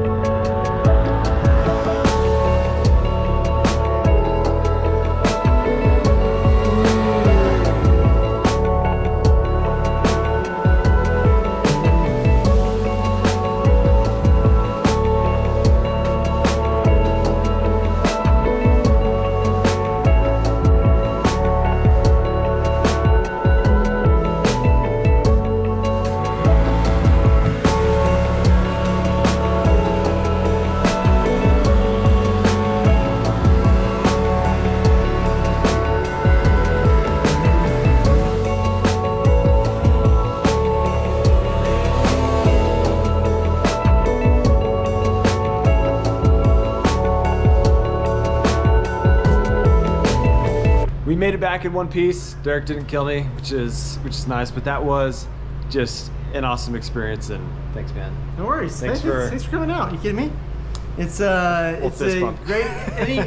made it back in one piece. Derek didn't kill me, which is nice. But that was just an awesome experience, and thanks, man. No worries. Thanks for coming out. You kidding me? It's fist a bump. great any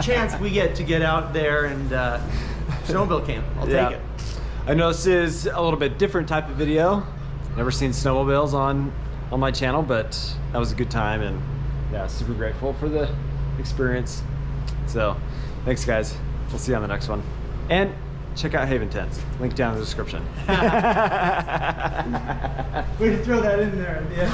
chance we get to get out there and snowmobile camp. I'll take it. I know this is a little bit different type of video. Never seen snowmobiles on my channel, but that was a good time, and yeah, super grateful for the experience. So thanks, guys. We'll see you on the next one. And check out Haven Tents. Link down in the description. We can throw that in there at the end.